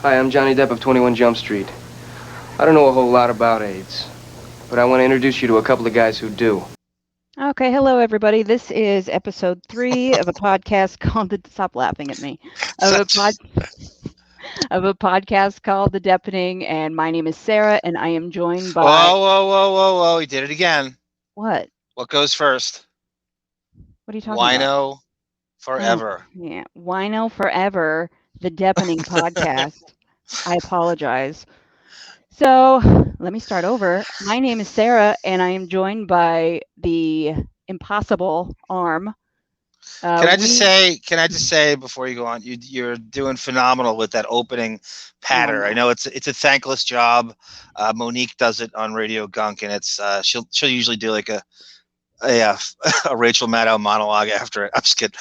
Hi, I'm Johnny Depp of 21 Jump Street. I don't know a whole lot about AIDS, but I want to introduce you to a couple of guys who do. Okay, hello everybody. This is episode 3 of a podcast called the Stop laughing at me. Of a Such. pod of a podcast called The Deeppening, and my name is Sarah, and I am joined Whoa, by whoa, whoa, whoa, whoa. He did it again. what? What goes first? What are you talking about? WINO Oh, forever. yeah. WINO Forever, the Deeppening podcast. I apologize. So, let me start over. My name is Sarah, and I am joined by the impossible arm. Can We I just say before you go on, you're doing phenomenal with that opening Oh patter. I no. know it's a thankless job. Monique does it on Radio Gunk, and it's she'll usually do like a a Rachel Maddow monologue after it. I'm just kidding.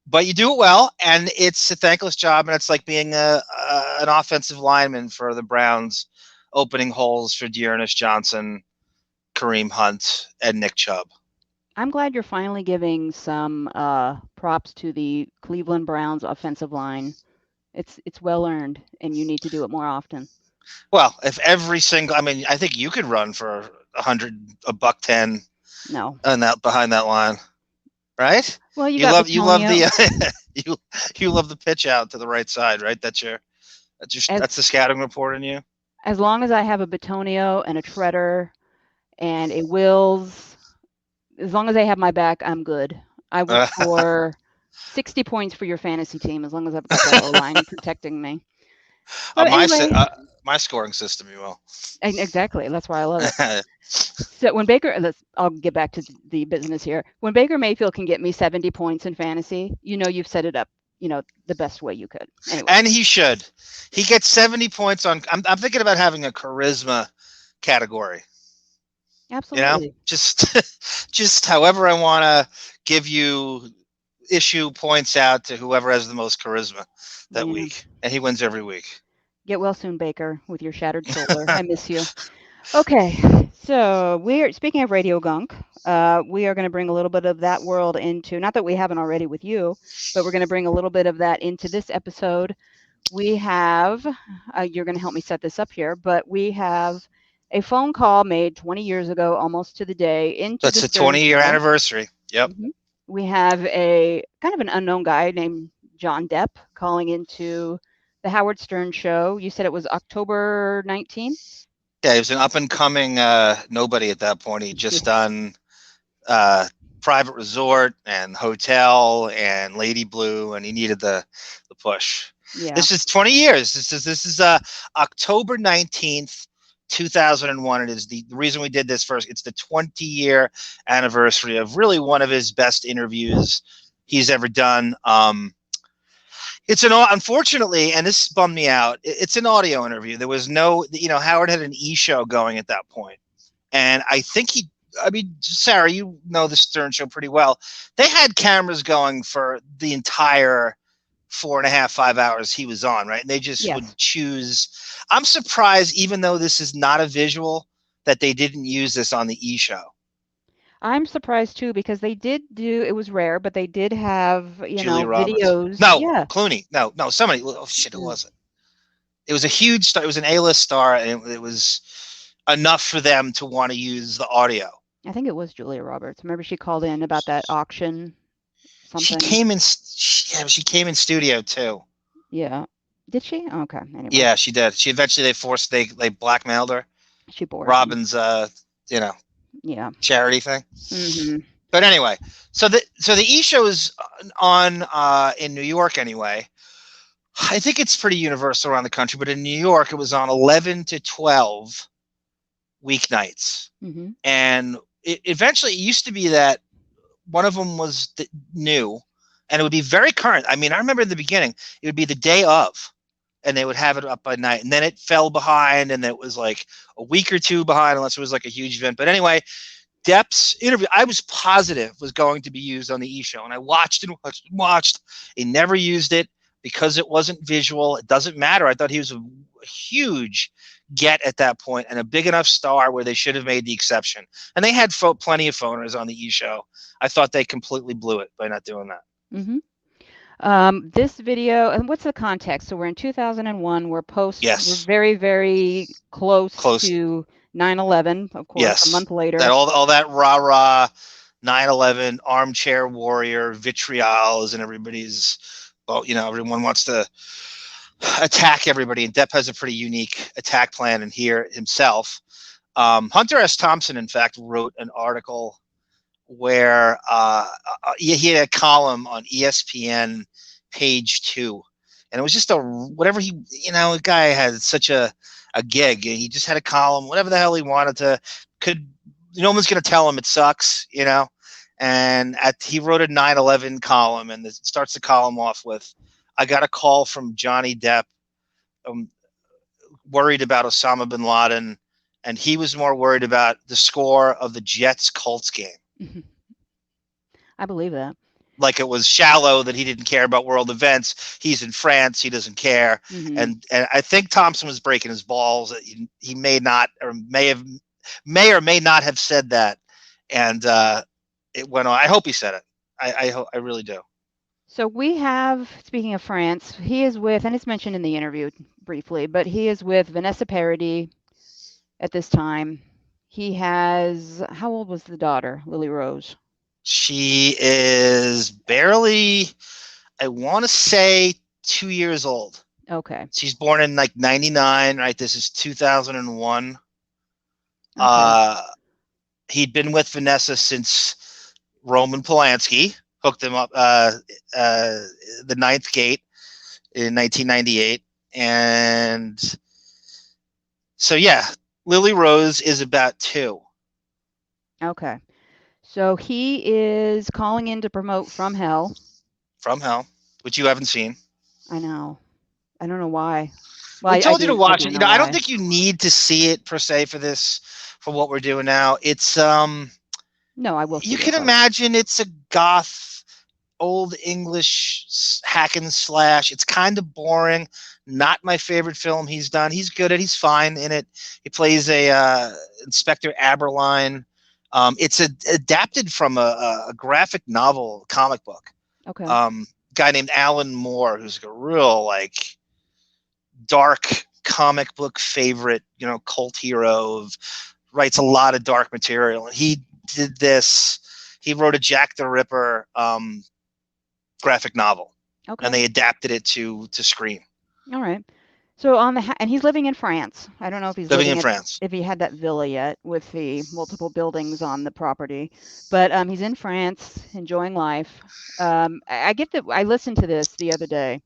But you do it well, and it's a thankless job, and it's like being an offensive lineman for the Browns, opening holes for Dearness Johnson, Kareem Hunt, and Nick Chubb. I'm glad you're finally giving some props to the Cleveland Browns offensive line. It's well earned, and you need to do it more often. Well, if every single, I mean, I think you could run for 100, a buck 10, No. and that behind that line, right? Well, you You got love Batonio. the you love the pitch out to the right side, right? As That's the scouting report in you. as long as I have a Batonio and a Treader and a Wills, as long as they have my back, I'm good. I will Uh, score 60 points for your fantasy team as long as I've got that O-line protecting me. So my anyway, my scoring system, you will. exactly. That's why I love it. So when Baker, I'll get back to the business here. When Baker Mayfield can get me 70 points in fantasy, you've set it up, the best way you could. Anyway, And he should. He gets 70 points on. I'm thinking about having a charisma category. absolutely. Just however I want to issue points out to whoever has the most charisma that Yeah. week, and he wins every week. Get well soon, Baker, with your shattered shoulder. I miss you. Okay, so we're speaking of Radio Gunk. We are going to bring a little bit of that world into, not that we haven't already with you, but we're going to bring a little bit of that into this episode. We have, you're going to help me set this up here, but we have a phone call made 20 years ago, almost to the day, into That's the the Stern 20-year Show. anniversary. Yep. Mhm. We have a kind of an unknown guy named John Depp calling into the Howard Stern Show. You said it was October 19th? Yeah, he was an up and coming nobody at that point. He'd just Yeah. done Private Resort and Hotel and Lady Blue, and he needed the push. Yeah. This is 20 years. This is October 19th, 2001. It is the reason we did this first. It's the 20-year anniversary of really one of his best interviews he's ever done. Unfortunately, and this bummed me out, it's an audio interview. There was no, Howard had an e-show going at that point. And I think Sarah, you know the Stern Show pretty well. They had cameras going for the entire 4.5, 5 hours he was on, right? And they just Yes. would choose. I'm surprised, even though this is not a visual, that they didn't use this on the e-show. I'm surprised too because they did do, it was rare, but they did have, Julia Roberts. videos. No, Yeah. Clooney. No, somebody. Oh, shit, who Yeah. was it? It was a huge star. It was an A-list star, and it was enough for them to want to use the audio. I think it was Julia Roberts. Remember she called in about that auction She something? came in. She came in studio too. Yeah. Did she? Okay. Anyway, Yeah, she did. She eventually they blackmailed her. she bored me. Robin's Yeah. charity thing. hmm But anyway, so the e-show is on in New York anyway. I think it's pretty universal around the country, but in New York it was on 11 to 12 weeknights. hmm And eventually it used to be that one of them was new, and it would be very current. I mean, I remember in the beginning, it would be the day of, and they would have it up by night. And then it fell behind, and it was like a week or two behind, unless it was like a huge event. But anyway, Depp's interview, I was positive was going to be used on the e-show. And I watched and watched and watched. He never used it because it wasn't visual. It doesn't matter. I thought he was a huge get at that point and a big enough star where they should have made the exception. And they had plenty of phoners on the e-show. I thought they completely blew it by not doing that. hmm This video, and what's the context? So we're in 2001. We're Yes. very, very close Close. to 9/11, of course, Yes. a month later. That all that rah-rah 9/11 armchair warrior vitriol is in everybody's. Well, everyone wants to attack everybody, and Depp has a pretty unique attack plan in here himself. Hunter S. Thompson, in fact, wrote an article where he had a column on ESPN page 2, and it was just whatever a guy had such a gig, and he just had a column, whatever the hell he wanted to. No one's going to tell him it sucks, and he wrote a 9/11 column, and it starts the column off with, "I got a call from Johnny Depp, worried about Osama bin Laden, and he was more worried about the score of the Jets-Colts game." I believe that. Like it was shallow that he didn't care about world events. He's in France. He doesn't care. Mhm. And I think Thompson was breaking his balls. He may not, or may or may not have said that. And it went on. I hope he said it. I really do. So we have, speaking of France, he is with, and it's mentioned in the interview briefly, but he is with Vanessa Paradis at this time. He has, how old was the daughter, Lily Rose? She is barely, I want to say, 2 years old. Okay. She's born in like 99, right? This is 2001. Okay. He'd been with Vanessa since Roman Polanski hooked him up, The Ninth Gate in 1998. And so, yeah, Lily Rose is about 2. Okay. So he is calling in to promote From Hell. From Hell, which you haven't seen. I know. I don't know why. Well, I told you to watch I it. know I don't why. think you need to see it per se for this, for what we're doing now. It's No, I will see you it can first. imagine it's a goth, old English hack and slash. It's kind of boring. Not my favorite film he's done. He's good at. He's fine in it. He plays a Inspector Aberline. It's adapted from a graphic novel comic book. Okay. Guy named Alan Moore, who's a real dark comic book favorite, cult hero writes a lot of dark material. And he did this. He wrote a Jack the Ripper graphic novel, Okay. and they adapted it to screen. All right. So and he's living in France. I don't know if he's living in France. If he had that villa yet with the multiple buildings on the property, but he's in France enjoying life. I listened to this the other day.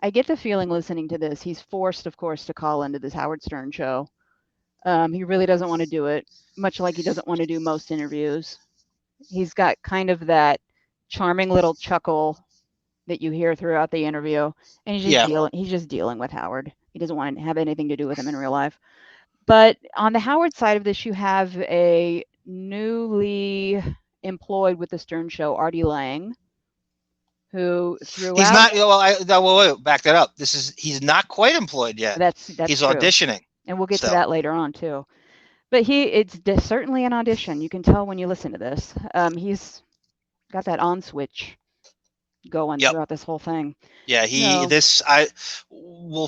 I get the feeling listening to this, he's forced, of course, to call into this Howard Stern show. He really doesn't want to do it, much like he doesn't want to do most interviews. He's got kind of that charming little chuckle that you hear throughout the interview, and he's just dealing with Howard. He doesn't want to have anything to do with him in real life. But on the Howard side of this, you have a newly employed with the Stern show, Artie Lange, who throughout... He's not, wait, back that up. He's not quite employed yet. That's he's true. Auditioning. And we'll get to that later on too. But it's certainly an audition. You can tell when you listen to this. He's got that on switch going throughout this whole thing. Yeah, we'll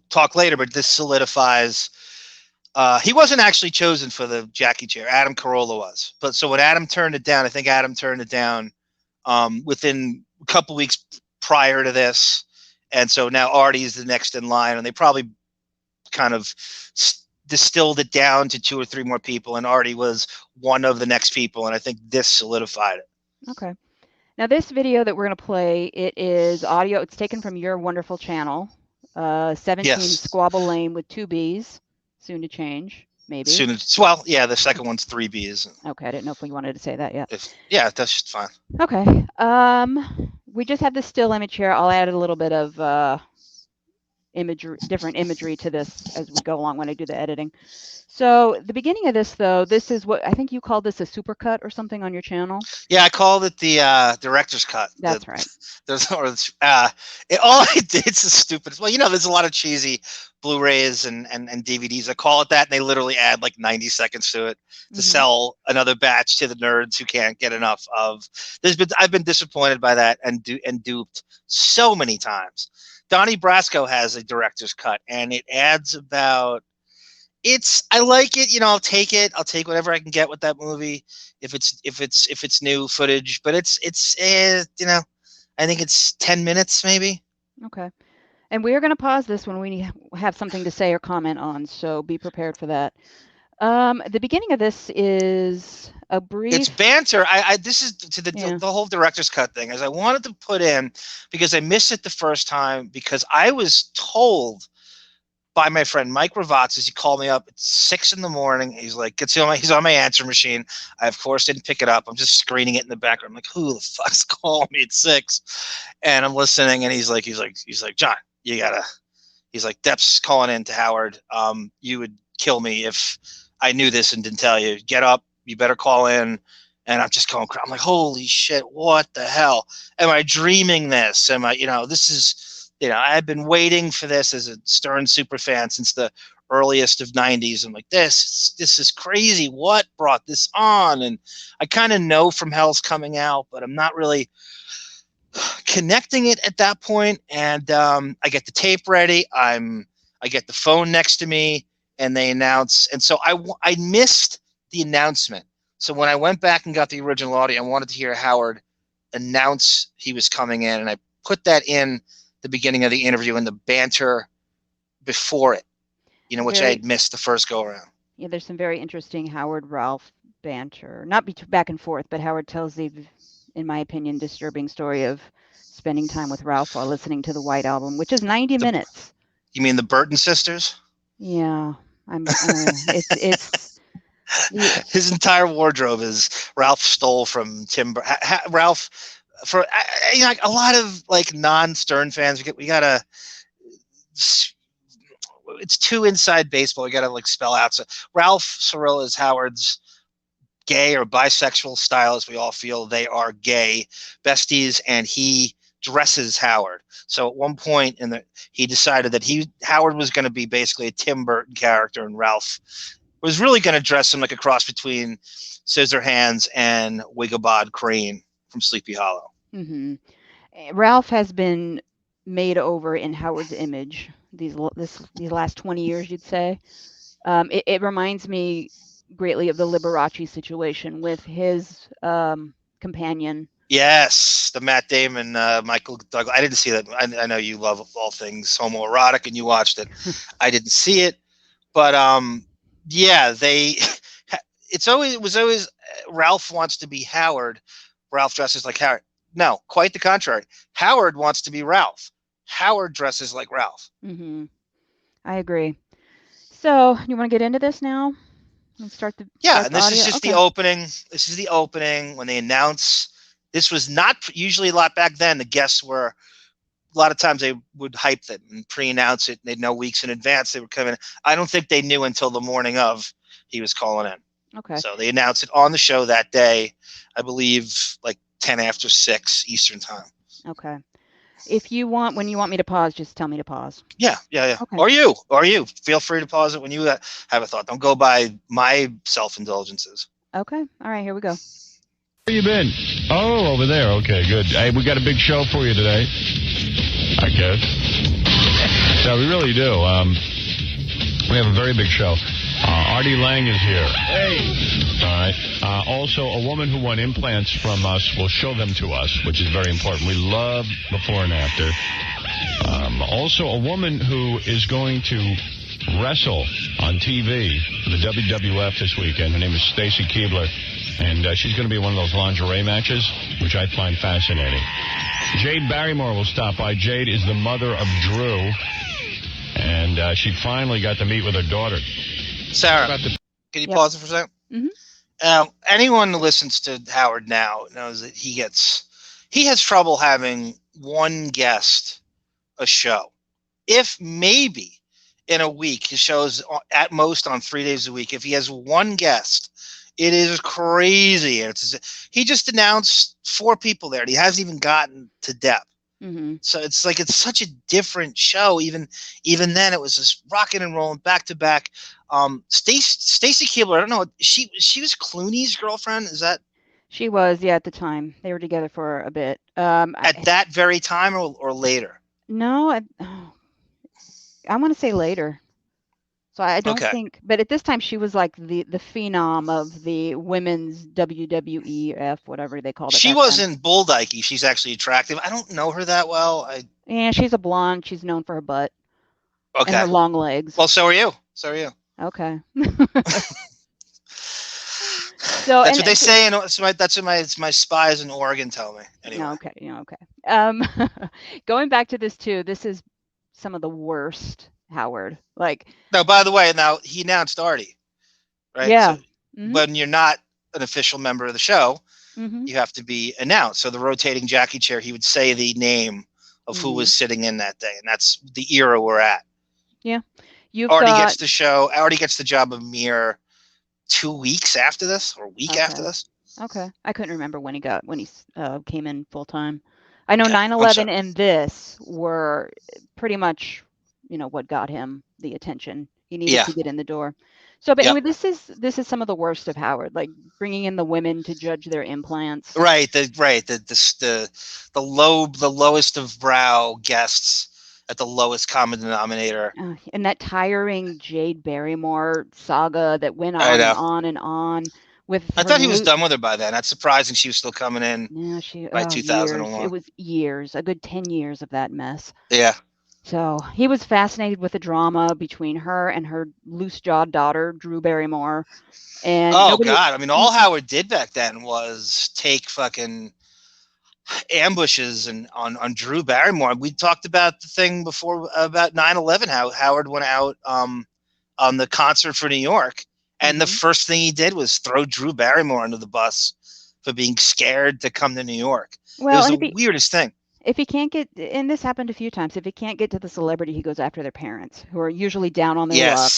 talk later, but this solidifies. He wasn't actually chosen for the Jackie chair. Adam Carolla was. But so when Adam turned it down, I think Adam turned it down within a couple weeks prior to this. And so now Artie is the next in line, and they probably kind of distilled it down to 2 or 3 more people, and Artie was one of the next people, and I think this solidified it. Okay. Now this video that we're going to play, it is audio. It's taken from your wonderful channel, 17 Squabble Lane with 2 B's, soon to change, maybe. The second one's 3 B's. Okay, I didn't know if we wanted to say that yet. That's fine. Okay. We just have the still image here. I'll add a little bit of different imagery to this as we go along when I do the editing. So the beginning of this, though, this is what I think you called this a supercut or something on your channel. Yeah, I called it the director's cut. That's right. All I did is the stupidest. Well, there's a lot of cheesy Blu-rays and DVDs. I call it that, and they literally add like 90 seconds to it to sell another batch to the nerds who can't get enough of. I've been disappointed by that and duped so many times. Donnie Brasco has a director's cut, and it adds about. I like it, you know. I'll take it. I'll take whatever I can get with that movie if it's new footage. But it's you know, I think it's 10 minutes maybe. Okay. And we are going to pause this when we have something to say or comment on, so be prepared for that. The beginning of this is a brief. It's banter. This is to the whole director's cut thing, as I wanted to put in because I missed it the first time because I was told by my friend Mike Ravazzi. He called me up at 6 a.m. He's like, he's on my answer machine. I of course didn't pick it up. I'm just screening it in the background. I'm like, who the fuck's calling me at 6? And I'm listening, and he's like, John, you gotta. He's like, Depp's calling in to Howard. You would kill me if I knew this and didn't tell you. Get up. You better call in. And I'm just going. I'm like, holy shit! What the hell? Am I dreaming this? Am I? You know, this is. You know, I've been waiting for this as a Stern super fan since the earliest of 90s. I'm like, this is crazy. What brought this on? And I kind of know From Hell's coming out, but I'm not really connecting it at that point. And I get the tape ready. I get the phone next to me, and they announce. And so I missed the announcement. So when I went back and got the original audio, I wanted to hear Howard announce he was coming in, and I put that in the beginning of the interview and the banter before it, you know, which I had missed the first go around. Yeah, there's some very interesting Howard Ralph banter, not back and forth, but Howard tells the, in my opinion, disturbing story of spending time with Ralph while listening to the White Album, which is 90 minutes. You mean the Burton sisters? Yeah, it's his entire wardrobe is Ralph stole from Tim. Ralph. For you know, like a lot of like non-Stern fans, we gotta. It's too inside baseball. We gotta like spell out. So Ralph Cirillo is Howard's gay or bisexual stylist. We all feel they are gay besties, and he dresses Howard. So at one point he decided that Howard was going to be basically a Tim Burton character, and Ralph was really going to dress him like a cross between Scissorhands and Wigglebod Crane from Sleepy Hollow. Mm-hmm. Ralph has been made over in Howard's image these last 20 years, you'd say. It reminds me greatly of the Liberace situation with his companion. Yes, the Matt Damon, Michael Douglas. I didn't see that. I know you love all things homoerotic, and you watched it. I didn't see it, but yeah, it was always Ralph wants to be Howard. Ralph dresses like Howard. No, quite the contrary. Howard wants to be Ralph. Howard dresses like Ralph. Mm-hmm. I agree. So, you want to get into this now? Let's start the and this is just the opening. This is the opening when they announce. This was not usually a lot back then. The guests were a lot of times they would hype it and pre-announce it. They'd know weeks in advance they were coming. I don't think they knew until the morning of he was calling in. Okay. So they announced it on the show that day. I believe like 10 after 6 Eastern time. Okay. If you want, when you want me to pause, just tell me to pause. Yeah. Okay. Or you. Feel free to pause it when you have a thought. Don't go by my self-indulgences. Okay. All right, here we go. Where you been? Oh, over there. Okay, good. Hey, we got a big show for you today, I guess. So we really do. We have a very big show. Artie Lange is here. Hey. All right. Also, a woman who won implants from us will show them to us, which is very important. We love before and after. Also, a woman who is going to wrestle on TV for the WWF this weekend. Her name is Stacy Keibler, and she's going to be one of those lingerie matches, which I find fascinating. Jade Barrymore will stop by. Jade is the mother of Drew, and she finally got to meet with her daughter. Sarah, can you pause it for a second? Mm-hmm. Anyone who listens to Howard now knows that he has trouble having one guest a show. If maybe in a week, his show's at most on 3 days a week. If he has one guest, it is crazy. He just announced 4 people there, and he hasn't even gotten to Depp. Mm-hmm. So it's like it's such a different show. Even then, it was just rocking and rolling back to back. Stacy Keibler, I don't know. She was Clooney's girlfriend. Is that She was, yeah, at the time. They were together for a bit. at that very time or later? No, I want to say later. So I don't Okay. think, but at this time she was like the phenom of the women's WWEF, whatever they called it. She back wasn't bull dykey. She's actually attractive. I don't know her that well. Yeah, she's a blonde. She's known for her butt and Okay. her long legs. Well, so are you. So are you. Okay. So That's what they say, and that's what my spies in Oregon tell me. Anyway. Okay. Going back to this too. This is some of the worst Howard. Like. No, by the way, now he announced Artie, right? Yeah. So when you're not an official member of the show, Mm-hmm. you have to be announced. So the rotating Jackie chair, he would say the name of who was sitting in that day, and that's the era we're at. Yeah. Artie gets the show. Artie gets the job a mere 2 weeks after this, or a week after this. Okay. I couldn't remember when he came in full time. I know 9/11 and this were pretty much, what got him the attention. He needed to get in the door. So, but anyway, this is some of the worst of Howard, like bringing in the women to judge their implants. Right. The lowest of brow guests at the lowest common denominator. And that tiring Jade Barrymore saga that went on and on and on. I thought he was done with her by then. That's surprising she was still coming in by 2001. Years. It was years, a good 10 years of that mess. Yeah. So he was fascinated with the drama between her and her loose-jawed daughter, Drew Barrymore. And God, I mean, all Howard did back then was take fucking ambushes on Drew Barrymore. We talked about the thing before about 9/11, how Howard went out on the concert for New York, and the first thing he did was throw Drew Barrymore under the bus for being scared to come to New York. Well, it was the weirdest thing. If he can't get, and this happened a few times, if he can't get to the celebrity, he goes after their parents, who are usually down on their luck.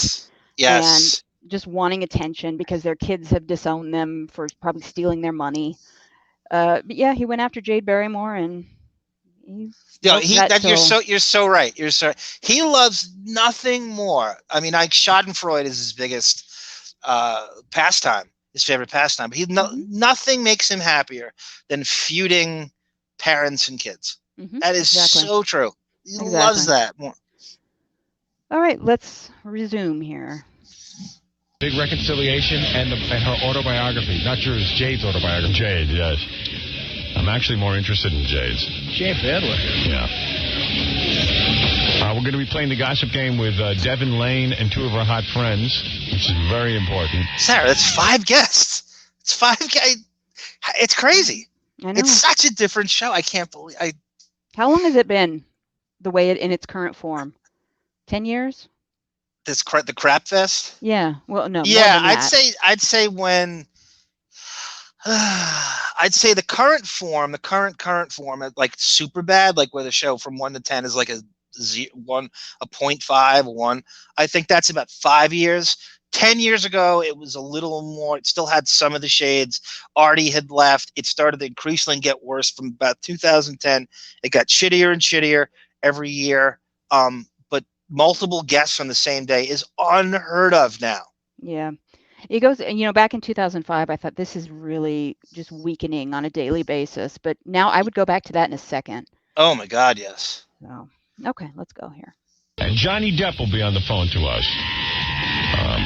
Yes. And just wanting attention because their kids have disowned them for probably stealing their money. But yeah, he went after Jade Barrymore, and you're so right. He loves nothing more. I mean, Schadenfreude is his biggest pastime, his favorite pastime. But nothing makes him happier than feuding parents and kids. That is so true. He loves that more. All right, let's resume here. Big reconciliation and her autobiography, not yours, Jade's autobiography. Jade, yes. I'm actually more interested in Jade's. She ain't bad looking. Yeah. We're going to be playing the gossip game with Devin Lane and two of her hot friends, which is very important. Sarah, that's 5 guests. It's 5 guys. It's crazy. I know. It's such a different show. I can't believe. How long has it been the way in its current form? 10 years? The crap fest? Yeah. Well, no. Yeah, I'd say when. I'd say the current form, like super bad, like where the show from 1 to 10 is like a 0.5, 1. I think that's about 5 years. 10 years ago, it was a little more. It still had some of the shades. Artie had left. It started to increasingly get worse from about 2010. It got shittier and shittier every year. But multiple guests on the same day is unheard of now. Yeah. It goes, back in 2005, I thought this is really just weakening on a daily basis. But now I would go back to that in a second. Oh, my God, yes. So, okay, let's go here. And Johnny Depp will be on the phone to us.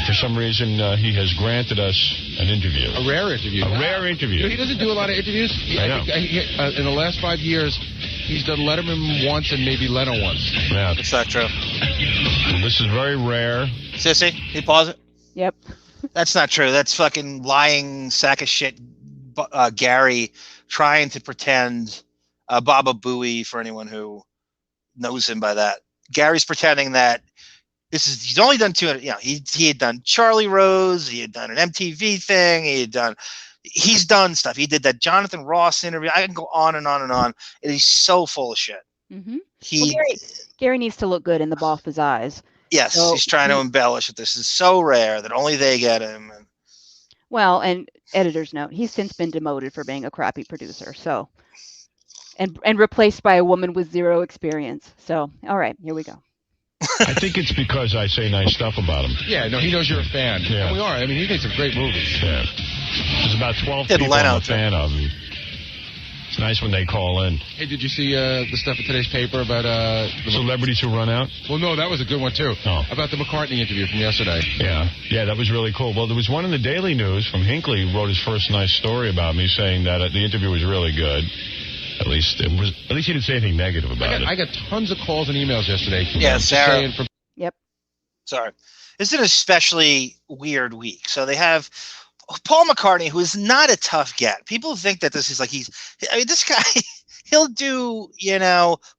For some reason, he has granted us an interview. A rare interview. Rare interview. He doesn't do a lot of interviews. I know. In the last 5 years, he's done Letterman once and maybe Leno once. Yeah. It's not true. Well, this is very rare. Sissy, can you pause it? Yep. That's not true. That's fucking lying sack of shit Gary trying to pretend Baba Booey, for anyone who knows him by that. Gary's pretending that he's only done 200. He had done Charlie Rose. He had done an MTV thing. He's done stuff. He did that Jonathan Ross interview. I can go on and on and on. And he's so full of shit. Mm-hmm. Gary needs to look good in the boss's eyes. Yes, so he's trying to embellish it. This is so rare that only they get him. Well, and editor's note, he's since been demoted for being a crappy producer. So and replaced by a woman with zero experience. So, all right, here we go. I think it's because I say nice stuff about him. Yeah, no, he knows you're a fan. Yeah. And we are. I mean, he made some great movies. Yeah. There's about 12 Did people Leno, I'm a fan of. And it's nice when they call in. Hey, did you see the stuff in today's paper about the Celebrities who run out? Well, no, that was a good one, too. Oh. About the Mccartney interview from yesterday. Yeah, that was really cool. Well, there was one in the Daily News from Hinckley, who wrote his first nice story about me, saying that the interview was really good. At least he didn't say anything negative about it. I got tons of calls and emails yesterday. Yeah, Sarah. Yep. Sorry. This is an especially weird week. So they have Paul McCartney, who is not a tough get. People think that this is like this guy, he'll do,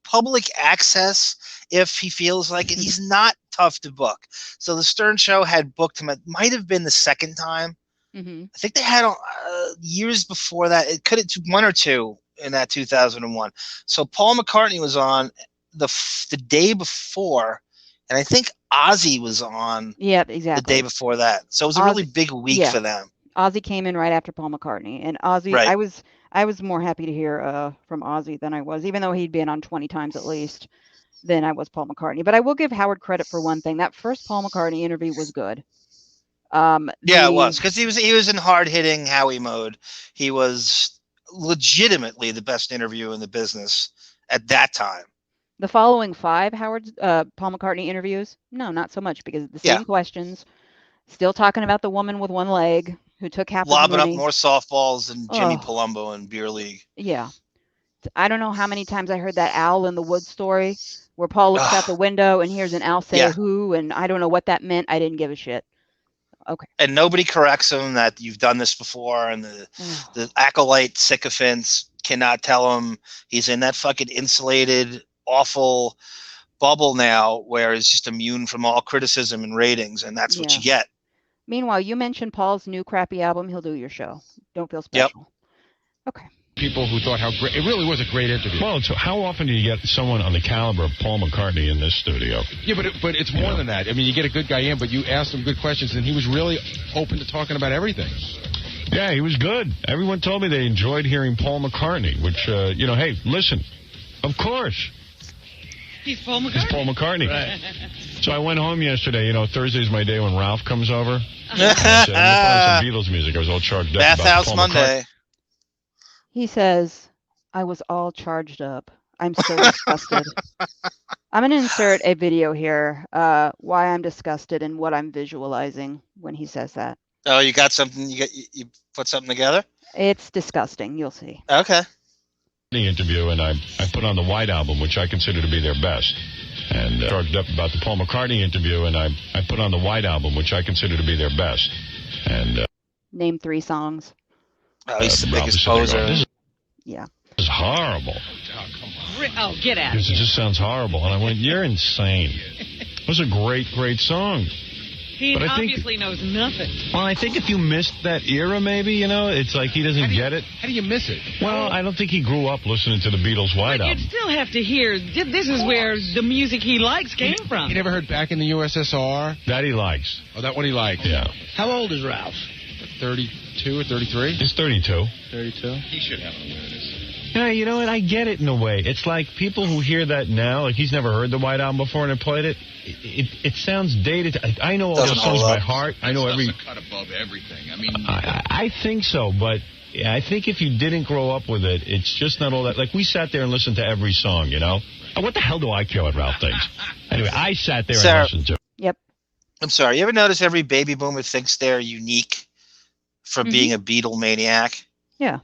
public access if he feels like it. He's not tough to book. So the Stern Show had booked him. It might have been the second time. Mm-hmm. I think they had years before that. It could have one or two in that 2001. So Paul McCartney was on the day before, and I think Ozzy was on exactly. the day before that. So it was a really big week for them. Ozzy came in right after Paul McCartney, and Ozzy, right. I was more happy to hear from Ozzy than I was, even though he'd been on 20 times at least, than I was Paul McCartney. But I will give Howard credit for one thing. That first Paul McCartney interview was good. It was, because he was in hard-hitting Howie mode. He was legitimately the best interview in the business at that time. The following 5 Paul McCartney interviews, no, not so much, because the same questions, still talking about the woman with one leg who took half lobbing of the money. up more softballs than Jimmy Palumbo in Beer League. Yeah. I don't know how many times I heard that owl in the woods story where Paul looks out the window and hears an owl say who, and I don't know what that meant. I didn't give a shit. Okay. And nobody corrects him that you've done this before, and the acolyte sycophants cannot tell him he's in that fucking insulated, awful bubble now where he's just immune from all criticism and ratings, and that's what you get. Meanwhile, you mentioned Paul's new crappy album. He'll do your show. Don't feel special. Yep. Okay. People who thought how great it really was a great interview. Well, so how often do you get someone on the caliber of Paul McCartney in this studio? Yeah, but it's more than that. I mean, you get a good guy in, but you ask him good questions, and he was really open to talking about everything. Yeah, he was good. Everyone told me they enjoyed hearing Paul McCartney, which, hey, listen, of course. He's Paul McCartney. He's Paul McCartney. Right. So I went home yesterday. Thursday's my day when Ralph comes over. And I said, I'm going to put on some Beatles music. I was all charged up. Bathhouse Monday. He says, I was all charged up. I'm so disgusted. I'm going to insert a video here, why I'm disgusted and what I'm visualizing when he says that. Oh, you got something? You put something together? It's disgusting. You'll see. Okay. The interview, and I put on the White Album, which I consider to be their best. And charged up about the Paul McCartney interview, and I put on the White Album, which I consider to be their best. And name 3 songs. Oh, he's the biggest poser. This Yeah. is horrible. Oh, get out of It here. just sounds horrible. And I went, you're insane. It was a great, great song. He But I think- obviously knows nothing. Well, I think if you missed that era, maybe, it's like he doesn't get it. How do you miss it? Well, I don't think he grew up listening to the Beatles' White But Album. you'd still have to hear, this is where the music he likes came from. You never heard Back in the USSR? That he likes. Oh, that one he liked. Yeah. How old is Ralph? 32 or 33? He's 32. 32. He should have awareness. Yeah, you know what? I get it in a way. It's like people who hear that now, like he's never heard the White Album before and I played it. It sounds dated. I know all the songs by heart. I know every. Cut above everything. I mean, I think so, but I think if you didn't grow up with it, it's just not all that. Like we sat there and listened to every song, What the hell do I care what Ralph thinks? Anyway, I sat there and listened to it. Yep. I'm sorry. You ever notice every baby boomer thinks they're unique for being a Beatle maniac? Yeah.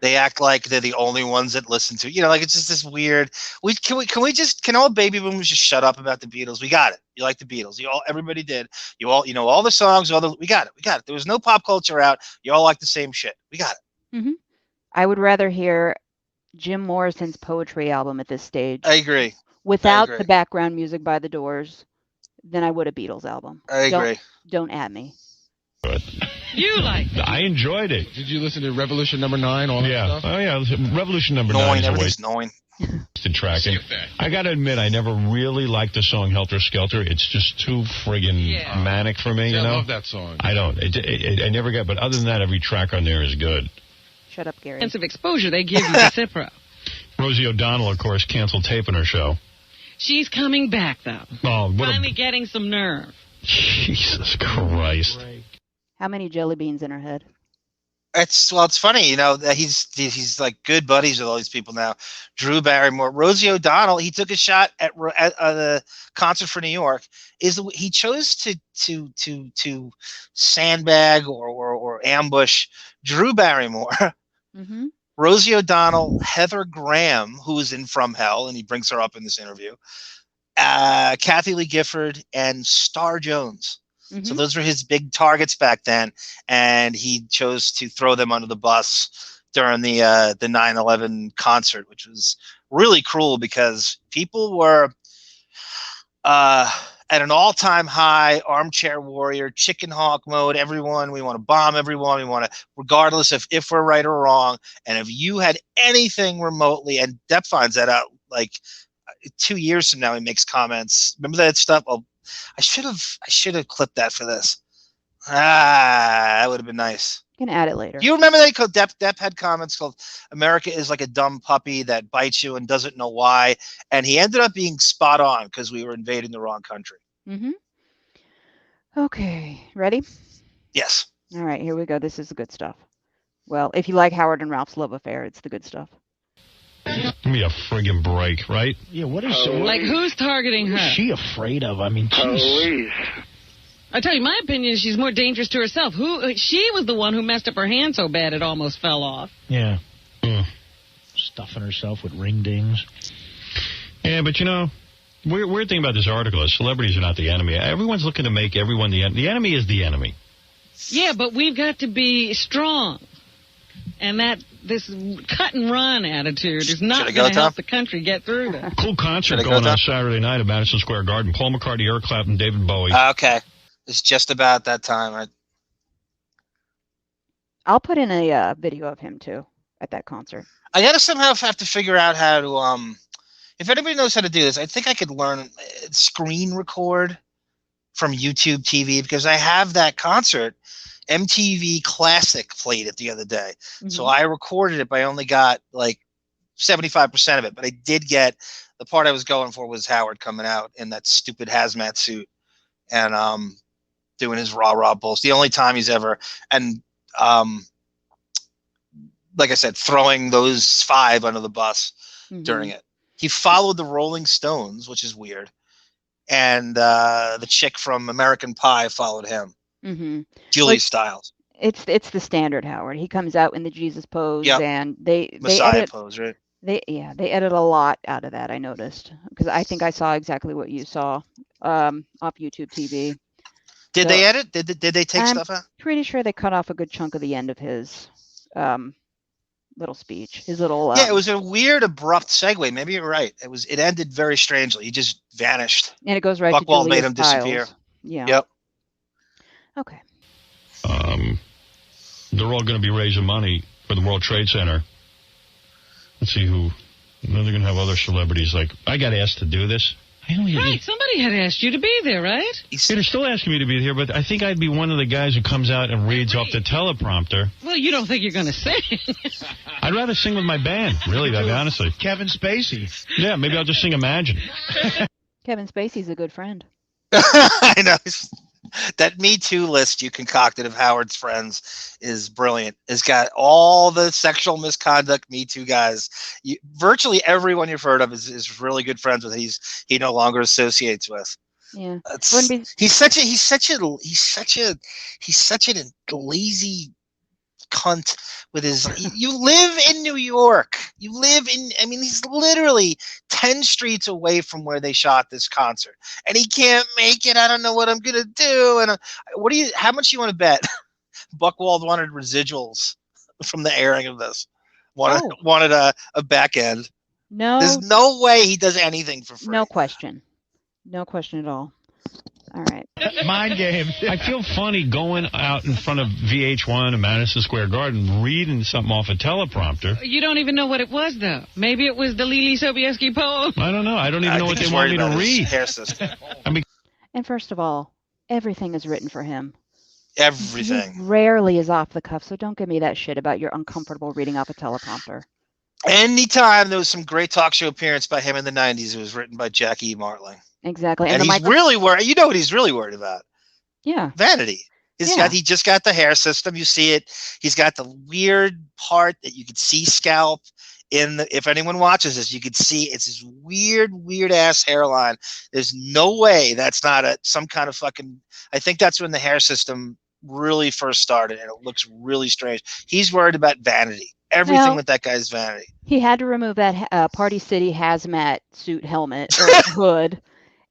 They act like they're the only ones that listen to, it's just this weird. Can all baby boomers just shut up about the Beatles? We got it. You like the Beatles. Everybody did. You all, all the songs, we got it. There was no pop culture out. You all like the same shit. We got it. Mm-hmm. I would rather hear Jim Morrison's poetry album at this stage. I agree. Without the background music by the Doors than I would a Beatles album. I agree. Don't at me. You like it. I enjoyed it. Did you listen to Revolution Number 9? All that stuff? Oh, yeah. Revolution Number 9 is everything's knowing. to track. And I got to admit, I never really liked the song Helter Skelter. It's just too friggin' manic for me, I love that song. I don't. I never get. But other than that, every track on there is good. Shut up, Gary. Sense of exposure they give you to Cipro. Rosie O'Donnell, of course, canceled taping her show. She's coming back, though. Oh, what Finally getting some nerve. Jesus Christ. How many jelly beans in her head? It's funny, that he's like good buddies with all these people now. Drew Barrymore, Rosie O'Donnell. He took a shot at the concert for New York. He chose to sandbag or ambush Drew Barrymore, Mm-hmm. Rosie O'Donnell, Heather Graham, who was in From Hell, and he brings her up in this interview. Kathy Lee Gifford and Star Jones. Mm-hmm. So those were his big targets back then, and he chose to throw them under the bus during the 9/11 concert, which was really cruel because people were at an all-time high, armchair warrior, chicken hawk mode. Everyone, we want to bomb everyone. We want to, regardless of if we're right or wrong. And if you had anything remotely, and Depp finds that out like 2 years from now, he makes comments. Remember that stuff? Oh, I should have clipped that for this. That would have been nice. You can add it later. Do you remember that? Depp had comments called "America is like a dumb puppy that bites you and doesn't know why," and he ended up being spot on because we were invading the wrong country. Mm-hmm. Okay, ready? Yes. All right, here we go. This is the good stuff. Well, if you like Howard and Ralph's love affair, it's the good stuff. Give me a friggin' break, right? Yeah, what is Like, who's targeting her? what is she afraid of? I mean, jeez. I tell you, my opinion is she's more dangerous to herself. She was the one who messed up her hand so bad it almost fell off. Yeah. Mm. Stuffing herself with ring dings. Yeah, but weird thing about this article is celebrities are not the enemy. Everyone's looking to make everyone the enemy. The enemy is the enemy. Yeah, but we've got to be strong. And this cut and run attitude is not going to help the country get through that. Cool concert going on Saturday night at Madison Square Garden. Paul McCartney, Eric Clapton, David Bowie. Okay. It's just about that time. I'll put in a video of him, too, at that concert. I gotta somehow have to figure out how to, if anybody knows how to do this, I think I could learn screen record from YouTube TV because I have that concert. MTV Classic played it the other day. Mm-hmm. So I recorded it, but I only got like 75% of it. But I did get the part I was going for was Howard coming out in that stupid hazmat suit and doing his rah-rah bulls. The only time he's ever, and like I said, throwing those 5 under the bus during it. He followed the Rolling Stones, which is weird. And the chick from American Pie followed him. Mm-hmm. Julie Stiles. It's the standard Howard. He comes out in the Jesus pose, and they Messiah edit, pose, right? They edit a lot out of that. I noticed because I think I saw exactly what you saw off YouTube TV. Did they edit? Did they take stuff out? Pretty sure they cut off a good chunk of the end of his little speech. His little it was a weird, abrupt segue. Maybe you're right. It ended very strangely. He just vanished. And it goes right to Buckwald Julia made him Stiles. disappear. Yeah. Yep. Okay. They're all going to be raising money for the World Trade Center. Let's see who. They're going to have other celebrities. Like, I got asked to do this. Right, somebody had asked you to be there, right? They're still asking me to be here, but I think I'd be one of the guys who comes out and reads off the teleprompter. Well, you don't think you're going to sing. I'd rather sing with my band, really, to be honest. Kevin Spacey. Yeah, maybe I'll just sing Imagine. Kevin Spacey's a good friend. I know. That Me Too list you concocted of Howard's friends is brilliant. It's got all the sexual misconduct Me Too guys. Virtually everyone you've heard of is really good friends with. He no longer associates with. Yeah, he's such a lazy cunt with his. You live in New York. He's literally 10 streets away from where they shot this concert, and he can't make it. I don't know what I'm gonna do. And how much you want to bet? Buckwald wanted residuals from the airing of this. Wanted a back end. No, there's no way he does anything for free. No question at all. All right. Mind games. I feel funny going out in front of VH1 and Madison Square Garden reading something off a teleprompter. You don't even know what it was, though. Maybe it was the Lily Sobieski poem. I don't know. I don't even know what they want me to read. Hair system. And first of all, everything is written for him. Everything. He rarely is off the cuff, so don't give me that shit about you're uncomfortable reading off a teleprompter. Anytime there was some great talk show appearance by him in the 90s, it was written by Jackie Martling. Exactly. And he's really worried. You know what he's really worried about? Yeah. Vanity. He just got the hair system. You see it. He's got the weird part that you could see scalp if anyone watches this, you could see it's this weird ass hairline. There's no way that's not some kind of fucking, I think that's when the hair system really first started and it looks really strange. He's worried about vanity. Everything with that guy's vanity. He had to remove that Party City hazmat suit helmet or hood.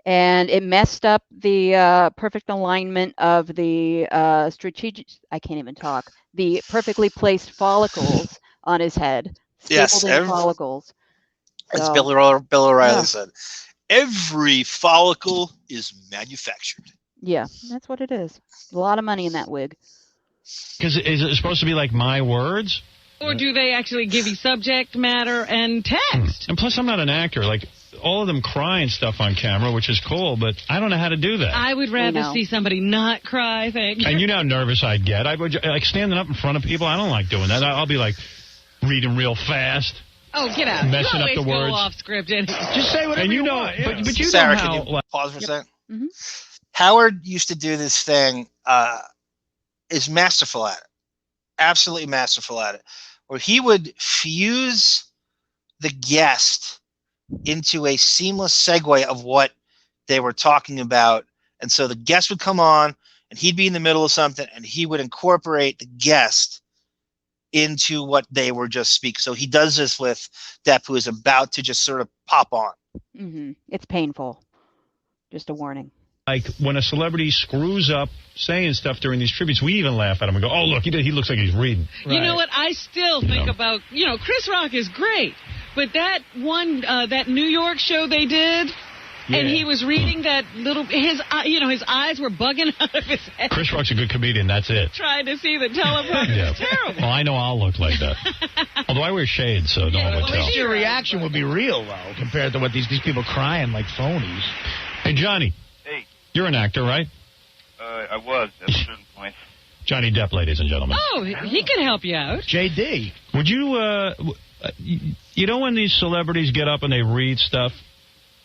And it messed up the perfect alignment of the the perfectly placed follicles on his head. Yes, follicles. As Bill O'Reilly said, every follicle is manufactured. Yeah, that's what it is. A lot of money in that wig. Because is it supposed to be like my words? Or do they actually give you subject matter and text? And plus, I'm not an actor. Like, all of them cry and stuff on camera, which is cool, but I don't know how to do that. I would rather see somebody not cry, thank you. And you know how nervous I'd get. I would, like, standing up in front of people, I don't like doing that. I'll be, like, reading real fast. Oh, get out. Messing up the words. Go off script anyway. Just say whatever you want. But you Sarah, know how... Can you pause for a second? Mm-hmm. Howard used to do this thing, is masterful at it. Absolutely masterful at it. Where he would fuse the guest into a seamless segue of what they were talking about. And so the guest would come on and he'd be in the middle of something and he would incorporate the guest into what they were just speaking. So he does this with Depp, who is about to just sort of pop on. Mm-hmm. It's painful. Just a warning. Like when a celebrity screws up saying stuff during these tributes, we even laugh at him and go, oh, look, he looks like he's reading. You know what? I still think about, Chris Rock is great. But that one, that New York show they did, and he was reading that little, his eyes were bugging out of his head. Chris Rock's a good comedian, that's it. Trying to see the teleprompter. It's terrible. Well, I know I'll look like that. Although I wear shades, so no one would tell. At least your reaction would be real, though, compared to what these people crying like phonies. Hey, Johnny. Hey. You're an actor, right? I was at a certain point. Johnny Depp, ladies and gentlemen. Oh, he can help you out. JD. Would you, when these celebrities get up and they read stuff,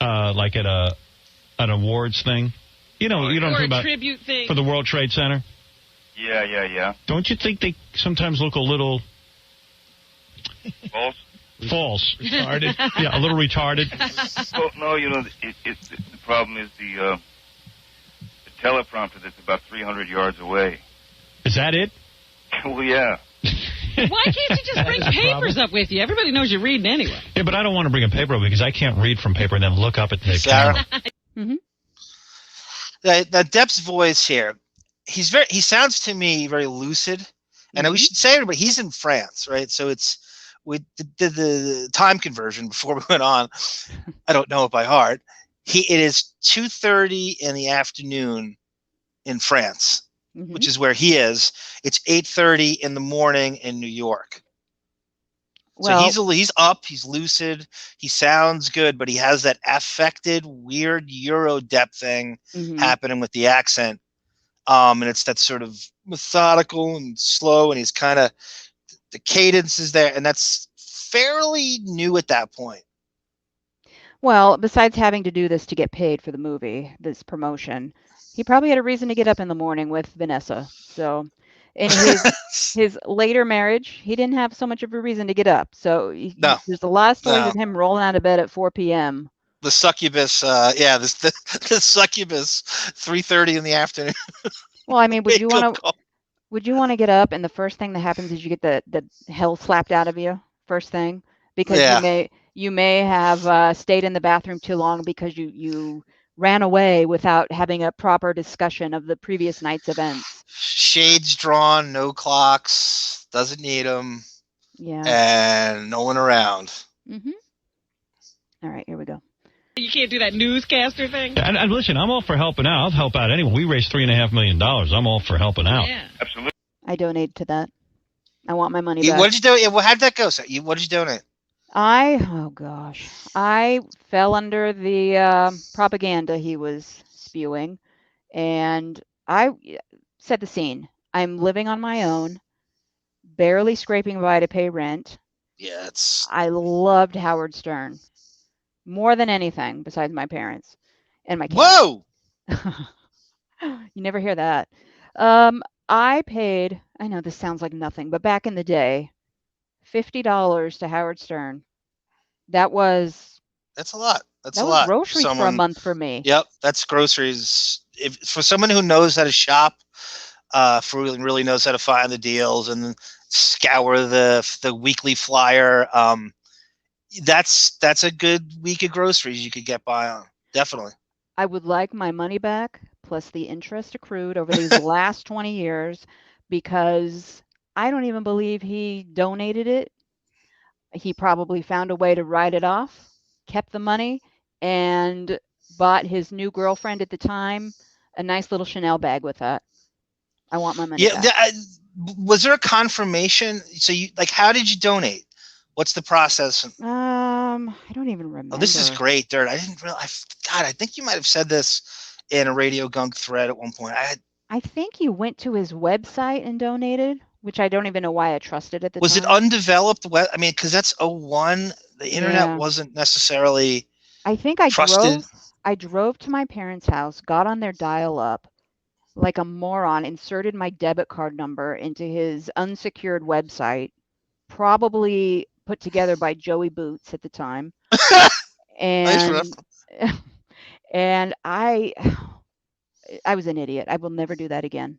like at an awards thing? You don't think about tribute thing. For the World Trade Center? Yeah. Don't you think they sometimes look a little... False. Retarded. Yeah, a little retarded. Well, no, the problem is the teleprompter that's about 300 yards away. Is that it? Well, yeah. Why can't you just bring papers up with you? Everybody knows you're reading anyway. Yeah, but I don't want to bring a paper up because I can't read from paper and then look up at the camera. Mm-hmm. The Depp's voice here, he sounds to me very lucid. And we should say, everybody, he's in France, right? So we did the time conversion before we went on. I don't know it by heart. It is 2:30 in the afternoon in France, which is where he is. It's 8:30 in the morning in New York. Well, so he's up, he's lucid, he sounds good, but he has that affected, weird Euro Depp thing happening with the accent. And it's that sort of methodical and slow, and he's kind of, the cadence is there, and that's fairly new at that point. Well, besides having to do this to get paid for the movie, this promotion, he probably had a reason to get up in the morning with Vanessa. So in his later marriage, he didn't have so much of a reason to get up. So there's a lot of stories of him rolling out of bed at 4 p.m. The succubus, the succubus, 3:30 in the afternoon. Well, I mean, would you want to get up and the first thing that happens is you get the hell slapped out of you first thing? Because you may have stayed in the bathroom too long because you ran away without having a proper discussion of the previous night's events. Shades drawn, no clocks, doesn't need them. Yeah. And no one around. Mm-hmm. All right, here we go. You can't do that newscaster thing? And listen, I'm all for helping out. I'll help out anyone. We raised $3.5 million. I'm all for helping out. Yeah. Absolutely. I donate to that. I want my money back. What did you do? Well, how did that go? So what did you donate? I fell under the propaganda he was spewing, and I set the scene. I'm living on my own, barely scraping by to pay rent. Yeah, it's... I loved Howard Stern more than anything besides my parents and my cat. Whoa! You never hear that. I paid, I know this sounds like nothing, but back in the day, $50 to Howard Stern. That's a lot. That's a was lot. groceries for a month for me. Yep, that's groceries. For someone who knows how to shop, really knows how to find the deals and scour the weekly flyer, that's a good week of groceries you could get by on. Definitely. I would like my money back plus the interest accrued over these last 20 years because I don't even believe he donated it. He probably found a way to write it off, kept the money, and bought his new girlfriend at the time a nice little Chanel bag with that. I want my money back. Was there a confirmation? So how did you donate? What's the process? I don't even remember. Oh, this is great, Dirt. I didn't realize. God, I think you might have said this in a Radio Gunk thread at one point. I think you went to his website and donated, which I don't even know why I trusted at the time. Was it undeveloped? I mean, because that's 01. The internet wasn't necessarily. I think I drove to my parents' house, got on their dial-up like a moron, inserted my debit card number into his unsecured website, probably put together by Joey Boots at the time. And and I was an idiot. I will never do that again.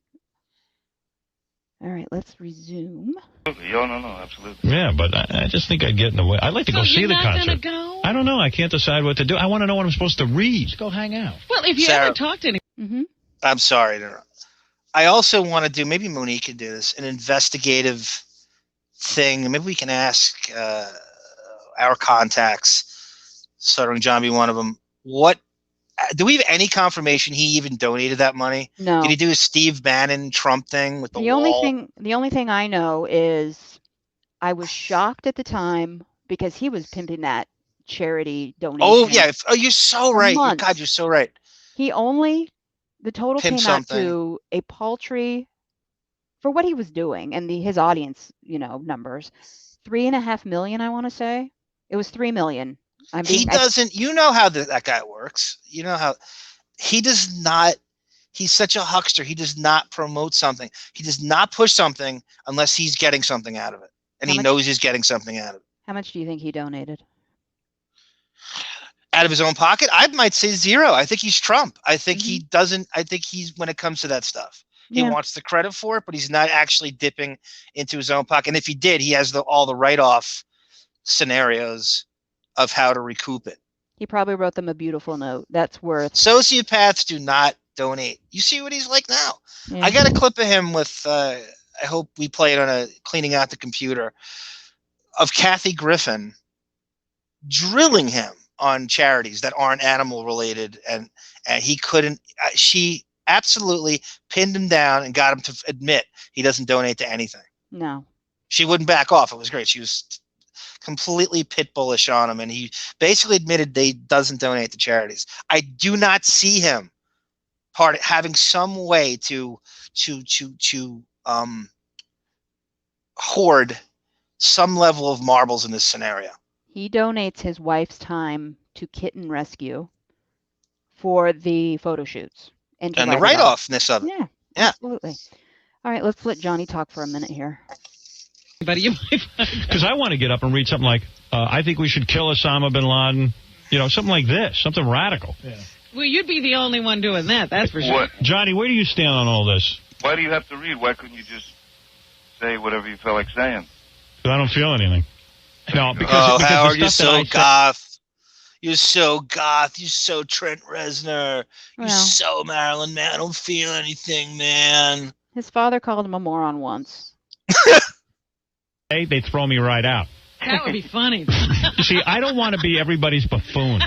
All right, let's resume. No, absolutely. Yeah, but I just think I'd get in the way. I'd like to go see the concert. Go? I don't know. I can't decide what to do. I want to know what I'm supposed to read. Just go hang out. Well, if you Sarah, ever talk to anyone. I'm sorry to interrupt. I also want to do, maybe Monique can do this, an investigative thing. Maybe we can ask our contacts, Stuttering John be one of them, do we have any confirmation he even donated that money? No. Did he do his Steve Bannon Trump thing with the wall? The only thing I know is I was shocked at the time because he was pimping that charity donation. Oh, yeah. Oh, you're so right. Months. God, you're so right. The total came out to a paltry, for what he was doing and his audience, numbers, 3.5 million, I want to say. It was 3 million. You know how that guy works. You know how he does not, he's such a huckster. He does not promote something. He does not push something unless he's getting something out of it. And he knows he's getting something out of it. How much do you think he donated? Out of his own pocket? I might say 0. I think he's Trump. I think he doesn't, I think he's, when it comes to that stuff, he wants the credit for it, but he's not actually dipping into his own pocket. And if he did, he has all the write-off scenarios of how to recoup it. He probably wrote them a beautiful note. That's worth. Sociopaths do not donate. You see what he's like now. Yeah. I got a clip of him with, I hope we play it on a cleaning out the computer, of Kathy Griffin drilling him on charities that aren't animal related. And he couldn't, she absolutely pinned him down and got him to admit he doesn't donate to anything. No. She wouldn't back off. It was great. She was completely pit bullish on him, and he basically admitted he doesn't donate to charities. I do not see him having some way to hoard some level of marbles in this scenario. He donates his wife's time to kitten rescue for the photo shoots and the write-offness of it. Yeah, absolutely. All right, let's let Johnny talk for a minute here. Because I want to get up and read something like, I think we should kill Osama bin Laden, something like this, something radical. Yeah. Well, you'd be the only one doing that, that's for sure. Johnny, where do you stand on all this? Why do you have to read? Why couldn't you just say whatever you felt like saying? Because I don't feel anything. No, because Howard, you're so goth. You're so goth. You're so Trent Reznor. You're so Marilyn Man. I don't feel anything, man. His father called him a moron once. They throw me right out. That would be funny. You see, I don't want to be everybody's buffoon.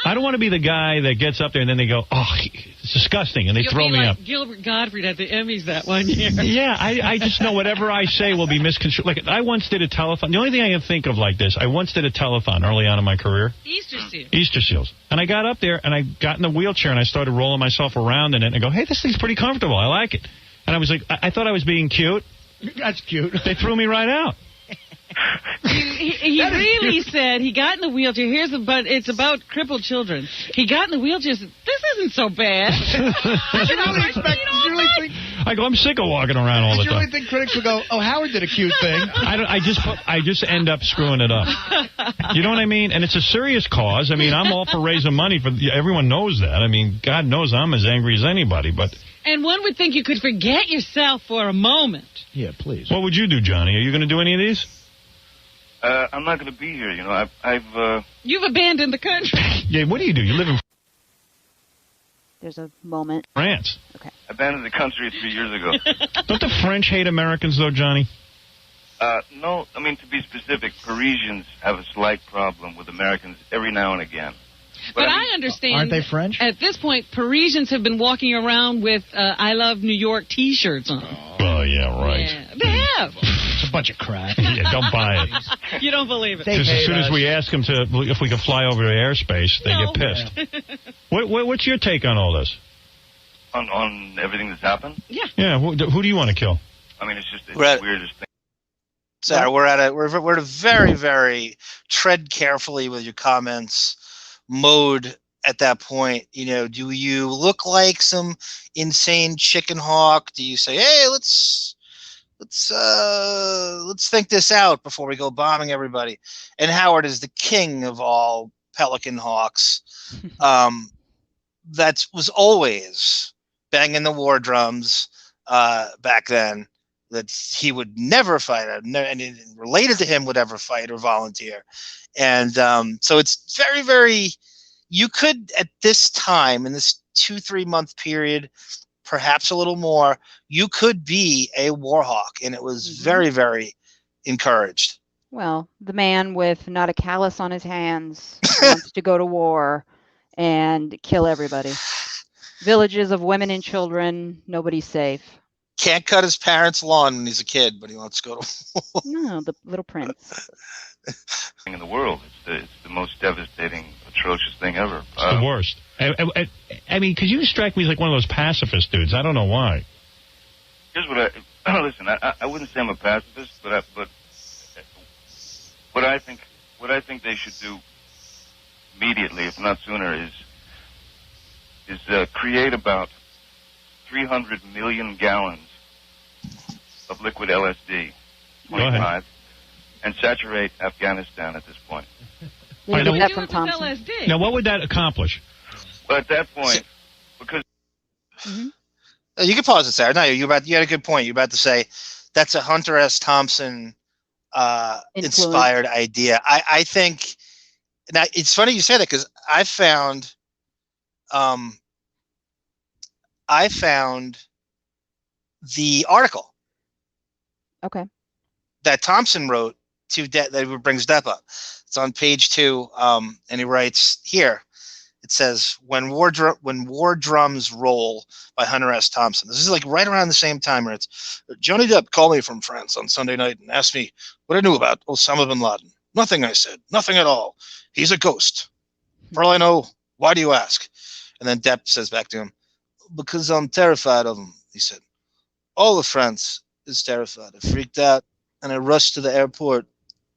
I don't want to be the guy that gets up there and then they go, oh, it's disgusting, and they throw me up. Gilbert Gottfried at the Emmys that one year. Yeah, I just know whatever I say will be misconstrued. Like, I once did a telethon. The only thing I can think of like this, I once did a telethon early on in my career. Easter Seals. And I got up there, and I got in the wheelchair, and I started rolling myself around in it, and I go, hey, this thing's pretty comfortable. I like it. And I was like, I thought I was being cute. That's cute. They threw me right out. He really said he got in the wheelchair. But it's about crippled children. He got in the wheelchair. Said, this isn't so bad. Did you really think? I go, I'm sick of walking around all the Did you time. really think critics would go, "Oh, Howard did a cute thing"? I just end up screwing it up. You know what I mean? And it's a serious cause. I mean, I'm all for raising money for. Everyone knows that. I mean, God knows I'm as angry as anybody. But and one would think you could forget yourself for a moment. Yeah, please. What would you do, Johnny? Are you going to do any of these? I'm not going to be here. You know, You've abandoned the country. Yeah. What do? You live in There's a moment. France. Okay. abandoned the country 3 years ago. Don't the French hate Americans, though, Johnny? No, I mean, to be specific, Parisians have a slight problem with Americans every now and again. But I understand. Aren't they French? At this point, Parisians have been walking around with I Love New York T-shirts on. Oh, yeah, right. Yeah, they have. It's a bunch of crap. Yeah, don't buy it. You don't believe it. Just as soon as we ask them if we can fly over to airspace, they get pissed. What's your take on all this? On everything that's happened? Yeah. Yeah, who do you want to kill? I mean, it's the weirdest thing. Sarah, we're at a very, very tread carefully with your comments mode at that point. You know, do you look like some insane chicken hawk? Do you say, hey, let's think this out before we go bombing everybody? And Howard is the king of all pelican hawks. That was always banging the war drums back then. That he would never fight, and related to him would ever fight or volunteer. And so it's very, very, you could at this time, in this 2-3 month period, perhaps a little more, you could be a war hawk, and it was very, very encouraged. Well, the man with not a callus on his hands wants to go to war and kill everybody. Villages of women and children, nobody's safe. Can't cut his parents' lawn when he's a kid, but he wants to go to war. No, the little prince. In the world, it's the most devastating, atrocious thing ever. It's the worst. I mean, because you strike me as like one of those pacifist dudes. I don't know why. Here's what listen. I wouldn't say I'm a pacifist, but what I think they should do immediately, if not sooner, is create about 300 million gallons of liquid LSD, 25, and saturate Afghanistan at this point. You get that from Thompson. Now, what would that accomplish? Well, at that point, because... You can pause it, Sarah. No, you had a good point. You're about to say that's a Hunter S. Thompson inspired idea. I think... Now, it's funny you say that, because I found the article. Okay. That Thompson wrote that brings Depp up. It's on page 2, and he writes here. It says, "When war drums roll" by Hunter S. Thompson. This is like right around the same time where it's Johnny Depp called me from France on Sunday night and asked me what I knew about Osama bin Laden. Nothing, I said. Nothing at all. He's a ghost. For all I know, why do you ask? And then Depp says back to him, "Because I'm terrified of him," he said. "All of France is terrified. I freaked out, and I rushed to the airport.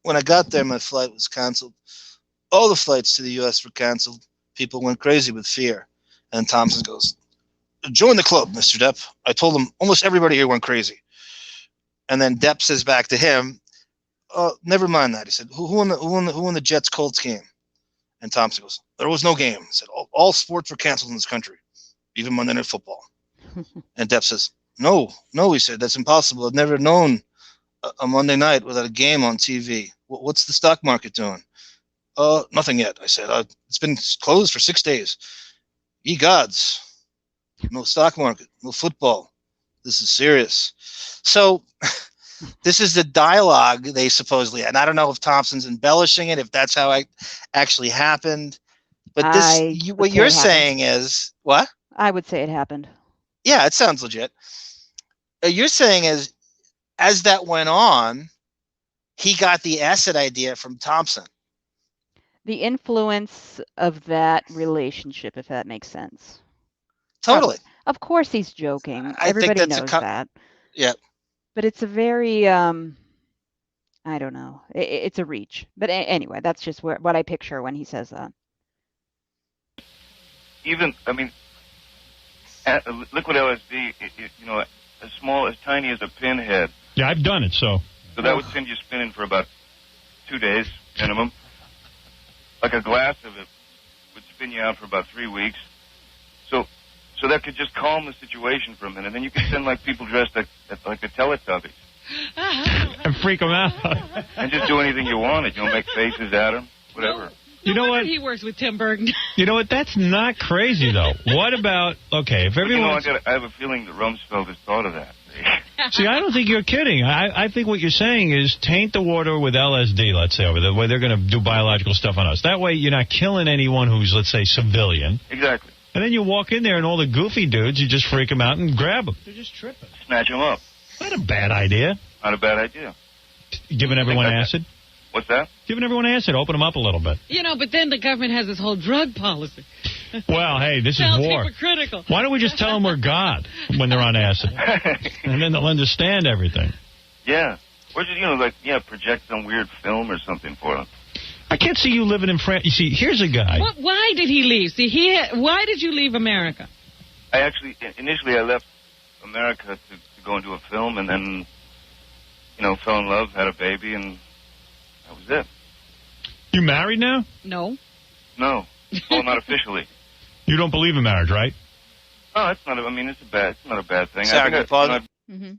When I got there, my flight was canceled. All the flights to the U.S. were canceled. People went crazy with fear." And Thompson goes, "Join the club, Mr. Depp. I told them almost everybody here went crazy." And then Depp says back to him, "Oh, never mind that." He said, who won the Jets-Colts game?" And Thompson goes, "There was no game." He said, all sports were canceled in this country, even Monday Night Football." And Depp says, No, he said, "That's impossible. I've never known a Monday night without a game on TV. What's the stock market doing?" "Nothing yet," I said. "It's been closed for 6 days." "Ye gods. No stock market, no football. This is serious." So this is the dialogue they supposedly had. And I don't know if Thompson's embellishing it, if that's how it actually happened. But what you're saying is, what? I would say it happened. Yeah, it sounds legit. You're saying is, as that went on, he got the acid idea from Thompson. The influence of that relationship, if that makes sense. Totally. Of course he's joking. I Everybody think that's knows that. Yeah. But it's a very, I don't know. It's a reach. But anyway, that's just what I picture when he says that. Even, I mean, liquid LSD, as small, as tiny as a pinhead. Yeah, I've done it, so. So that would send you spinning for about 2 days minimum. Like a glass of it would spin you out for about 3 weeks. So that could just calm the situation for a minute. Then you could send like people dressed like the Teletubbies. And freak them out. And just do anything you wanted. Make faces at them, whatever. You know what? He works with Tim Burton. You know what? That's not crazy, though. What about, okay, if everyone... I have a feeling that Rumsfeld has thought of that. See, I don't think you're kidding. I think what you're saying is taint the water with LSD, let's say, over the way they're going to do biological stuff on us. That way you're not killing anyone who's, let's say, civilian. Exactly. And then you walk in there and all the goofy dudes, you just freak them out and grab them. They're just tripping. Snatch them up. Not a bad idea. Not a bad idea. Giving everyone acid? What's that? Giving everyone acid. Open them up a little bit. But then the government has this whole drug policy. Well, hey, this is Sounds war. hypocritical. Why don't we just tell them we're God when they're on acid? And then they'll understand everything. Yeah. Or just, project some weird film or something for them. I can't see you living in France. You see, here's a guy. Why did he leave? Why did you leave America? Initially I left America to go into a film and then, fell in love, had a baby, and that was it. You married now? No. No. Well, not officially. You don't believe in marriage, right? Oh, it's not a bad thing. Sorry, Mm-hmm.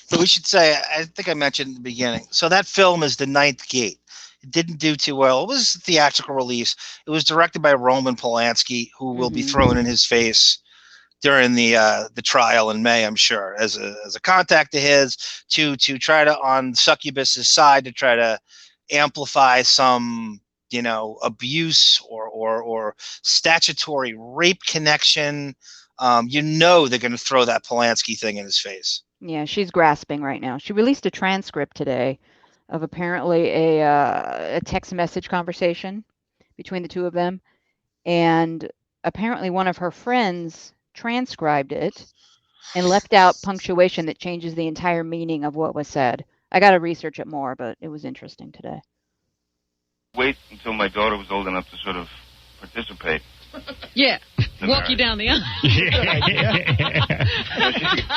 But we should say, I think I mentioned in the beginning, so that film is The Ninth Gate. It didn't do too well. It was a theatrical release. It was directed by Roman Polanski, who will be thrown in his face during the trial in May, I'm sure, as a contact of his to try to, on Succubus's side, to try to amplify some, abuse or statutory rape connection. They're going to throw that Polanski thing in his face. Yeah, she's grasping right now. She released a transcript today of apparently a text message conversation between the two of them, and apparently one of her friends transcribed it and left out punctuation that changes the entire meaning of what was said. I got to research it more, but it was interesting today. Wait until my daughter was old enough to sort of participate. Yeah, walk you down the aisle.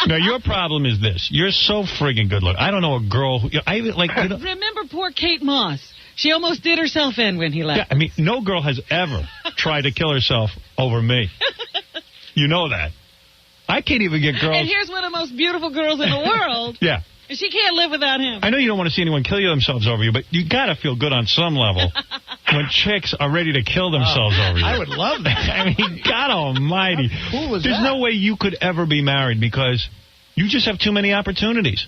No, your problem is this. You're so friggin' good looking. I don't know a girl who... Remember poor Kate Moss? She almost did herself in when he left. Yeah, I mean, no girl has ever tried to kill herself over me. You know that. I can't even get girls... And here's one of the most beautiful girls in the world. Yeah. And she can't live without him. I know you don't want to see anyone kill themselves over you, but you got to feel good on some level when chicks are ready to kill themselves over you. I would love that. I mean, God almighty. How cool is There's that? no way you could ever be married because you just have too many opportunities.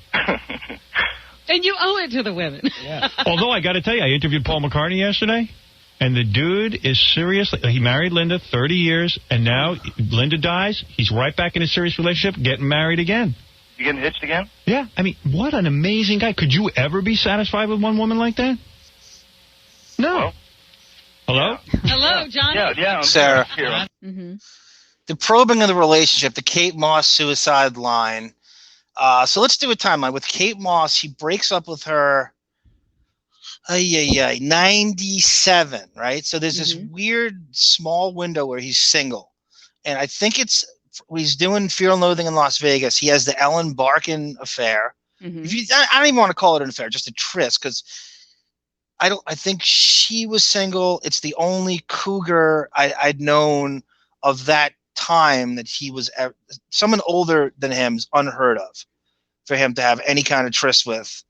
And you owe it to the women. Yeah. Although, I got to tell you, I interviewed Paul McCartney yesterday, and the dude is seriously... He married Linda 30 years, and now Linda dies. He's right back in a serious relationship, getting married again. You getting hitched again? Yeah, I mean, what an amazing guy. Could you ever be satisfied with one woman like that? No. Hello? Hello, Johnny. Yeah, I'm Sarah. here. Mm-hmm. The probing of the relationship, the Kate Moss suicide line. So let's do a timeline. With Kate Moss, he breaks up with her 97, right? So there's this weird small window where he's single. And I think it's when he's doing Fear and Loathing in Las Vegas. He has the Ellen Barkin affair. I don't even want to call it an affair, just a tryst, because I think she was single. It's the only cougar I'd known of that time that he was someone older than him is unheard of for him to have any kind of tryst with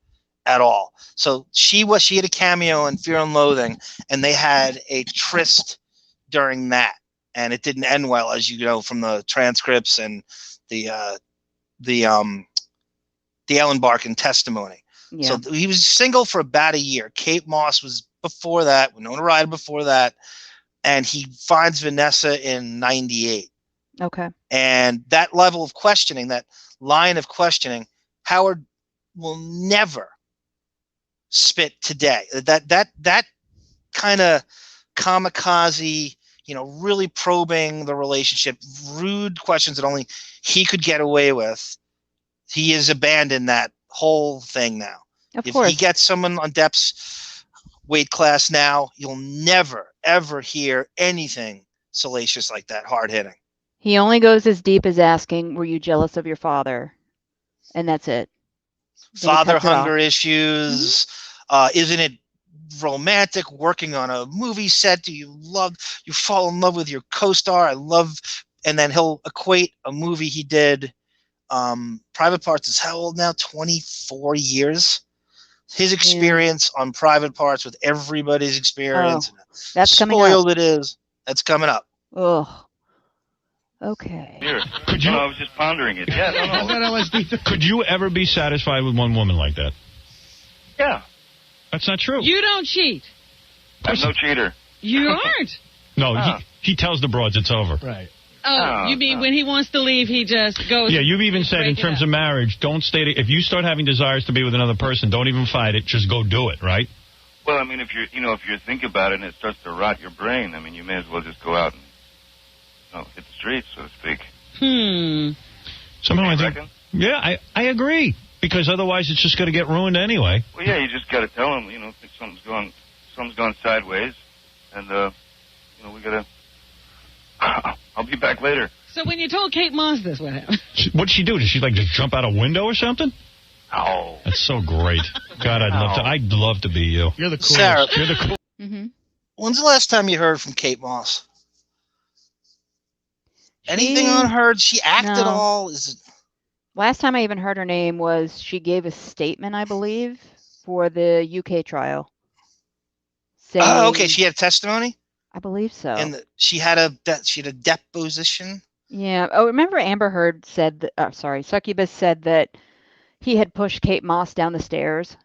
at all. So she had a cameo in Fear and Loathing, and they had a tryst during that, and it didn't end well, as you know from the transcripts and the Ellen Barkin testimony. Yeah. So he was single for about a year. Kate Moss was before that, Winona Ryder before that, and he finds Vanessa in 98. Okay. And that level of questioning, that line of questioning, Howard will never spit today. That kind of kamikaze, really probing the relationship, rude questions that only he could get away with. He has abandoned that whole thing now. Of If course. he gets someone on Depp's weight class now, you'll never, ever hear anything salacious like that, hard-hitting. He only goes as deep as asking, "Were you jealous of your father?" And that's it. Then he Father cuts it off. hunger issues. Isn't it romantic working on a movie set? Do you fall in love with your co-star? And then he'll equate a movie he did. Private Parts is how old now? 24 years. His experience on Private Parts with everybody's experience. Oh, that's coming up. Spoiled it is. That's coming up. Ugh. Okay. Here. Could you? No, I was just pondering it. Yeah, no, no. Could you ever be satisfied with one woman like that? Yeah. That's not true. You don't cheat. I'm no cheater. You aren't. No, he tells the broads it's over. Right. Oh, you mean when he wants to leave, he just goes. Yeah, you've even said in terms of marriage, don't stay. If you start having desires to be with another person, don't even fight it. Just go do it, right? Well, I mean, if you think about it and it starts to rot your brain, I mean, you may as well just go out and hit the streets, so to speak. Somehow I You think. reckon? Yeah, I agree, because otherwise it's just going to get ruined anyway. Well, yeah, you just got to tell them, if something's gone sideways, and we got to. I'll be back later. So when you told Kate Moss this, what happened? What'd she do? Did she just jump out a window or something? Oh. That's so great. God, I'd love to be you. You're the coolest. Sarah, You're the cool. Mm-hmm. when's the last time you heard from Kate Moss? Anything on her? Did she act at all? Is it? Last time I even heard her name was she gave a statement, I believe, for the UK trial. Saying, Oh, okay. She had testimony, I believe so. and she had a deposition. Yeah. Oh, remember Amber Heard said that, Succubus said that he had pushed Kate Moss down the stairs.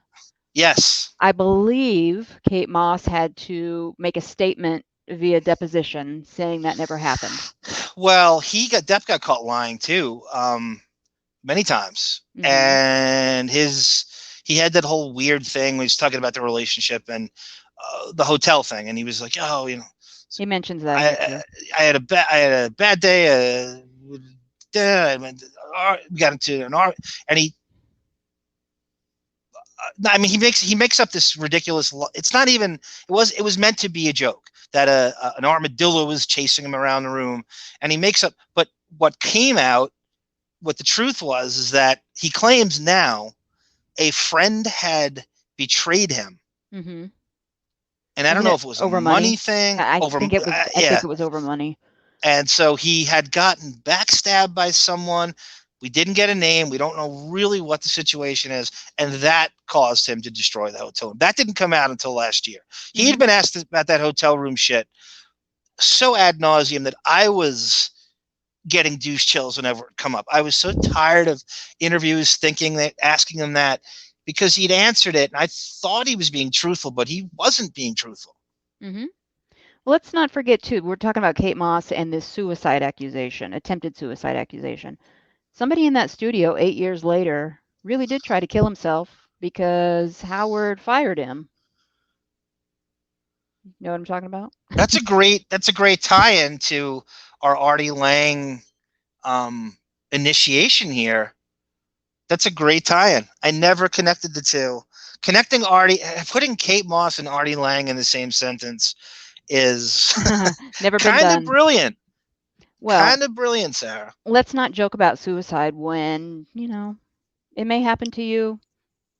Yes. I believe Kate Moss had to make a statement via deposition saying that never happened. Well, Depp got caught lying too, many times, and he had that whole weird thing when he was talking about the relationship and the hotel thing, and he was like, he mentions that. I had a bad day. We got into an art, and he makes up this ridiculous. It's not even. It was meant to be a joke that an armadillo was chasing him around the room, and he makes up. But what came out, what the truth was, is that he claims now a friend had betrayed him. Mm-hmm. And I don't know if it was a money thing. I think it was over money. And so he had gotten backstabbed by someone. We didn't get a name. We don't know really what the situation is. And that caused him to destroy the hotel. That didn't come out until last year. He had been asked about that hotel room shit so ad nauseum that I was getting douche chills whenever it come up. I was so tired of interviews asking him that, because he'd answered it, and I thought he was being truthful, but he wasn't being truthful. Mm-hmm. Well, let's not forget, too, we're talking about Kate Moss and this attempted suicide accusation. Somebody in that studio 8 years later really did try to kill himself because Howard fired him. You know what I'm talking about? That's a great tie-in to our Artie Lange initiation here. That's a great tie-in. I never connected the two. Putting Kate Moss and Artie Lange in the same sentence is never been kind of brilliant. Well, kind of brilliant, Sarah. Let's not joke about suicide when, it may happen to you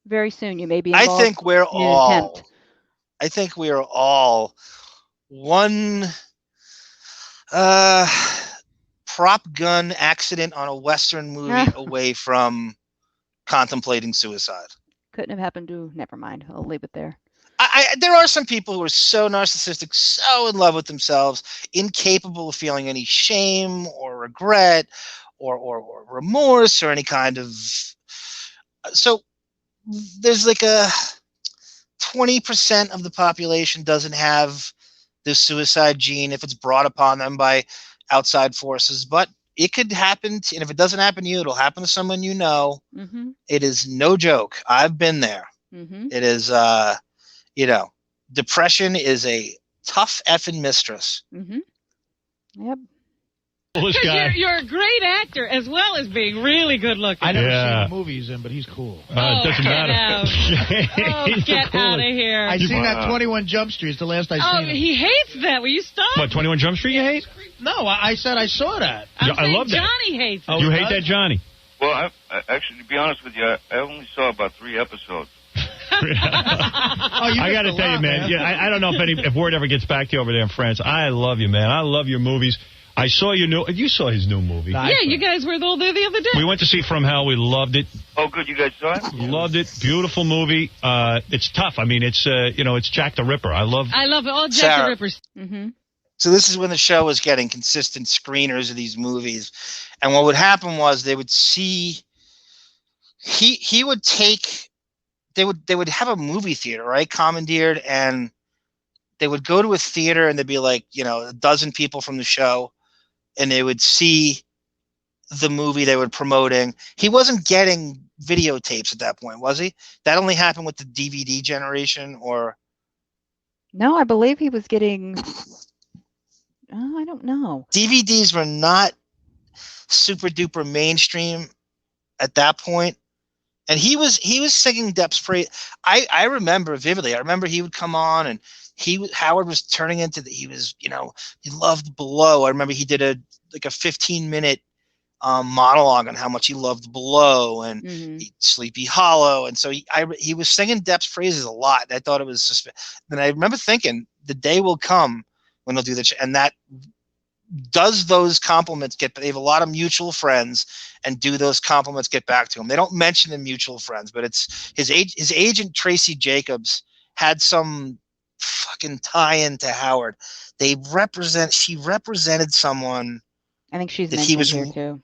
very soon. You may be involved I think we are all one prop gun accident on a Western movie away from contemplating suicide. Couldn't have happened to. Never mind. I'll leave it there. There are some people who are so narcissistic, so in love with themselves, incapable of feeling any shame or regret or remorse or any kind of. So there's like a 20% of the population doesn't have the suicide gene if it's brought upon them by outside forces, but it could happen, and if it doesn't happen to you, it'll happen to someone you know. Mm-hmm. It is no joke. I've been there. Mm-hmm. It is, depression is a tough effing mistress. Mm-hmm. Yep. coolest guy. You're a great actor as well as being really good looking. I never seen the movie he's in, but he's cool. It doesn't matter. Get out of here. I seen that 21 Jump Street. It's the last I seen him. He hates that. Will you stop? What, 21 Jump Street you hate? No, I said I saw that. I love that. Johnny hates it. Oh, you hate that, Johnny? Well, I actually, to be honest with you, I only saw about 3 episodes. I got to tell you, man. Yeah, I don't know if word ever gets back to you over there in France. I love you, man. I love your movies. I saw you saw his new movie. Yeah, you guys were all there the other day. We went to see From Hell. We loved it. Oh, good. You guys saw it? Loved it. Beautiful movie. It's tough. I mean, it's it's Jack the Ripper. I love all Jack the Rippers. Mm-hmm. So this is when the show was getting consistent screeners of these movies. And what would happen was they would see he would take they would have a movie theater, right? Commandeered, and they would go to a theater and there'd be like, a dozen people from the show, and they would see the movie they were promoting. He wasn't getting videotapes at that point, was he? That only happened with the DVD generation, or? No, I believe he was getting. Oh, I don't know. DVDs were not super duper mainstream at that point, and he was singing Depp's praise. I remember vividly. I remember he would come on, and Howard was turning into he loved Below. I remember he did a 15-minute monologue on how much he loved Below and Sleepy Hollow, and so he was singing Depp's praises a lot. And I thought it was and I remember thinking the day will come when they'll do that, and that does those compliments they have a lot of mutual friends, and do those compliments get back to him? They don't mention the mutual friends, but it's his agent Tracy Jacobs had some fucking tie-in to Howard. She represented someone. I think she's that mentioned he was here too.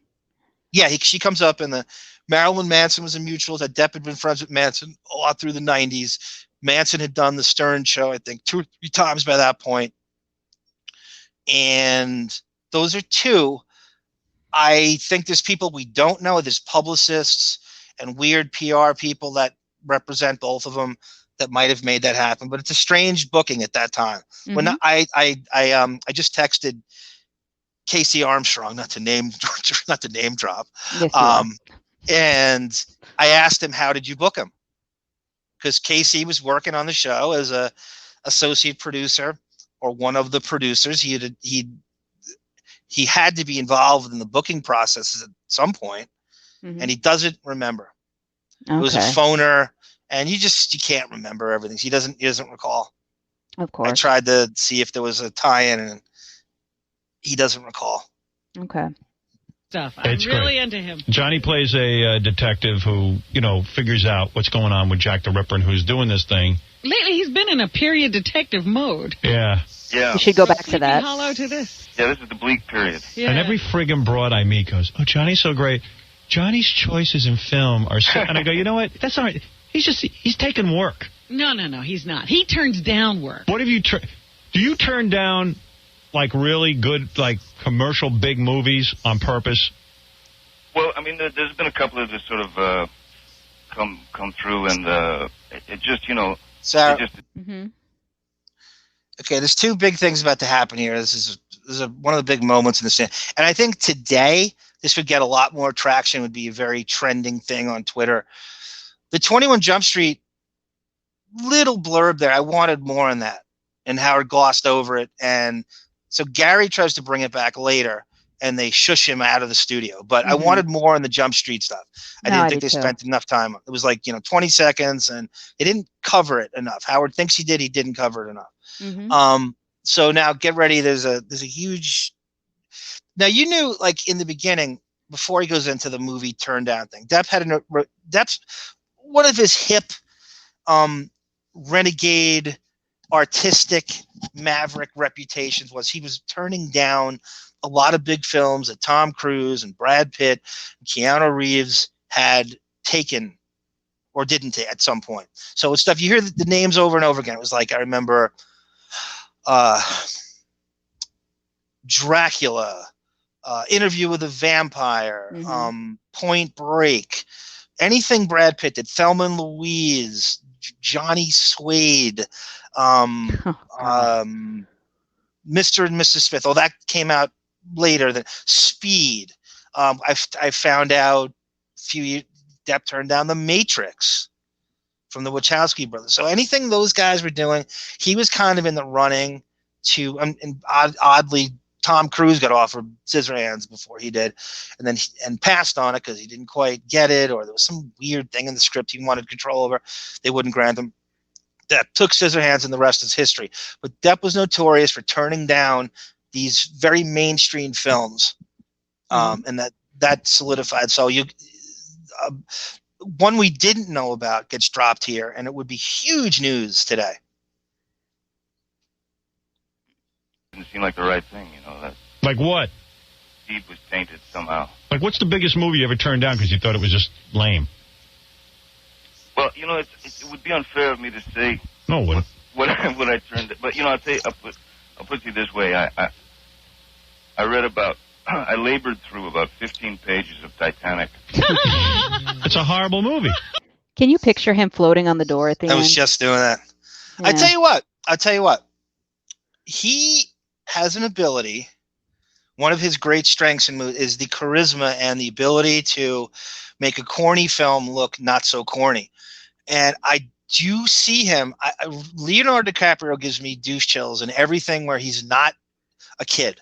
Yeah, she comes up in the Marilyn Manson was a mutual. That Depp had been friends with Manson a lot through the 90s. Manson had done the Stern show, I think, 2 or 3 times by that point. And those are 2. I think there's people we don't know. There's publicists and weird PR people that represent both of them that might have made that happen. But it's a strange booking at that time. When I just texted Casey Armstrong, not to name drop, Yes, and I asked him, how did you book him? Because Casey was working on the show as a associate producer, or one of the producers. He had to be involved in the booking process at some point, and he doesn't remember. Okay. It was a phoner, and you can't remember everything. He doesn't recall. Of course. I tried to see if there was a tie-in, and he doesn't recall. Okay. Stuff. I'm really into him. Johnny plays a detective who, figures out what's going on with Jack the Ripper and who's doing this thing. Lately, he's been in a period detective mode. Yeah. Yeah. You should go back to that. Hollow to this. Yeah, this is the bleak period. Yeah. And every friggin' broad I meet goes, "Oh, Johnny's so great. Johnny's choices in film are so..." And I go, you know what? That's all right. He's taking work. No, he's not. He turns down work. What have you do you turn down like really good, like commercial big movies on purpose? Well, I mean, there's been a couple of just sort of come through, and it just, Sarah, Mm-hmm. okay, there's 2 big things about to happen here. This is one of the big moments in the scene. And I think today this would get a lot more traction, would be a very trending thing on Twitter. The 21 Jump Street little blurb there, I wanted more on that, and Howard glossed over it. And so Gary tries to bring it back later, and they shush him out of the studio. But I wanted more on the Jump Street stuff. I didn't think they spent enough time. It was like, 20 seconds, and they didn't cover it enough. Howard thinks he did. He didn't cover it enough. So now get ready. There's a huge. Now, you knew, like, in the beginning, before he goes into the movie turn down thing, Depp's one of his hip, renegade, artistic maverick reputations was he was turning down a lot of big films that Tom Cruise and Brad Pitt and Keanu Reeves had taken or didn't take at some point. So it's stuff you hear the names over and over again. It was like, I remember Dracula, Interview with a Vampire, Point Break, anything Brad Pitt did, Thelma and Louise, Johnny Suede, Mr. and Mrs. Smith. Oh, that came out later than Speed. I found out Depp turned down The Matrix from the Wachowski brothers. So anything those guys were doing, he was kind of in the running to. And oddly, Tom Cruise got offered Scissorhands before he did, and passed on it because he didn't quite get it, or there was some weird thing in the script he wanted control over. They wouldn't grant him. Depp took Scissorhands, and the rest is history. But Depp was notorious for turning down these very mainstream films, and that solidified. So one we didn't know about gets dropped here, and it would be huge news today. Didn't seem like the right thing, that Like what? Speed was tainted somehow. Like, what's the biggest movie you ever turned down because you thought it was just lame? Well, it would be unfair of me to say No, it wouldn't. what I turned. But I'll tell you, I'll put it this way. I read about. I labored through about 15 pages of Titanic. It's a horrible movie. Can you picture him floating on the door at the end? I was just doing that. Yeah. I'll tell you what. He has an ability. One of his great strengths is the charisma and the ability to make a corny film look not so corny. And I do see him. Leonardo DiCaprio gives me douche chills in everything where he's not a kid.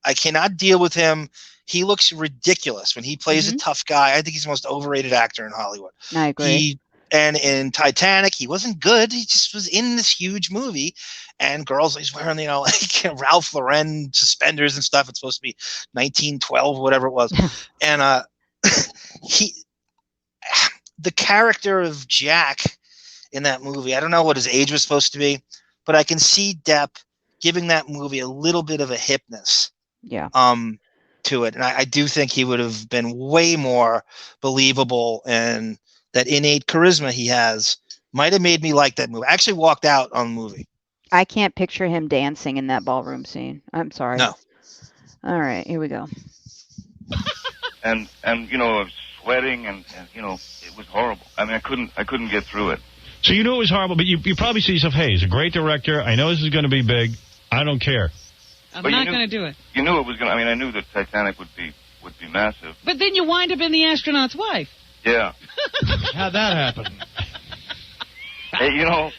I cannot deal with him. He looks ridiculous when he plays a tough guy. I think he's the most overrated actor in Hollywood. I agree. And in Titanic, he wasn't good. He just was in this huge movie, and he's wearing, like Ralph Lauren suspenders and stuff. It's supposed to be 1912, whatever it was. And the character of Jack in that movie, I don't know what his age was supposed to be, but I can see Depp giving that movie a little bit of a hipness. Yeah. To it, and I do think he would have been way more believable, and that innate charisma he has might have made me like that movie. I actually walked out on the movie. I can't picture him dancing in that ballroom scene. I'm sorry. No. All right, here we go. And I was sweating, and it was horrible. I mean, I couldn't get through it. So you knew it was horrible, but you probably see yourself, hey, he's a great director. I know this is going to be big. I don't care. I'm not going to do it. You knew it was going to. I mean, I knew that Titanic would be massive. But then you wind up in the astronaut's wife. Yeah. How'd that happen? Hey, it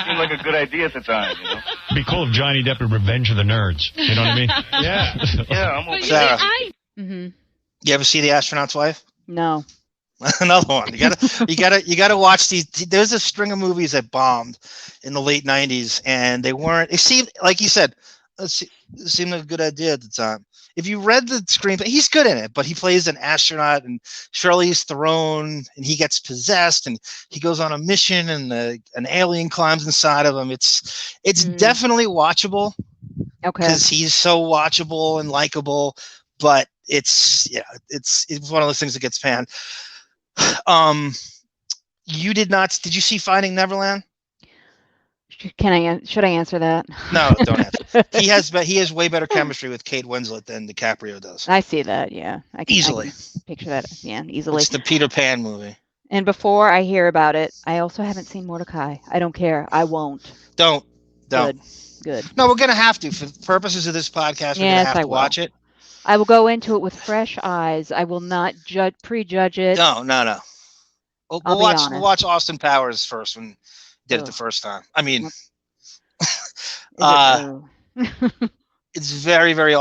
seemed like a good idea at the time. It'd be cool if Johnny Depp had Revenge of the Nerds. You know what I mean? Yeah. Yeah, I'm okay. Sarah, Mm-hmm. you ever see The Astronaut's Wife? No. Another one. You gotta watch these. There's a string of movies that bombed in the late '90s, and it seemed, like you said, it seemed like a good idea at the time. If you read the screenplay, he's good in it, but he plays an astronaut, and Charlize Theron, and he gets possessed, and he goes on a mission, and an alien climbs inside of him. It's definitely watchable. Okay. Because he's so watchable and likable, but it's one of those things that gets panned. You did not? Did you see Finding Neverland? Should I answer that? No, don't answer. He has way better chemistry with Kate Winslet than DiCaprio does. I see that. Yeah, I can Easily. picture that. Yeah, easily. It's the Peter Pan movie. And before I hear about it, I also haven't seen Mordecai. I don't care. I won't. Don't. Good. No, we're gonna have to, for purposes of this podcast. We're gonna have to watch it. I will go into it with fresh eyes. I will not prejudge it. No. We'll watch Austin Powers first when we did it the first time. I mean, it's very, very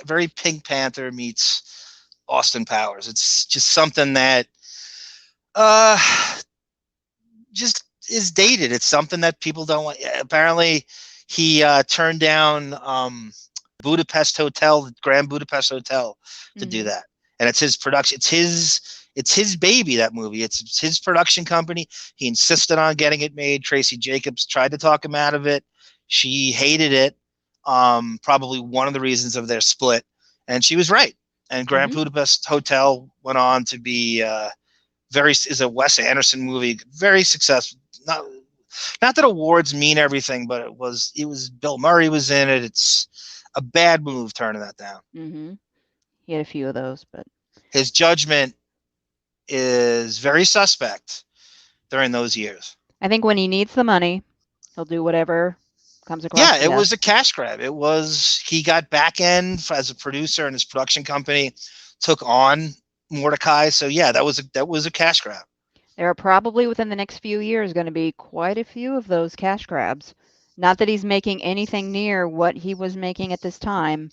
very Pink Panther meets Austin Powers. It's just something that just is dated. It's something that people don't want. Apparently, he turned down Budapest Hotel, the Grand Budapest Hotel, to do that, and it's his production. It's his baby, that movie. It's his production company. He insisted on getting it made. Tracy Jacobs tried to talk him out of it. She hated it. Probably one of the reasons of their split, and she was right. And Grand Budapest Hotel went on to be is a Wes Anderson movie, very successful. Not that awards mean everything, but it was Bill Murray was in it. It's a bad move turning that down. Mm-hmm. He had a few of those, but his judgment is very suspect during those years. I think when he needs the money, he'll do whatever comes across. Yeah, it was a cash grab. It was, he got back end as a producer, and his production company took on Mordecai. So yeah, that was a cash grab. There are probably within the next few years going to be quite a few of those cash grabs. Not that he's making anything near what he was making at this time.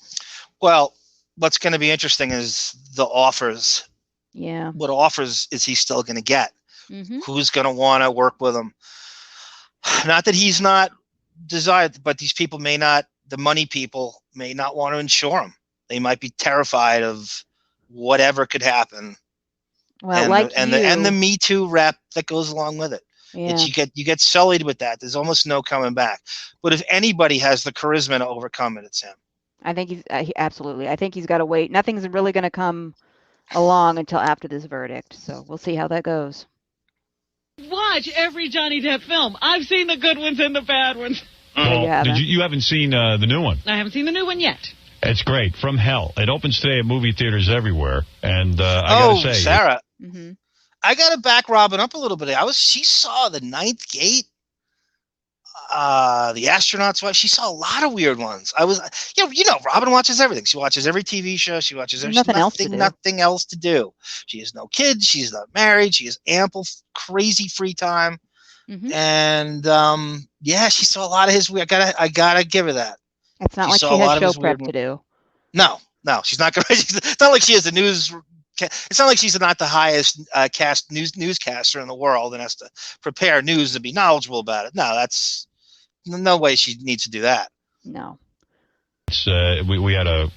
Well, what's going to be interesting is the offers. Yeah. What offers is he still going to get? Mm-hmm. Who's going to want to work with him? Not that he's not desired, but these people may not, the money people may not want to insure him. They might be terrified of whatever could happen. Well, and the Me Too rep that goes along with it. Yeah. You get sullied with that. There's almost no coming back. But if anybody has the charisma to overcome it, it's him. I think he's absolutely. I think he's got to wait. Nothing's really going to come along until after this verdict. So we'll see how that goes. Watch every Johnny Depp film. I've seen the good ones and the bad ones. You haven't seen the new one? I haven't seen the new one yet. It's great. From Hell. It opens today at movie theaters everywhere. And I got to say, Sarah, Mm-hmm. I got to back Robin up a little bit. She saw The Ninth Gate, The Astronaut's Wife. She saw a lot of weird ones. Robin watches everything. She watches every TV show. She watches nothing else to do. She has no kids. She's not married. She has ample, crazy free time. Mm-hmm. And she saw a lot of his weird. I gotta give her that. It's not like she has show prep to do. No, she's not. It's not like she has a news. It's not like she's not the highest newscaster in the world and has to prepare news to be knowledgeable about it. No, that's no way she needs to do that. No. It's we had an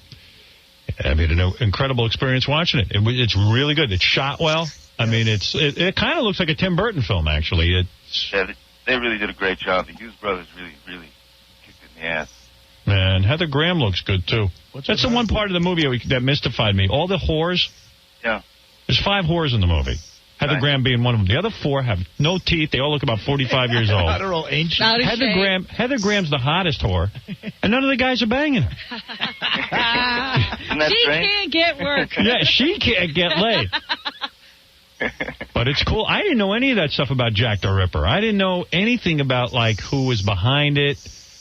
incredible experience watching it. It's really good. It's shot well. I mean, it kind of looks like a Tim Burton film, actually. They really did a great job. The Hughes brothers really kicked it in the ass. Man, Heather Graham looks good, too. That's the one part of the movie that mystified me. All the whores. Yeah. There's 5 whores in the movie. Heather Graham being one of them. The other 4 have no teeth. They all look about 45 years old. They're all ancient. Heather Graham's the hottest whore, and none of the guys are banging her. Isn't that She strange? can't get work. Yeah, she can't get laid. But it's cool. I didn't know any of that stuff about Jack the Ripper. I didn't know anything about, like, who was behind it,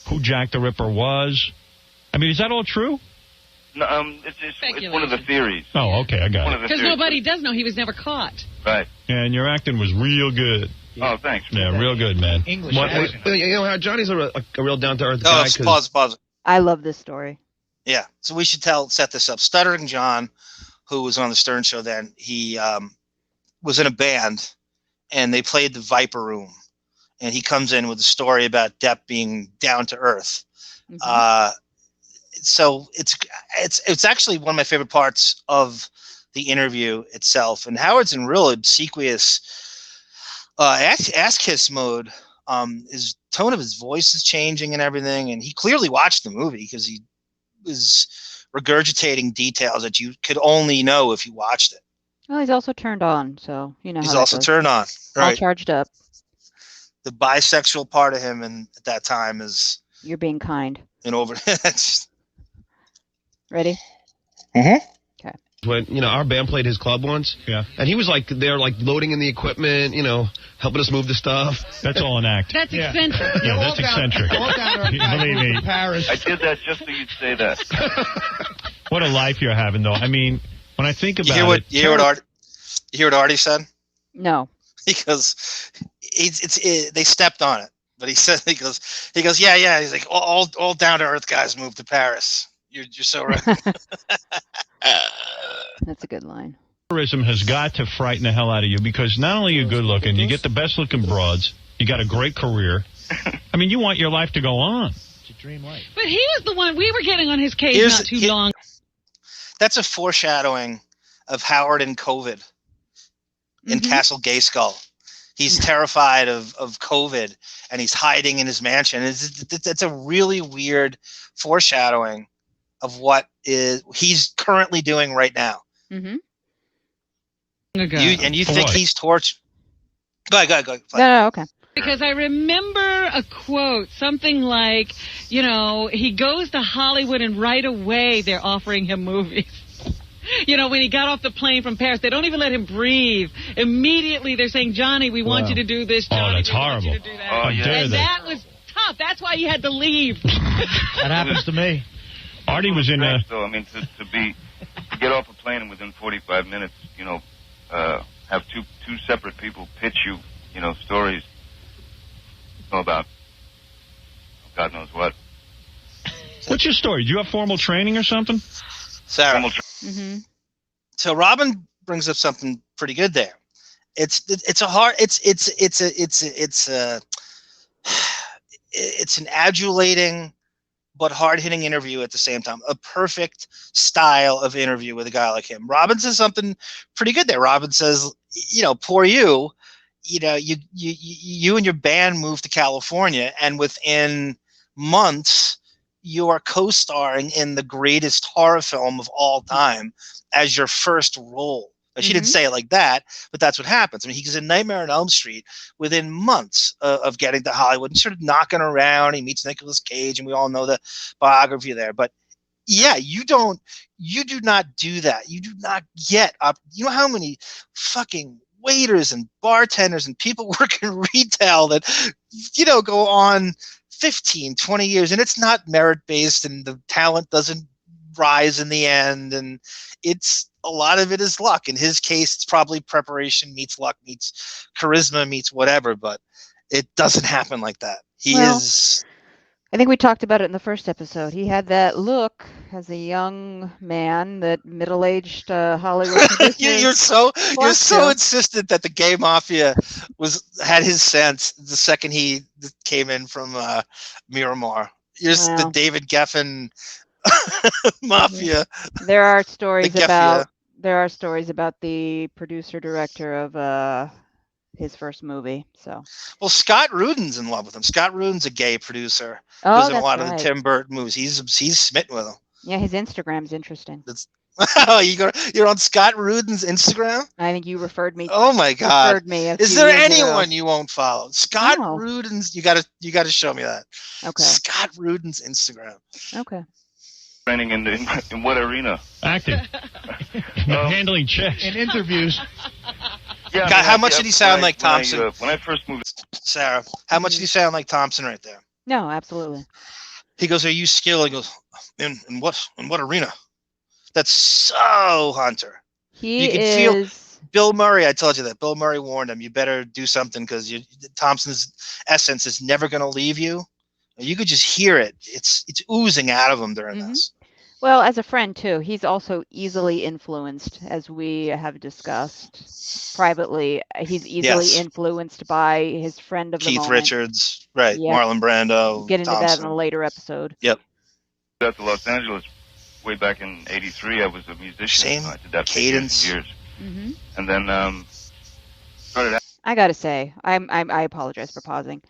who Jack the Ripper was. I mean, is that all true? No, it's one of the theories. Oh, okay, I got it. Because nobody does know he was never caught. Right. Yeah, and your acting was real good. Oh, thanks. Yeah, real good, man. English. Johnny's a real down-to-earth guy. Pause. I love this story. Yeah, so we should set this up. Stuttering John, who was on the Stern Show then, he was in a band, and they played the Viper Room, and he comes in with a story about Depp being down to earth. Mm-hmm. So it's actually one of my favorite parts of the interview itself. And Howard's in real obsequious ass kiss mode. His tone of his voice is changing and everything, and he clearly watched the movie because he was regurgitating details that you could only know if you watched it. Well, he's also turned on, so you know. He's also turned on, right? All charged up. The bisexual part of him, and at that time, is you're being kind. And over. Ready? Mm-hmm. Okay. When our band played his club once, and he was there, loading in the equipment, helping us move the stuff. That's all an act. That's eccentric. Yeah, that's eccentric. Believe me. Paris. I did that just so you'd say that. What a life you're having, though. I mean, when I think about you hear what Artie said? No. Because they stepped on it, but he goes, yeah. He's like, all down to earth guys move to Paris. You're so right. That's a good line. Tourism has got to frighten the hell out of you because not only are you good looking, you get the best looking broads. You got a great career. I mean, you want your life to go on. It's a dream life. But he was the one, we were getting on his case not too long. That's a foreshadowing of Howard and COVID in Castle Gayskull. He's terrified of COVID, and he's hiding in his mansion. It's a really weird foreshadowing of what he's currently doing right now. Mm-hmm. You think he's tortured? Go ahead. No, okay. Because I remember a quote, something like, he goes to Hollywood and right away they're offering him movies. When he got off the plane from Paris, they don't even let him breathe. Immediately they're saying, Johnny, we want you to do this. Johnny, that's horrible. Want you to do that. Oh, yeah. And that was tough. out. That's why you had to leave. That happens to me. Artie was in strange, though. I mean, to get off a plane and within 45 minutes, have two separate people pitch you, stories about God knows what. What's your story? Do you have formal training or something? Sarah. Mm-hmm. So Robin brings up something pretty good there. It's an adulating but hard-hitting interview at the same time. A perfect style of interview with a guy like him. Robin says something pretty good there. Robin says, poor you. You and your band moved to California, and within months, you are co-starring in the greatest horror film of all time as your first role. Now, she didn't say it like that, but that's what happens. I mean, he's in Nightmare on Elm Street within months of getting to Hollywood and sort of knocking around. He meets Nicolas Cage, and we all know the biography there. But yeah, you do not do that. You do not get up. You know how many fucking waiters and bartenders and people work in retail that, go on 15, 20 years, and it's not merit-based, and the talent doesn't rise in the end, and a lot of it is luck. In his case, it's probably preparation meets luck meets charisma meets whatever, but it doesn't happen like that. I think we talked about it in the first episode. He had that look as a young man that middle-aged Hollywood producers you're so insistent that the gay mafia had his sense the second he came in from Miramar. You're the David Geffen mafia. There are stories about the producer director of his first movie. So, well, Scott Rudin's in love with him. Scott Rudin's a gay producer. Oh, who's in a lot of the Tim Burton movies. He's smitten with him. Yeah, his Instagram's interesting. You're on Scott Rudin's Instagram? I think you referred me. Oh my God! Is there anyone ago. you won't follow? Scott Rudin's. You got to show me that. Okay. Scott Rudin's Instagram. Okay. Training in what arena? Acting. Handling checks. In interviews. Yeah. God, how much did he sound like Thompson? When I first moved, Sarah, how much did he sound like Thompson right there? No, absolutely. He goes, "Are you skilled?" He goes, "In what arena?" That's so Hunter. You can feel Bill Murray. I told you that. Bill Murray warned him. You better do something because Thompson's essence is never going to leave you. You could just hear it. It's oozing out of him during this. Well, as a friend too, he's also easily influenced, as we have discussed privately. He's easily influenced by his friend of the moment, Keith Richards, right? Yep. Marlon Brando. Get into Thompson. that in a later episode. Yep. Got to Los Angeles way back in '83. I was a musician. Same I did that for cadence. years. And then started. I gotta say, I apologize for pausing.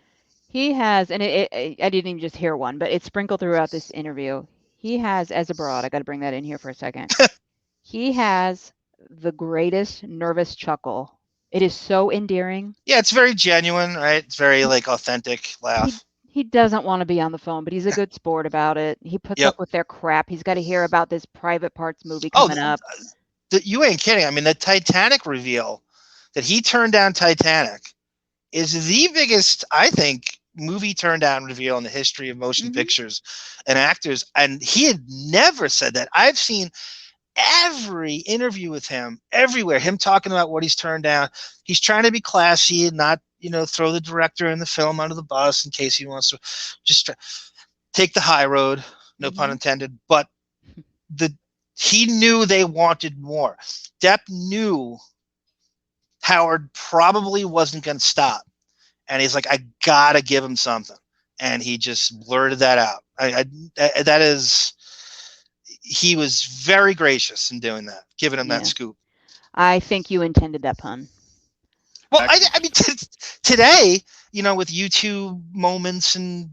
He has, and I didn't even just hear one, but it's sprinkled throughout this interview. He has, as a broad, I got to bring that in here for a second. He has the greatest nervous chuckle. It is so endearing. Yeah, it's very genuine, right? It's very authentic laugh. He doesn't want to be on the phone, but he's a good sport about it. He puts up with their crap. He's got to hear about this Private Parts movie coming up. You ain't kidding. I mean, the Titanic reveal that he turned down Titanic is the biggest, I think, movie turn down reveal in the history of motion pictures and actors. And he had never said that. I've seen every interview with him everywhere, him talking about what he's turned down. He's trying to be classy and not, throw the director in the film under the bus in case he wants to just take the high road, no pun intended. But he knew they wanted more. Depp knew Howard probably wasn't going to stop. And he's like, I got to give him something. And he just blurted that out. He was very gracious in doing that, giving him that scoop. I think you intended that pun. Well, I mean, today, with YouTube moments and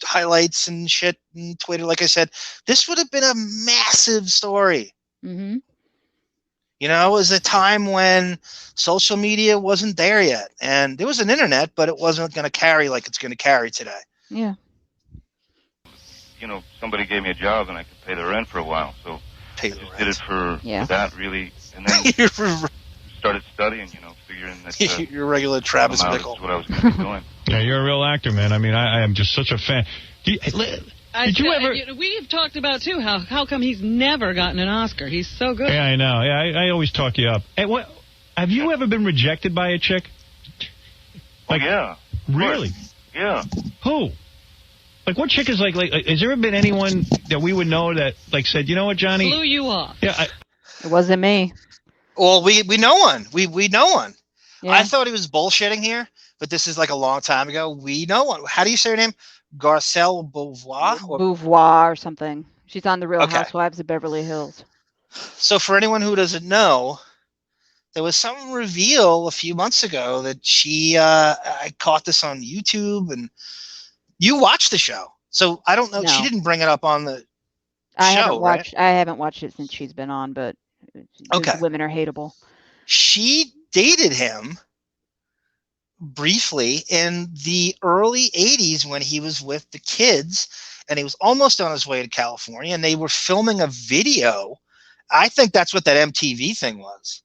highlights and shit and Twitter, like I said, this would have been a massive story. It was a time when social media wasn't there yet. And there was an internet, but it wasn't going to carry like it's going to carry today. Yeah. Somebody gave me a job and I could pay the rent for a while. So I just did it for that, really. And then started studying, figuring that your regular Travis Bickle. what I was going to be doing. Yeah, you're a real actor, man. I mean, I am just such a fan. Did you ever? We've talked about too how come he's never gotten an Oscar? He's so good. Yeah, I know. Yeah, I always talk you up. Hey, what? Have you ever been rejected by a chick? Like, yeah. Really? Yeah. Who? Like, what chick is like? Has there ever been anyone that we would know that like said, you know what, Johnny? Blew you off. Yeah. It wasn't me. Well, we know one. We know one. Yeah. I thought he was bullshitting here, but this is like a long time ago. We know one. How do you say her name? Garcelle Beauvoir? Beauvoir or something. She's on The Real Housewives of Beverly Hills. So for anyone who doesn't know, there was some reveal a few months ago that she, I caught this on YouTube, and you watched the show. So I don't know. No. She didn't bring it up on the I show, haven't watched it since she's been on, but women are hateable. She dated him briefly in the early 80s when he was with the kids, and he was almost on his way to California, and they were filming a video. I think that's what that MTV thing was.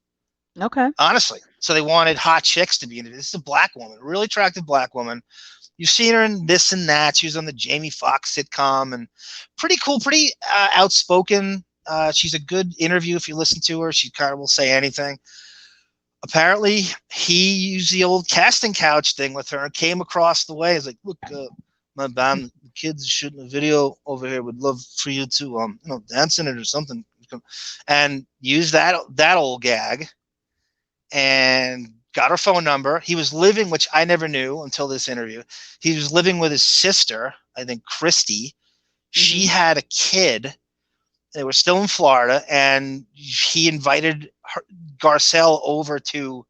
Okay. Honestly. So they wanted hot chicks to be in it. This is a black woman, a really attractive black woman. You've seen her in this and that. She was on the Jamie Foxx sitcom, and pretty cool, pretty outspoken. She's a good interview if you listen to her. She kind of will say anything. Apparently, he used the old casting couch thing with her and came across the way. He's like, look, my band, the kids shooting a video over here would love for you to, dance in it or something. And use that old gag and got her phone number. He was living, which I never knew until this interview. He was living with his sister, I think, Christy. Mm-hmm. She had a kid. They were still in Florida, and he invited Garcelle over to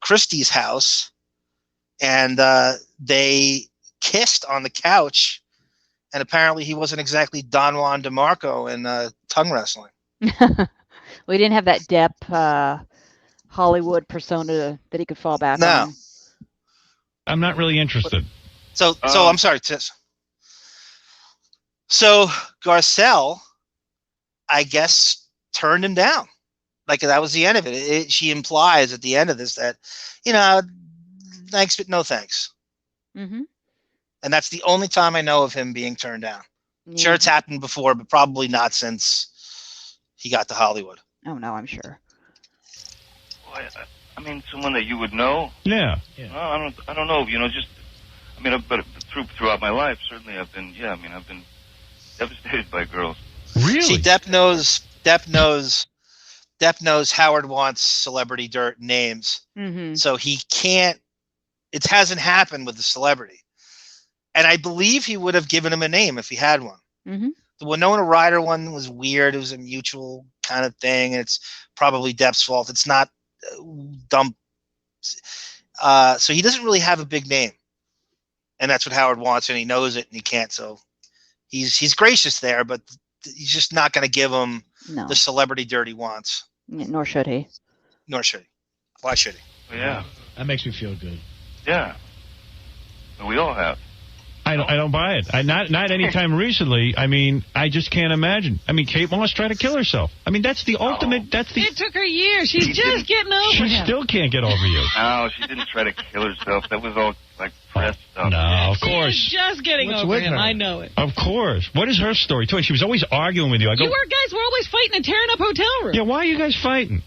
Christy's house, and they kissed on the couch. And apparently, he wasn't exactly Don Juan DeMarco in tongue wrestling. We didn't have that Depp Hollywood persona that he could fall back on. I'm not really interested. So I'm sorry. So Garcelle, I guess, turned him down. Like, that was the end of it. She implies at the end of this that, thanks, but no thanks. Mm-hmm. And that's the only time I know of him being turned down. Yeah. Sure, it's happened before, but probably not since he got to Hollywood. Oh, no, I'm sure. Well, I mean, someone that you would know? Yeah. No, I don't know. But throughout my life, certainly I've been devastated by girls. Really? See, Depp knows Howard wants celebrity dirt names. Mm-hmm. So he can't, it hasn't happened with the celebrity. And I believe he would have given him a name if he had one. Mm-hmm. The Winona Ryder one was weird. It was a mutual kind of thing. And it's probably Depp's fault. It's not dumb. So he doesn't really have a big name. And that's what Howard wants, and he knows it, and he can't. So he's gracious there, but he's just not going to give him the celebrity dirt he wants. Nor should he. Why should he? Well, yeah. That makes me feel good. Yeah. But we all have. I don't buy it. Not any time recently. I mean, I just can't imagine. I mean, Kate Moss tried to kill herself. I mean, that's the ultimate. It took her years. She's just getting over him. She still can't get over you. No, she didn't try to kill herself. That was all like press stuff. No, of course. She's just getting over him. I know it. Of course. What is her story? Too? She was always arguing with you. You guys were always fighting and tearing up hotel rooms. Yeah, why are you guys fighting?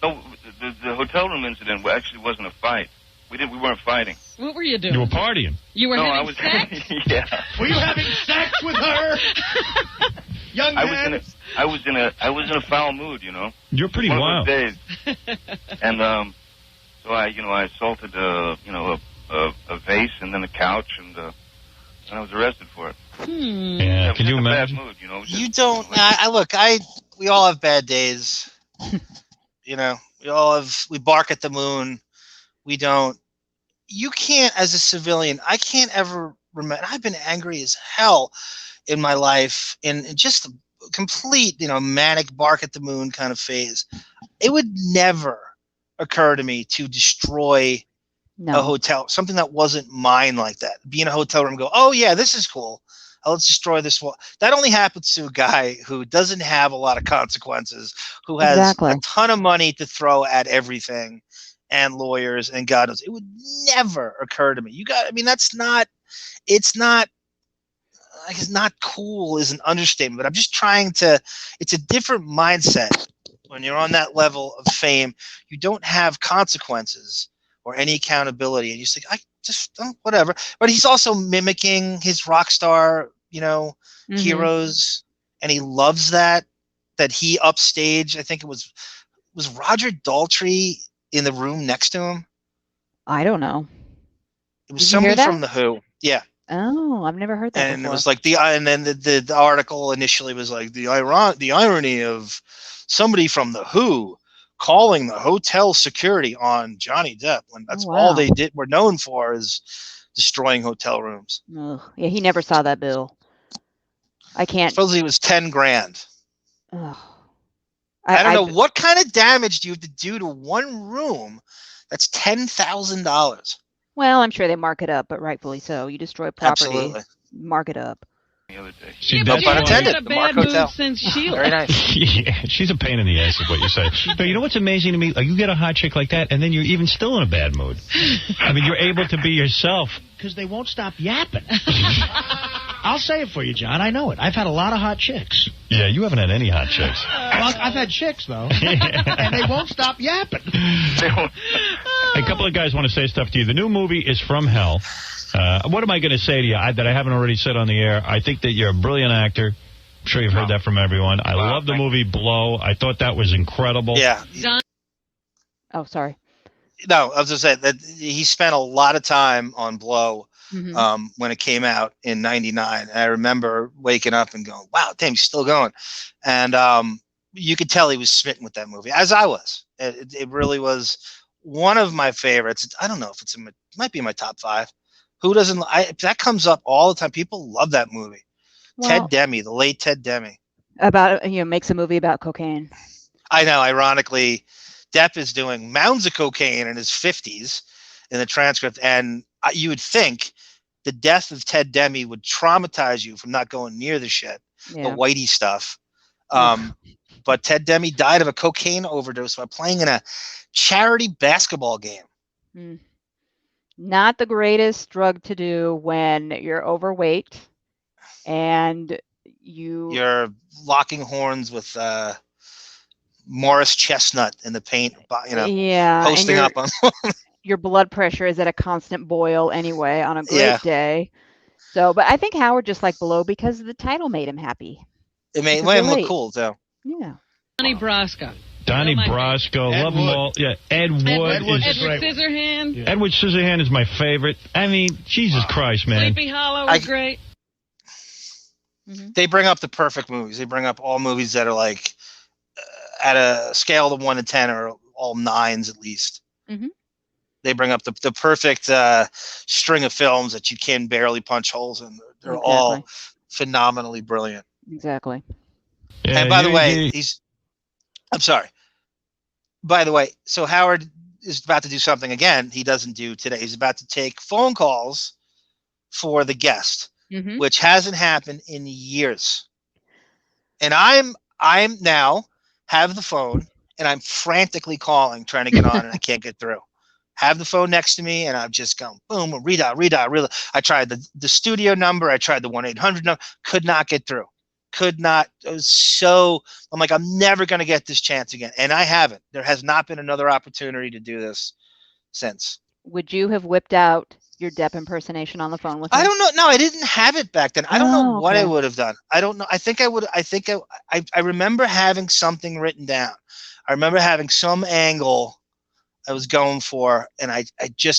No, the hotel room incident actually wasn't a fight. We weren't fighting. What were you doing? You were partying. You were having sex? Yeah. Were you having sex with her? Young man. I was in a foul mood, You're pretty wild. One of those days. And so I assaulted a vase and then a couch, and I was arrested for it. Yeah, can you imagine? Bad mood, You don't. We all have bad days. We bark at the moon. We don't. You can't, as a civilian, I can't ever remember. I've been angry as hell in my life, in just a complete, manic bark at the moon kind of phase. It would never occur to me to destroy a hotel, something that wasn't mine like that. Be in a hotel room and go, oh, yeah, this is cool. Let's destroy this wall. That only happens to a guy who doesn't have a lot of consequences, who has a ton of money to throw at everything, and lawyers and God knows. It would never occur to me. It's not cool is an understatement, but I'm just trying to, it's a different mindset. When you're on that level of fame, you don't have consequences or any accountability. And you're just like, I just don't, whatever. But he's also mimicking his rock star, heroes. And he loves that he upstage. I think it was Roger Daltrey in the room next to him. I don't know. It was somebody from The Who. Yeah. Oh, I've never heard that And before. it was like and then the article initially was like the irony of somebody from The Who calling the hotel security on Johnny Depp when that's all they were known for is destroying hotel rooms. Ugh. Yeah, he never saw that bill. I can't. Supposedly it was $10,000. Ugh. I don't know what kind of damage do you have to do to one room that's $10,000. Well, I'm sure they mark it up, but rightfully so. You destroy property, Absolutely. mark it up. The other day. See, But that's you why- haven't had a bad mood since Sheila. Very nice. Yeah, she's a pain in the ass, is what you say. But you know what's amazing to me? Like, you get a hot chick like that, and then you're even still in a bad mood. I mean, you're able to be yourself. Because they won't stop yapping. I'll say it for you, John. I know it. I've had a lot of hot chicks. Yeah, you haven't had any hot chicks. Well, I've had chicks, though. And they won't stop yapping. A couple of guys want to say stuff to you. The new movie is From Hell. What am I going to say to you that I haven't already said on the air? I think that you're a brilliant actor. I'm sure you've heard that from everyone. I love the movie Blow. I thought that was incredible. Yeah. Oh, sorry. No, I was just saying that he spent a lot of time on Blow when it came out in '99. I remember waking up and going, wow, damn, he's still going. And you could tell he was smitten with that movie, as I was. It really was one of my favorites. I don't know if it might be in my top 5. Who doesn't? That comes up all the time. People love that movie. Well, Ted Demme, the late Ted Demme. About makes a movie about cocaine. I know. Ironically, Depp is doing mounds of cocaine in his 50s in the transcript, and you would think the death of Ted Demme would traumatize you from not going near the shit, the whitey stuff. But Ted Demme died of a cocaine overdose while playing in a charity basketball game. Not the greatest drug to do when you're overweight and you're locking horns with Morris Chestnut in the paint, posting up on. Your blood pressure is at a constant boil anyway on a great day. So, but I think Howard just liked Blow because the title made him happy. It made him look cool too. Yeah. Donnie Brasco. Donnie Brasco, love them all. Yeah, Ed Wood Edward is Scissorhand. Yeah. Edward Scissorhand is my favorite. I mean, Jesus Christ, man. Sleepy Hollow was great. They bring up the perfect movies. They bring up all movies that are like at a scale of 1 to 10 or all 9s at least. They bring up the perfect string of films that you can barely punch holes in. They're all phenomenally brilliant. Exactly. Yeah, and by the way, I'm sorry. By the way, so Howard is about to do something again he doesn't do today. He's about to take phone calls for the guest, which hasn't happened in years. And I'm now have the phone and I'm frantically calling, trying to get on, and I can't get through. Have the phone next to me, and I'm just going, boom, redial. I tried the studio number. I tried the 1-800 number. Could not get through. Could not. It was I'm like, I'm never going to get this chance again. And I haven't. There has not been another opportunity to do this since. Would you have whipped out your Depp impersonation on the phone with him? I don't know. No, I didn't have it back then. I don't know what I would have done. I don't know. I think I would. I remember having something written down. I remember having some angle I was going for, and I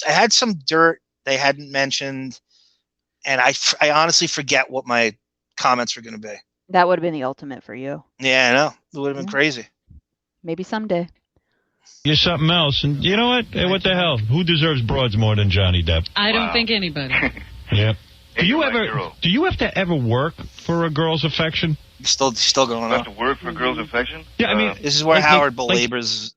had some dirt they hadn't mentioned, and I honestly forget what my comments were going to be. That would have been the ultimate for you. Yeah, I know. It would have been crazy. Maybe someday. You're something else, and you know what? Hey, what the hell? Who deserves broads more than Johnny Depp? I don't think anybody. Yeah. Do you have to ever work for a girl's affection? Still going on. You have to work for a girl's affection? Yeah, I mean, this is where Howard belabors.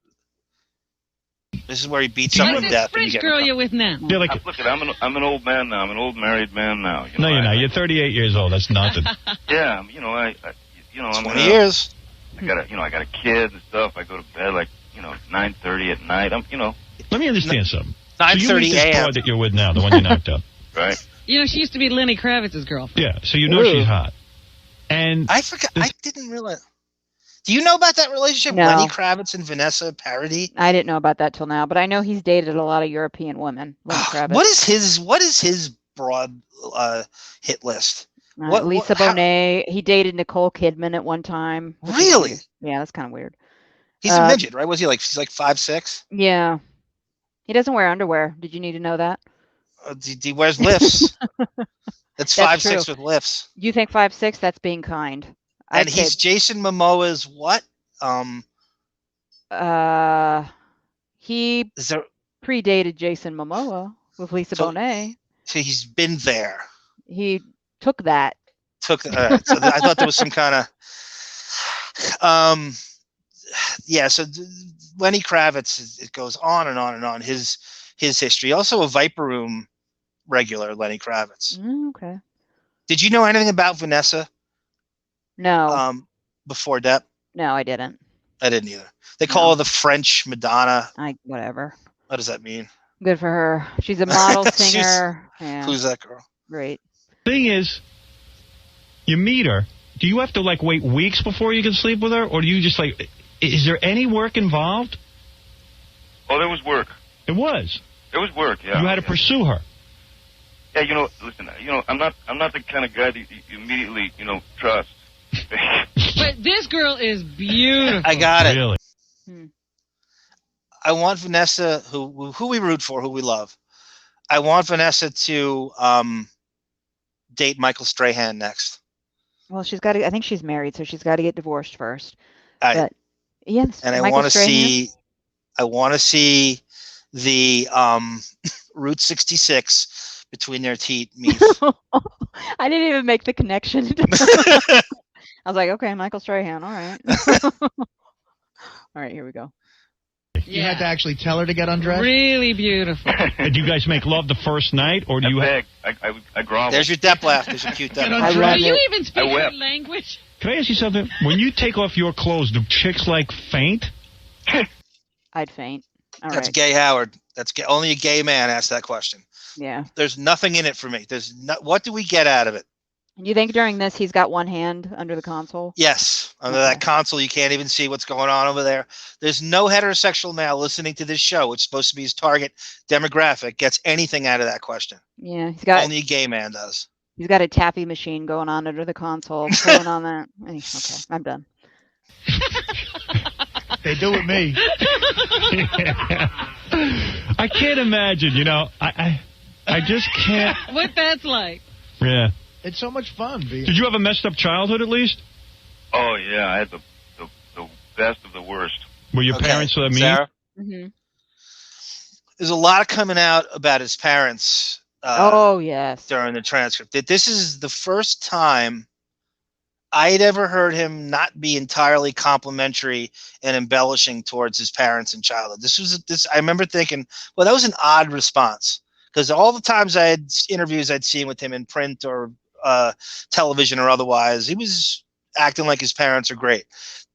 This is where he beats up with Depp. Which girl you with now? Yeah, like, Look, I'm an old man now. I'm an old married man now. No, you're not. You're 38 years old. That's nothing. Yeah, I'm 20 years. I got a kid and stuff. I go to bed like 9:30 at night. Let me understand something. So you 9:30 meet this a.m. broad that you're with now, the one you knocked up. Right. You know, she used to be Lenny Kravitz's girlfriend. Yeah, so you know she's hot. And I forgot. I didn't realize. Do you know about that relationship? No. Lenny Kravitz and Vanessa Paradis? I didn't know about that till now, but I know he's dated a lot of European women. Lenny Kravitz. What is his broad hit list? Lisa Bonet. He dated Nicole Kidman at one time. Really? Yeah, that's kind of weird. He's a midget, right? Was he like? He's like 5'6"? Yeah. He doesn't wear underwear. Did you need to know that? He wears lifts. That's 5'6" true. with lifts. You think 5'6"? That's being kind. And he's Jason Momoa's what? He Is there? predated Jason Momoa with Lisa Bonet. So he's been there. He took that. So I thought there was some kind of. Yeah. So Lenny Kravitz, it goes on and on and on. His history. Also a Viper Room regular, Lenny Kravitz. Okay. Did you know anything about Vanessa? No. Before Depp? No, I didn't. I didn't either. They call her the French Madonna. Whatever. What does that mean? Good for her. She's a model singer. Yeah. Who's that girl? Great. thing is, you meet her. Do you have to like wait weeks before you can sleep with her, or do you just like? Is there any work involved? Oh, there was work. It was. There was work. Yeah. You had to pursue her. Yeah, you know, listen, you know, I'm not the kind of guy that you immediately, you know, trust. But this girl is beautiful. I got it. Really? I want Vanessa, who we root for, who we love. I want Vanessa to date Michael Strahan next. Well, she's got to. I think she's married, so she's got to get divorced first. But yes, and I want to see. I want to see the Route 66 between their teeth meet. I didn't even make the connection. I was like, okay, Michael Strahan. All right. All right, here we go. You had to actually tell her to get undressed? Really beautiful. And do you guys make love the first night, or do you? I grovel. There's your Depp laugh. There's a cute Depp laugh. Do you even speak her language? Can I ask you something? When you take off your clothes, do chicks like faint? I'd faint. All That's right. gay, Howard. That's gay. Only a gay man asked that question. Yeah. There's nothing in it for me. What do we get out of it? You think during this he's got one hand under the console? Yes. Under that console, you can't even see what's going on over there. There's no heterosexual male listening to this show, which is supposed to be his target demographic, gets anything out of that question. Yeah, he's got. Only a gay man does. He's got a taffy machine going on under the console, pulling on that. Okay, I'm done. They do with me. I can't imagine. You know, I just can't. What that's like. Yeah. It's so much fun. Did you have a messed up childhood at least? Oh yeah, I had the best of the worst. Were your parents mean? Sarah? Mm-hmm. There's a lot coming out about his parents. Oh yes. During the transcript, that this is the first time I had ever heard him not be entirely complimentary and embellishing towards his parents in childhood. I remember thinking, well, that was an odd response, because all the times I had interviews I'd seen with him in print or television or otherwise, he was acting like his parents are great.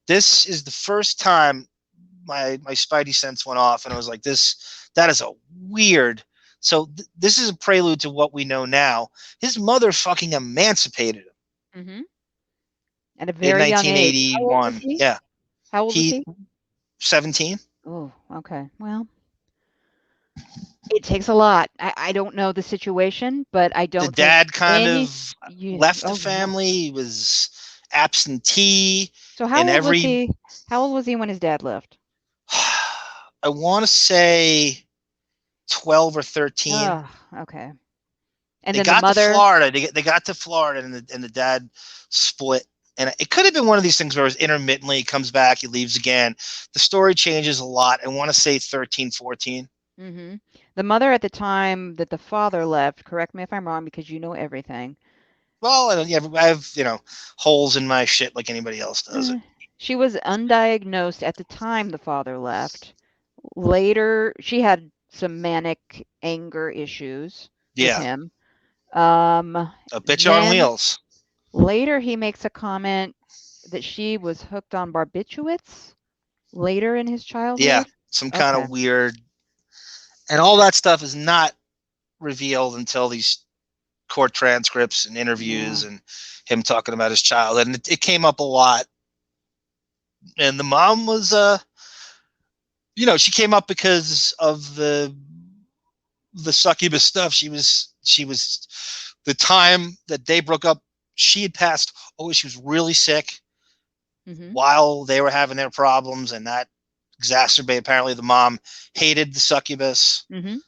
This is the first time my spidey sense went off, and I was like, that is a weird. So this is a prelude to what we know now. His mother fucking emancipated him. Mm-hmm. At a very in young age. 1981. Yeah. How old was he? 17. Oh, okay. Well, it takes a lot. I don't know the situation, but I don't. The dad kind of left the family. He was absentee. So how old was he? How old was he when his dad left? I want to say 12 or 13. Oh, okay. And they then got the mother. To Florida. They got to Florida, and the dad split. And it could have been one of these things where it's intermittently, he comes back, he leaves again. The story changes a lot. I want to say 13, 14. Mm-hmm. The mother at the time that the father left, correct me if I'm wrong, because you know everything. Well, I have, holes in my shit like anybody else does. She was undiagnosed at the time the father left. Later, she had some manic anger issues with him. A bitch on wheels. Later, he makes a comment that she was hooked on barbiturates later in his childhood. Yeah, some kind of weird. And all that stuff is not revealed until these court transcripts and interviews and him talking about his childhood. And it came up a lot. And the mom was, she came up because of the succubus stuff. She was the time that they broke up, she had passed. Oh, she was really sick while they were having their problems, and that exacerbated. Apparently, the mom hated the succubus, and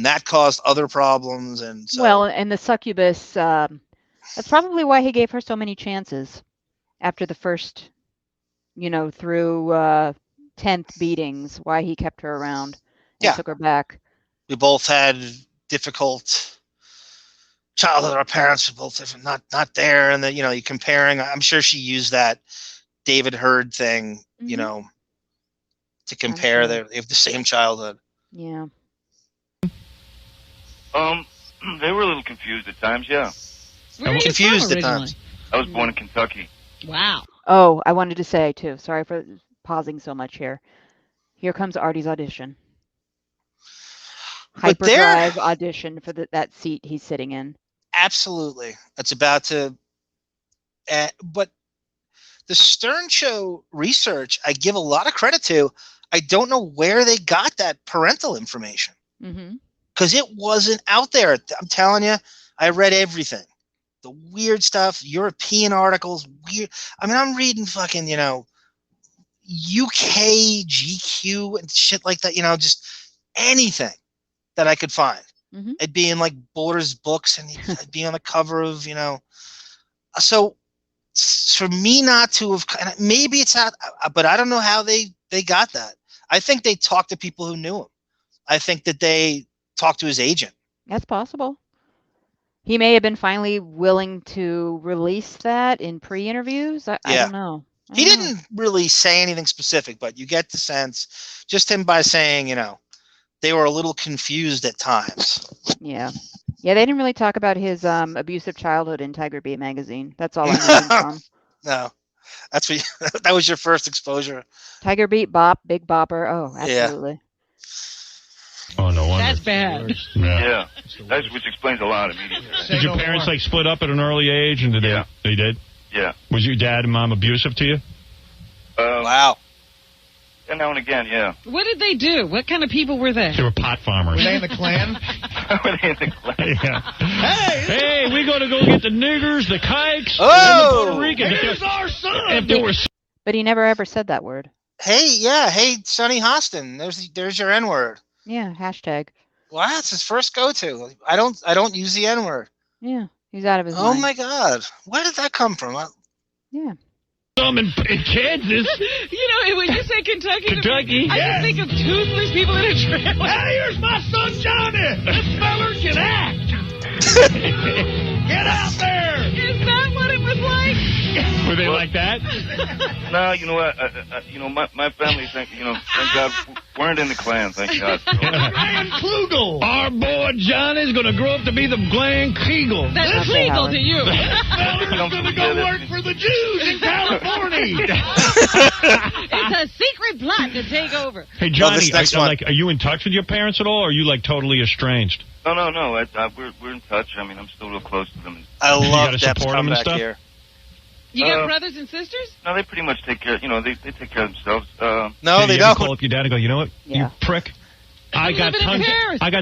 that caused other problems. And so, and the succubus. That's probably why he gave her so many chances after the first, through 10th beatings. Why he kept her around and took her back. We both had difficult childhood. Our parents were both different, not there, and you comparing. I'm sure she used that David Hurd thing, to compare. They have the same childhood. Yeah. They were a little confused at times. Yeah. Where are you confused from at times. I was born in Kentucky. Wow. Oh, I wanted to say too. Sorry for pausing so much here. Here comes Artie's audition. Hyperdrive audition for that seat he's sitting in. Absolutely. It's about to... but the Stern Show research, I give a lot of credit to. I don't know where they got that parental information. Because it wasn't out there. I'm telling you, I read everything. The weird stuff, European articles, weird. I mean, I'm reading fucking, UK GQ and shit like that, just anything that I could find. It'd be in like Borders books, and it'd be on the cover of, So for me not to have, maybe it's not, but I don't know how they got that. I think they talked to people who knew him. I think that they talked to his agent. That's possible. He may have been finally willing to release that in pre-interviews. I don't know. He didn't really say anything specific, but you get the sense, just him by saying, they were a little confused at times. Yeah. Yeah, they didn't really talk about his abusive childhood in Tiger Beat magazine. That's all I know him from. No. That's what that was your first exposure. Tiger Beat, Bop, Big Bopper. Oh, absolutely. Yeah. Oh, no wonder. That's bad. Yeah. That's which explains a lot immediately. Did your parents split up at an early age, and they did? Yeah. Was your dad and mom abusive to you? Wow. And now and again, yeah. What did they do? What kind of people were they? They were pot farmers. Were they in the Klan? Were they in the Klan? Yeah. Hey, we got to go get the niggers, the kikes, and the Puerto Ricans. Here's our son! But he never ever said that word. Hey, Sonny Hostin. There's your N-word. Yeah, hashtag. Wow, that's his first go-to. I don't use the N-word. Yeah, he's out of his Oh mind. my God, where did that come from? Yeah. Some in Kansas. When you say Kentucky, Kentucky, I just think of toothless people in a trailer. Hey, here's my son Johnny. This feller can act. Get out there. Is that what it was like? Were they like that? No, you know what? My family, thank God, weren't in the Klan, thank God. Ryan Klugel. Our boy Johnny's going to grow up to be the Glenn Kriegel. That's legal to you. Feller's going to go work for the Jews in California. It's a secret plot to take over. Hey, Johnny, are you in touch with your parents at all, or are you totally estranged? No. We're in touch. I mean, I'm still real close to them. I love Depp's comeback here. You got brothers and sisters? No, they pretty much take care. They take care of themselves. No, they don't. Call up your dad and go, you know what, you prick. I got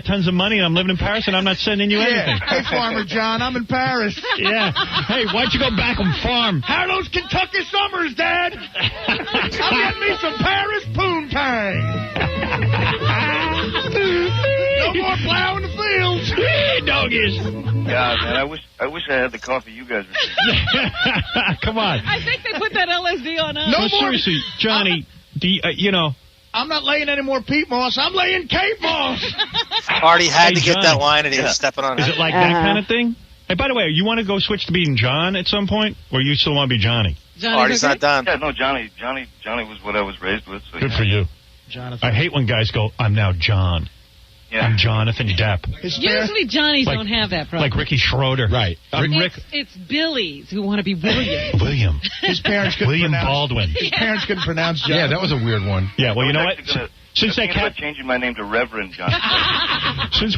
tons of money, and I'm living in Paris, and I'm not sending you anything. Hey, Farmer John, I'm in Paris. Yeah. Hey, why'd you go back and farm? How are those Kentucky summers, Dad? I'm getting me some Paris poontang. No more plowing the fields. Doggies. God, man, I wish I had the coffee you guys were. Come on. I think they put that LSD on us. No, seriously, Johnny, I'm not laying any more peat moss. I'm laying cave moss. Artie had to get Johnny. that line, and he was stepping on it. Is it like that kind of thing? Hey, by the way, you want to go switch to being John at some point, or you still want to be Johnny? Artie's not done. Yeah, no, Johnny was what I was raised with. So Good for you. Jonathan. I hate when guys go, I'm now John. Yeah. I'm Jonathan Depp. Usually Johnnies don't have that problem. Like Ricky Schroeder. Right. It's Billies who want to be William. William. His parents couldn't William pronounce. Baldwin. His parents couldn't pronounce John. Yeah, that was a weird one. Yeah, well, you know what? Since that about changing my name to Reverend John. since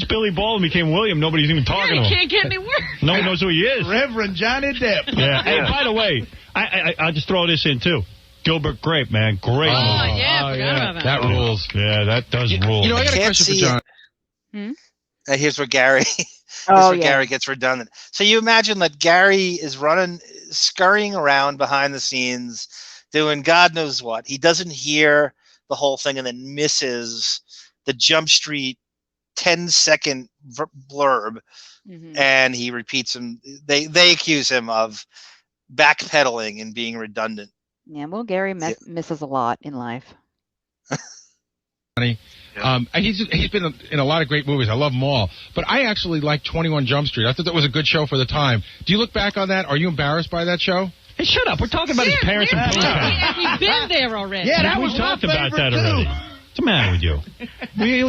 Billy Baldwin became William, nobody's even talking to him. He can't get any worse. No one knows who he is. Reverend Johnny Depp. Yeah. Hey, by the way, I'll just throw this in too. Gilbert Grape, man, great movie. Yeah, I forgot about that. That rules. Yeah, that does rule. You know, I got a question for John. Here's where Gary. Gary gets redundant. So you imagine that Gary is scurrying around behind the scenes, doing God knows what. He doesn't hear the whole thing and then misses the Jump Street 10-second blurb, and he repeats them. They accuse him of backpedaling and being redundant. Yeah, well, Gary misses a lot in life. He's been in a lot of great movies. I love them all. But I actually like 21 Jump Street. I thought that was a good show for the time. Do you look back on that? Are you embarrassed by that show? Hey, shut up. We're talking about his parents and We've been there already. Yeah, that was we talked my about favorite that already. too. What's the matter with you?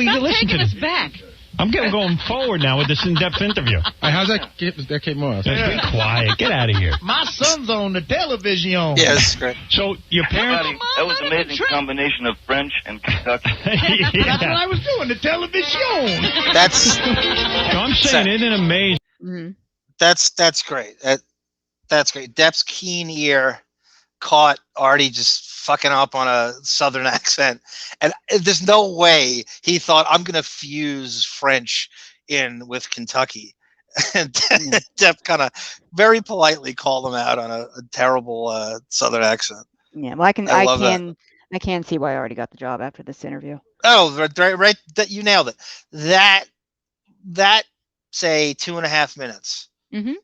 Stop listen taking to us this. back. I'm going forward now with this in-depth interview. How's that came off? Be quiet. Get out of here. My son's on the television. Yeah, that's great. So your parents... That was an amazing combination of French and Kentucky. That's what I was doing, the television. That's... So I'm saying, isn't it amazing? That's great. That's great. Depp's keen ear caught Artie just fucking up on a Southern accent, and there's no way he thought, I'm going to fuse French in with Kentucky. And Depp kind of very politely called him out on a terrible Southern accent. Yeah, well, I can see why I already got the job after this interview. Oh, right. That you nailed it. That say 2.5 minutes. Mm-hmm.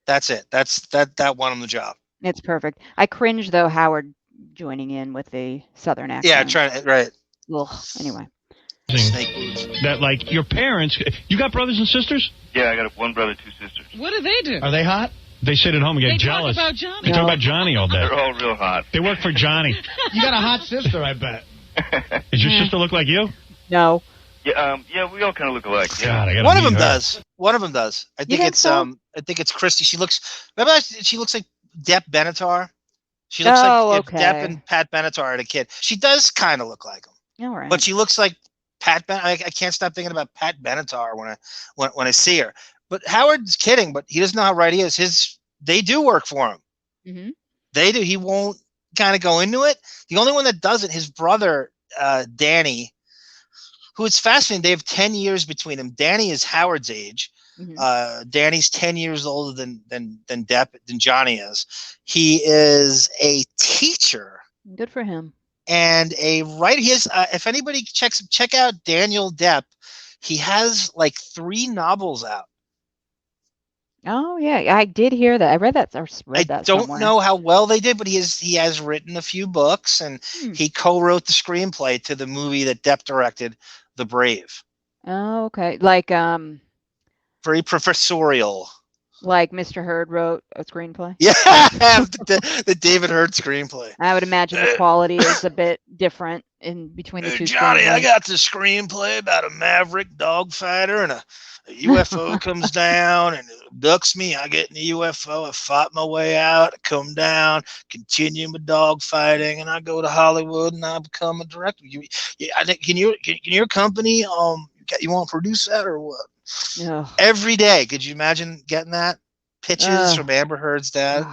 That's it. That won him the job. It's perfect. I cringe though, Howard joining in with the Southern accent. Yeah, right. Ugh, anyway. That, like, your parents... You got brothers and sisters? Yeah, I got one brother, 2 sisters. What do they do? Are they hot? They sit at home and get jealous. They talk about Johnny. They talk about Johnny all day. They're all real hot. They work for Johnny. You got a hot sister, I bet. Does your sister look like you? No. Yeah, we all kind of look alike. Yeah. God, One of them does. One of them does. I think it's so? I think it's Christy. She looks like Depp Benatar. She looks like if Depp and Pat Benatar had a kid. She does kind of look like him. All right. But she looks like Pat Ben. I can't stop thinking about Pat Benatar when I see her. But Howard's kidding, but he doesn't know how right he is. They do work for him. Mm-hmm. They do. He won't kind of go into it. The only one that doesn't, his brother, Danny, who it's fascinating. They have 10 years between them. Danny is Howard's age. Mm-hmm. Danny's 10 years older than Johnny is. He is a teacher. Good for him. And a writer. He has, if anybody check out Daniel Depp, he has like 3 novels out. Oh yeah, I did hear that. I read that. I don't know how well they did, but he has written a few books, and he co-wrote the screenplay to the movie that Depp directed, The Brave. Oh, okay. Like very professorial. Like Mr. Hurd wrote a screenplay? Yeah, the David Hurd screenplay. I would imagine the quality is a bit different in between the two. Johnny, I got the screenplay about a maverick dogfighter, and a UFO comes down and abducts me. I get in the UFO. I fight my way out. I come down, continue my dogfighting, and I go to Hollywood and I become a director. I think can your company you want to produce that or what? No. Every day. Could you imagine getting that? Pitches from Amber Heard's dad?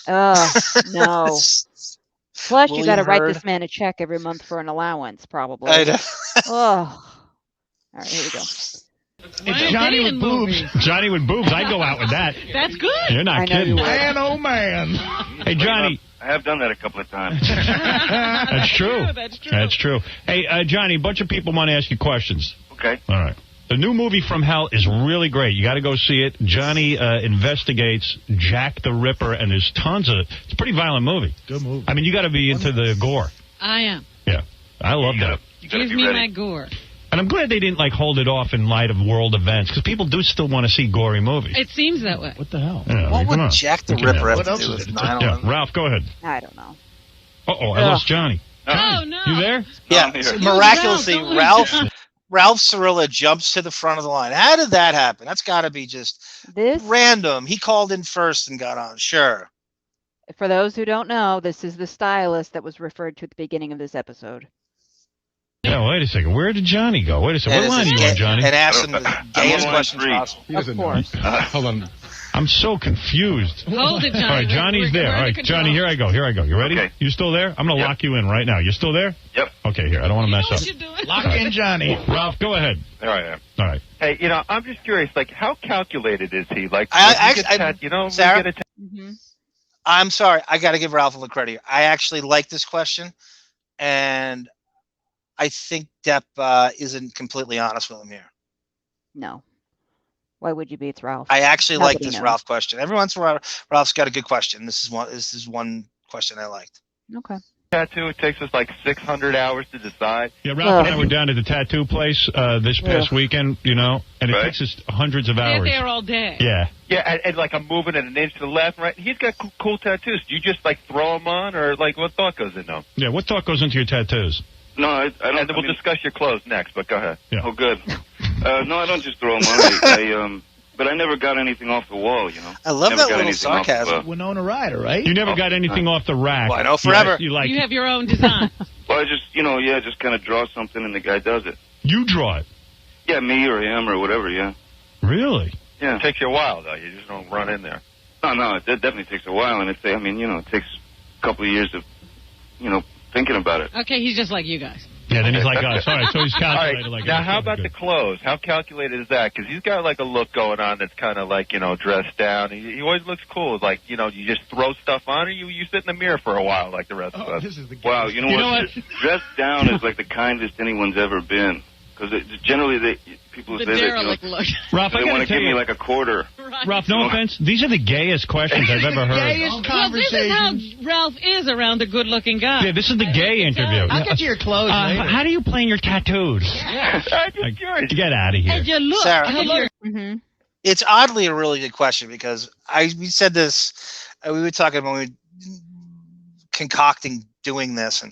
No. Plus, you got to write this man a check every month for an allowance, probably. I know. All right, here we go. It's Johnny with boobs. Johnny with boobs. I'd go out with that. That's good. You're not kidding. Man, oh man. Hey, Johnny. I have done that a couple of times. That's true. That's true. Hey, Johnny, a bunch of people want to ask you questions. Okay. All right. The new movie From Hell is really great. You got to go see it. Johnny investigates Jack the Ripper, and there's tons of it. It's a pretty violent movie. Good movie. I mean, you got to be into the gore. I am. Yeah. I love that. Give me my gore. And I'm glad they didn't, hold it off in light of world events, because people do still want to see gory movies. It seems that way. What the hell? Yeah, what would Jack the Ripper have to do with 9/11? Yeah, Ralph, go ahead. I don't know. Uh-oh, I lost Johnny. Oh, no. You there? Yeah, miraculously, Ralph Cirillo jumps to the front of the line. How did that happen? That's got to be just random. He called in first and got on. Sure. For those who don't know, this is the stylist that was referred to at the beginning of this episode. Yeah, wait a second. Where did Johnny go? Wait a second. What line are you on, Johnny? And ask him the gayest questions possible. Of course. Hold on. I'm so confused. Hold it, Johnny. All right, Johnny's there. All right, Johnny, here I go. You ready? Okay. You still there? I'm going to lock you in right now. You still there? Yep. Okay, here. I don't want to mess up. What you doing? Lock in Johnny. Ralph, go ahead. There I am. All right. Hey, I'm just curious, like, how calculated is he? Like, Sarah? Mm-hmm. I'm sorry. I got to give Ralph a little credit here. I actually like this question, and I think Depp isn't completely honest with him here. No. Why would you be? It's Ralph. I actually like this knows. Ralph question. Every once in a while, Ralph's got a good question. This is one question I liked. Okay. tattoo? It takes us like 600 hours to decide. Yeah, Ralph and I were down at the tattoo place this past weekend, and it takes us hundreds of hours. They're there all day. Yeah. Yeah, and like I'm moving it an inch to the left, right? He's got cool tattoos. Do you just like throw them on, or like what thought goes in them? Yeah, what thought goes into your tattoos? No, I don't. And then we'll discuss your clothes next, but go ahead. Yeah. Oh, good. No, I don't just throw them on. But I never got anything off the wall, I love that little sarcasm. Winona Ryder, right? You never got anything off the rack. Well, I know forever. You have your own design. Well, I just, just kind of draw something and the guy does it. You draw it? Yeah, me or him or whatever, yeah. Really? Yeah. It takes you a while, though. You just don't run in there. No, it definitely takes a while, and it takes a couple of years of, thinking about it. Okay, he's just like you guys. Yeah, then he's like us. All right, so he's calculated All right, like now, us. how about the clothes? How calculated is that? Because he's got like a look going on that's kind of like, dressed down. He always looks cool. Like, you just throw stuff on, or you sit in the mirror for a while like the rest of us. This is the Wow, you know what? Dressed down is like the kindest anyone's ever been. Because generally, people The say derelict that, look. Ralph, they I want gotta to tell give me you, like a quarter. Right. Ralph, no offense, these are the gayest questions I've ever heard. Gayest Well, this is how Ralph is around a good-looking guy. Yeah, this is the gay interview. I'll get you your clothes later. How do you plan your tattoos? I'm just curious. Get out of here. And you look. Sarah, Mm-hmm. it's oddly a really good question because we said this. We were talking when we were concocting doing this, and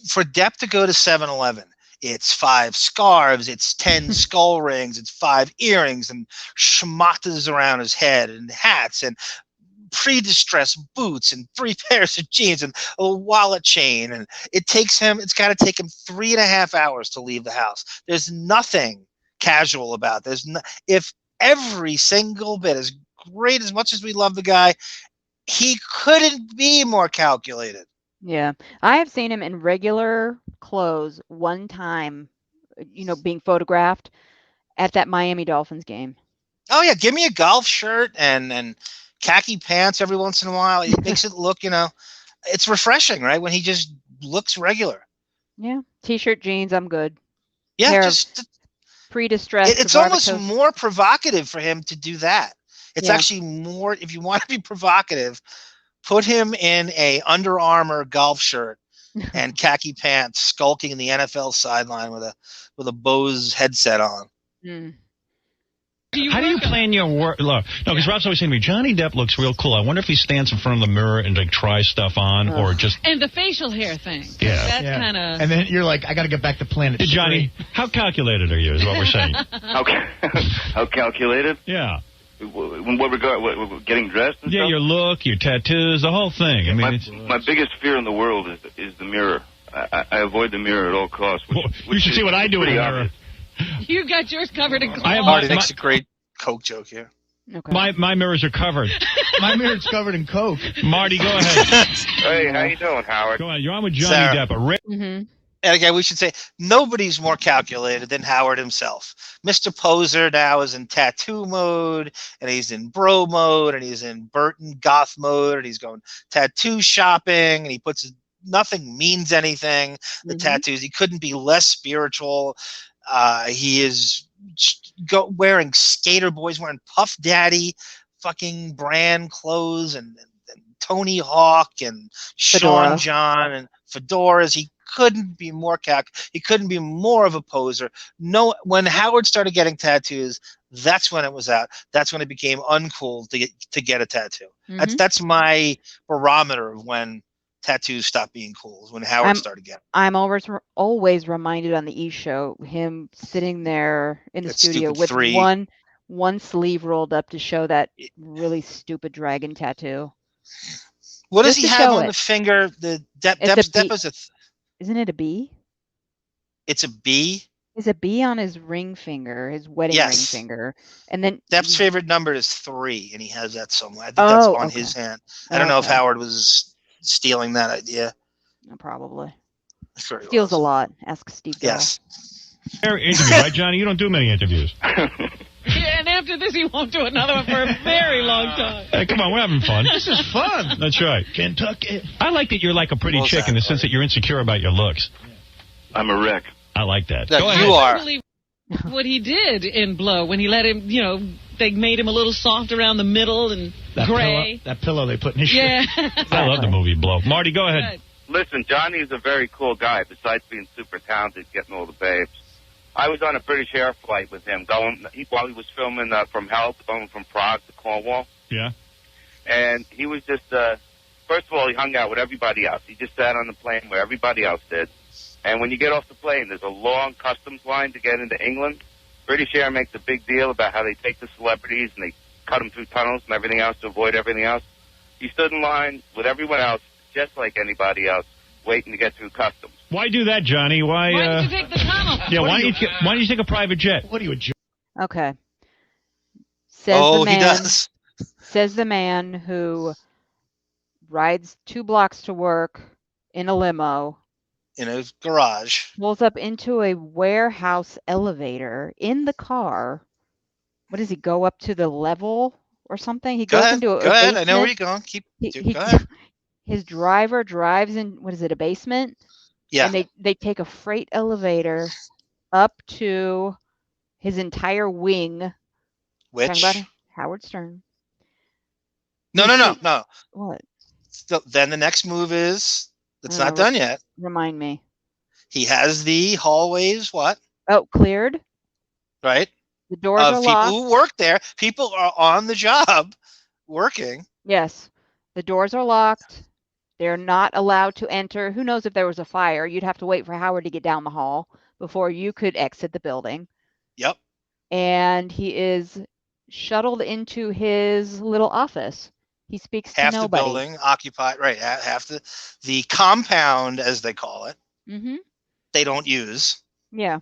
for Depp to go to 7-Eleven, it's 5 scarves, it's 10 skull rings, it's 5 earrings, and schmatas around his head, and hats, and pre-distressed boots, and 3 pairs of jeans, and a wallet chain. And it's got to take him 3.5 hours to leave the house. There's nothing casual about this. If every single bit, as great as much as we love the guy, he couldn't be more calculated. Yeah, I have seen him in regular clothes one time, being photographed at that Miami Dolphins game. Oh yeah, give me a golf shirt and khaki pants every once in a while. It makes it look, it's refreshing, right? When he just looks regular. Yeah, t-shirt, jeans, I'm good. Yeah, Pair of just pre-distressed. it's almost more provocative for him to do that. It's Yeah. actually more, if you want to be provocative, put him in a Under Armour golf shirt and khaki pants, skulking in the NFL sideline with a Bose headset on. Mm. How do you plan your work? Look, no, because Rob's always saying to me, Johnny Depp looks real cool. I wonder if he stands in front of the mirror and tries stuff on, or just. And the facial hair thing. Yeah. That's kind of. And then you're like, I got to get back to Planet Hey, Johnny, how calculated are you? Is what we're saying. How calculated? Yeah. In what regard? What, getting dressed and Yeah, stuff? your look, your tattoos, the whole thing. I mean, my biggest fear in the world is the mirror. I avoid the mirror at all costs. You should see what I do in the mirror. obvious. You got yours covered in I have Marty makes a great Coke joke here. Okay. My mirrors are covered. My mirror's covered in Coke. Marty, go ahead. Hey, how you doing, Howard? Go on. You're on with Johnny Sarah. Depp. Mm-hmm. And again, we should say nobody's more calculated than Howard himself. Mr. Poser now is in tattoo mode, and he's in bro mode, and he's in Burton goth mode, and he's going tattoo shopping, and he puts nothing means anything. The tattoos, he couldn't be less spiritual. He is wearing skater boys, wearing Puff Daddy fucking brand clothes, and Tony Hawk and Fedora. Sean John and fedoras. He couldn't be more he couldn't be more of a poser. No, when Howard started getting tattoos, that's when it was out. That's when it became uncool to get a tattoo. Mm-hmm. That's my barometer of when tattoos stopped being cool. When Howard started getting. I'm always reminded on the E! Show him sitting there in the studio with one sleeve rolled up to show that really stupid dragon tattoo. What does he have on the finger? The Depp is isn't it a bee? It's a bee. It's a bee on his ring finger, his wedding ring finger, and then Depp's favorite number is 3, and he has that somewhere. I think that's on his hand. I don't know if Howard was stealing that idea. Probably. Steals a lot. Ask Steve. Yes. Interview, right, Johnny? You don't do many interviews. Yeah, and after this, he won't do another one for a very long time. Hey, come on, we're having fun. This is fun. That's right. Kentucky. I like that you're like a pretty chick in the sense that you're insecure about your looks. I'm a wreck. I like that. Go ahead. You are. What he did in Blow when he let him, they made him a little soft around the middle and gray. That pillow they put in his shirt. I love the movie Blow. Marty, go ahead. Listen, Johnny's a very cool guy, besides being super talented, getting all the babes. I was on a British Air flight with him while he was filming From Hell, going from Prague to Cornwall. Yeah. And he was just, first of all, he hung out with everybody else. He just sat on the plane where everybody else did. And when you get off the plane, there's a long customs line to get into England. British Air makes a big deal about how they take the celebrities and they cut them through tunnels and everything else to avoid everything else. He stood in line with everyone else, just like anybody else, waiting to get through customs. Why do that, Johnny? Why did you take the tunnel? Yeah, why don't you take a private jet? What are you, a jerk? Okay. He does. Says the man who rides 2 blocks to work in a limo. In a garage. Pulls up into a warehouse elevator in the car. What does he go up to the level or something? He goes into a Go ahead. basement. I know where you're going. Go ahead. His driver drives in, what is it, a basement? Yeah. And they take a freight elevator up to his entire wing. Which? Talking about Howard Stern. No. What? So then the next move is, it's not done yet. Remind me. He has the hallways, cleared. Right? The doors are locked. People who work there. People are on the job working. Yes. The doors are locked. They're not allowed to enter. Who knows if there was a fire? You'd have to wait for Howard to get down the hall before you could exit the building. Yep. And he is shuttled into his little office. He speaks to nobody. Half the building occupied, right? Half the compound, as they call it. Mm-hmm. They don't use. Yeah,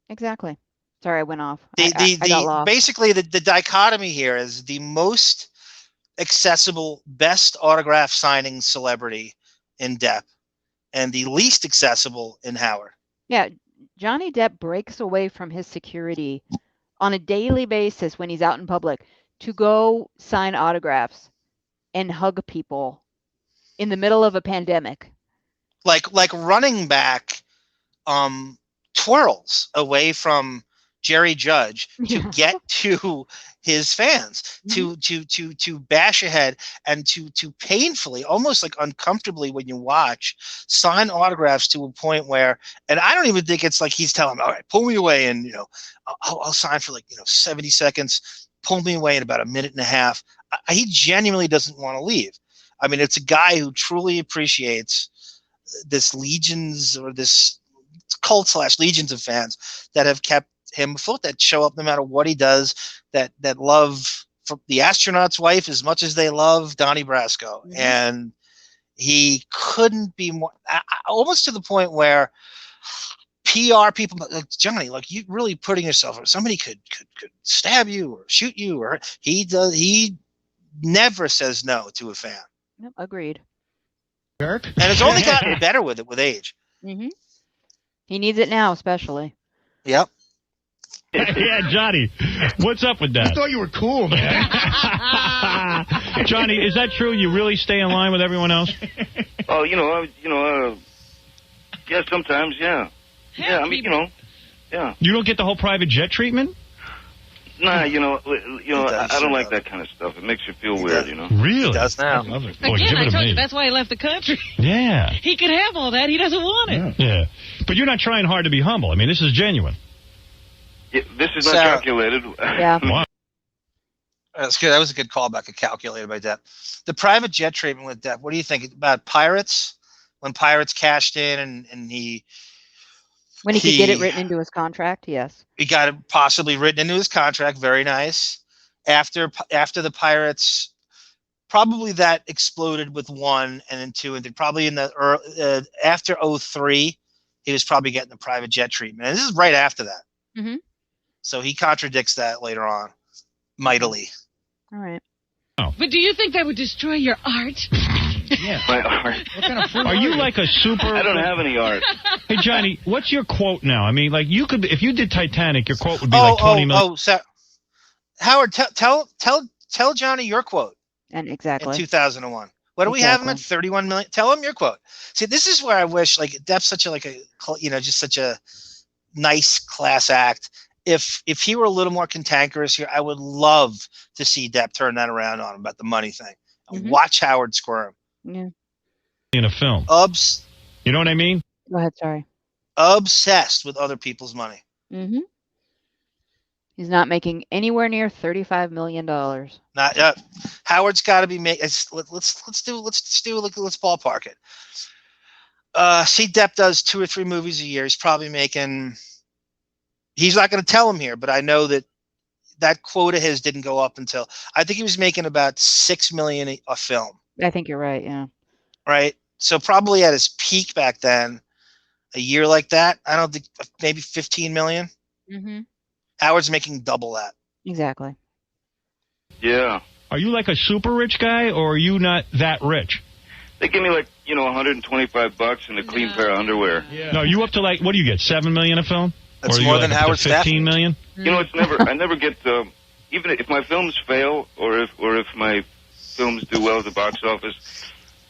exactly. Sorry, I went off. I got lost. Basically, the dichotomy here is the most accessible, best autograph signing celebrity in Depp, and the least accessible in Howard. Yeah, Johnny Depp breaks away from his security on a daily basis when he's out in public to go sign autographs and hug people in the middle of a pandemic. Like running back twirls away from Jerry Judge to get to his fans, to bash ahead and to painfully, almost like uncomfortably when you watch, sign autographs to a point where, and I don't even think it's like he's telling them, all right, pull me away and, I'll sign for 70 seconds, pull me away in about a minute and a half. He genuinely doesn't want to leave. I mean, it's a guy who truly appreciates this legions or this cult / legions of fans that have kept him afloat, that show up no matter what he does, that love for the astronaut's wife as much as they love Donnie Brasco. Mm-hmm. And he couldn't be more, almost to the point where PR people, like Johnny, like you really putting yourself, or somebody could stab you or shoot you, or he never says no to a fan. Yep, agreed. Jerk. And it's only gotten better with it with age. Mm-hmm. He needs it now, especially. Yep. Yeah, Johnny, what's up with that? I thought you were cool, man. Johnny, is that true? You really stay in line with everyone else? Oh, yeah, sometimes, yeah. Yeah, I mean, yeah. You don't get the whole private jet treatment? Nah, I don't like that kind of stuff. It makes you feel weird, Really? He does now. I love it. Again, I told you, that's why he left the country. Yeah. He could have all that. He doesn't want it. Yeah. But you're not trying hard to be humble. I mean, this is genuine. Yeah, this is not calculated. Yeah. Wow. That's good. That was a good callback, a calculator by Depp. The private jet treatment with Depp. What do you think about Pirates? When Pirates cashed in and When he could get it written into his contract, yes. he got it possibly written into his contract. Very nice. After the Pirates, probably that exploded with 1 and then 2 and then probably in the after 03, he was probably getting the private jet treatment. And this is right after that. Mm-hmm. So he contradicts that later on, mightily. All right. Oh. But do you think that would destroy your art? Yeah. My art. What kind of fruit Are you like a super... I don't have any art. Hey, Johnny, what's your quote now? I mean, like, you could... If you did Titanic, your quote would be like 20 million. So, Howard, tell Johnny your quote. And exactly. In 2001. What do we have him at? 31 million? Tell him your quote. See, this is where I wish, like, Depp's such just such a nice class act. If he were a little more cantankerous here, I would love to see Depp turn that around on him about the money thing. Watch Howard squirm. Yeah. In a film. You know what I mean? Go ahead, sorry. Obsessed with other people's money. Mm-hmm. He's not making anywhere near $35 million. Not Howard's got to be making. Let's ballpark it. See, Depp does 2 or 3 movies a year. He's probably making. He's not going to tell him here, but I know that quota his didn't go up until I think he was making about $6 million a film. I think you're right. Yeah. Right. So probably at his peak back then, a year like that, I don't think maybe 15 million. Mm-hmm. Howard's making double that. Exactly. Yeah. Are you like a super rich guy, or are you not that rich? They give me like, $125 and a clean pair of underwear. Yeah. No, you up to like, what do you get, 7 million a film? That's or more like than Howard's 15 million? It's never. I never get. Even if my films fail, or if my films do well at the box office,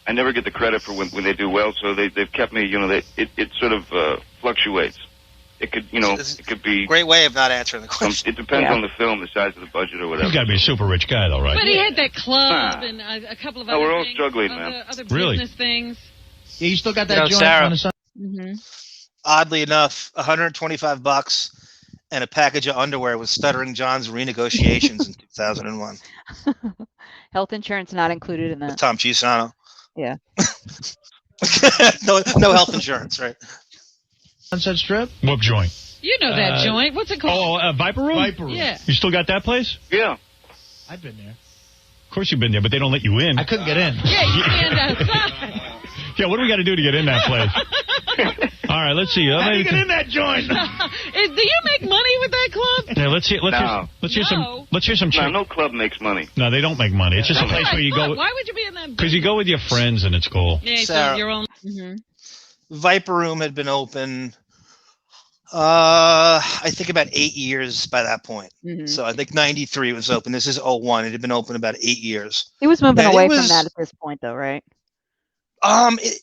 I never get the credit for when they do well. So they've kept me. It sort of fluctuates. It could it could be. Great way of not answering the question. It depends on the film, the size of the budget, or whatever. You've got to be a super rich guy, though, right? But he had that club and a couple of other we're all things, struggling, man. other Really? business things. Yeah, you still got that joint Sarah, on the side? Mm-hmm. Oddly enough, $125 and a package of underwear with Stuttering John's renegotiations in 2001. Health insurance not included in With that. Tom Gisano. Yeah. no health insurance, right? Sunset Strip? Whoop joint. You know that joint. What's it called? Oh, Viper Room? Viper Room. Yeah. You still got that place? Yeah. I've been there. Of course you've been there, but they don't let you in. I couldn't get in. Yeah, you stand outside. Yeah, what do we got to do to get in that place? All right, let's see. How do you get in that joint? Do you make money with that club? Yeah, let's hear some. No club makes money. No, they don't make money. It's just a place where you go. Why would you be in that? Because you go with your friends and it's cool. Yeah, Sarah, so your own. Mm-hmm. Viper Room had been open. I think about 8 years by that point. Mm-hmm. So I think 93 was open. This is 01. It had been open about 8 years. He was moving away from that at this point, though, right?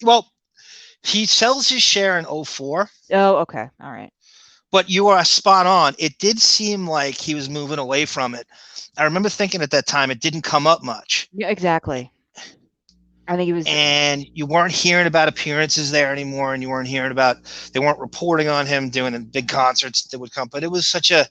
Well, he sells his share in 04. Oh, okay. All right. But you are spot on. It did seem like he was moving away from it. I remember thinking at that time it didn't come up much. Yeah, exactly. I think he was. And you weren't hearing about appearances there anymore, and you weren't hearing about, they weren't reporting on him doing big concerts that would come. But it was such a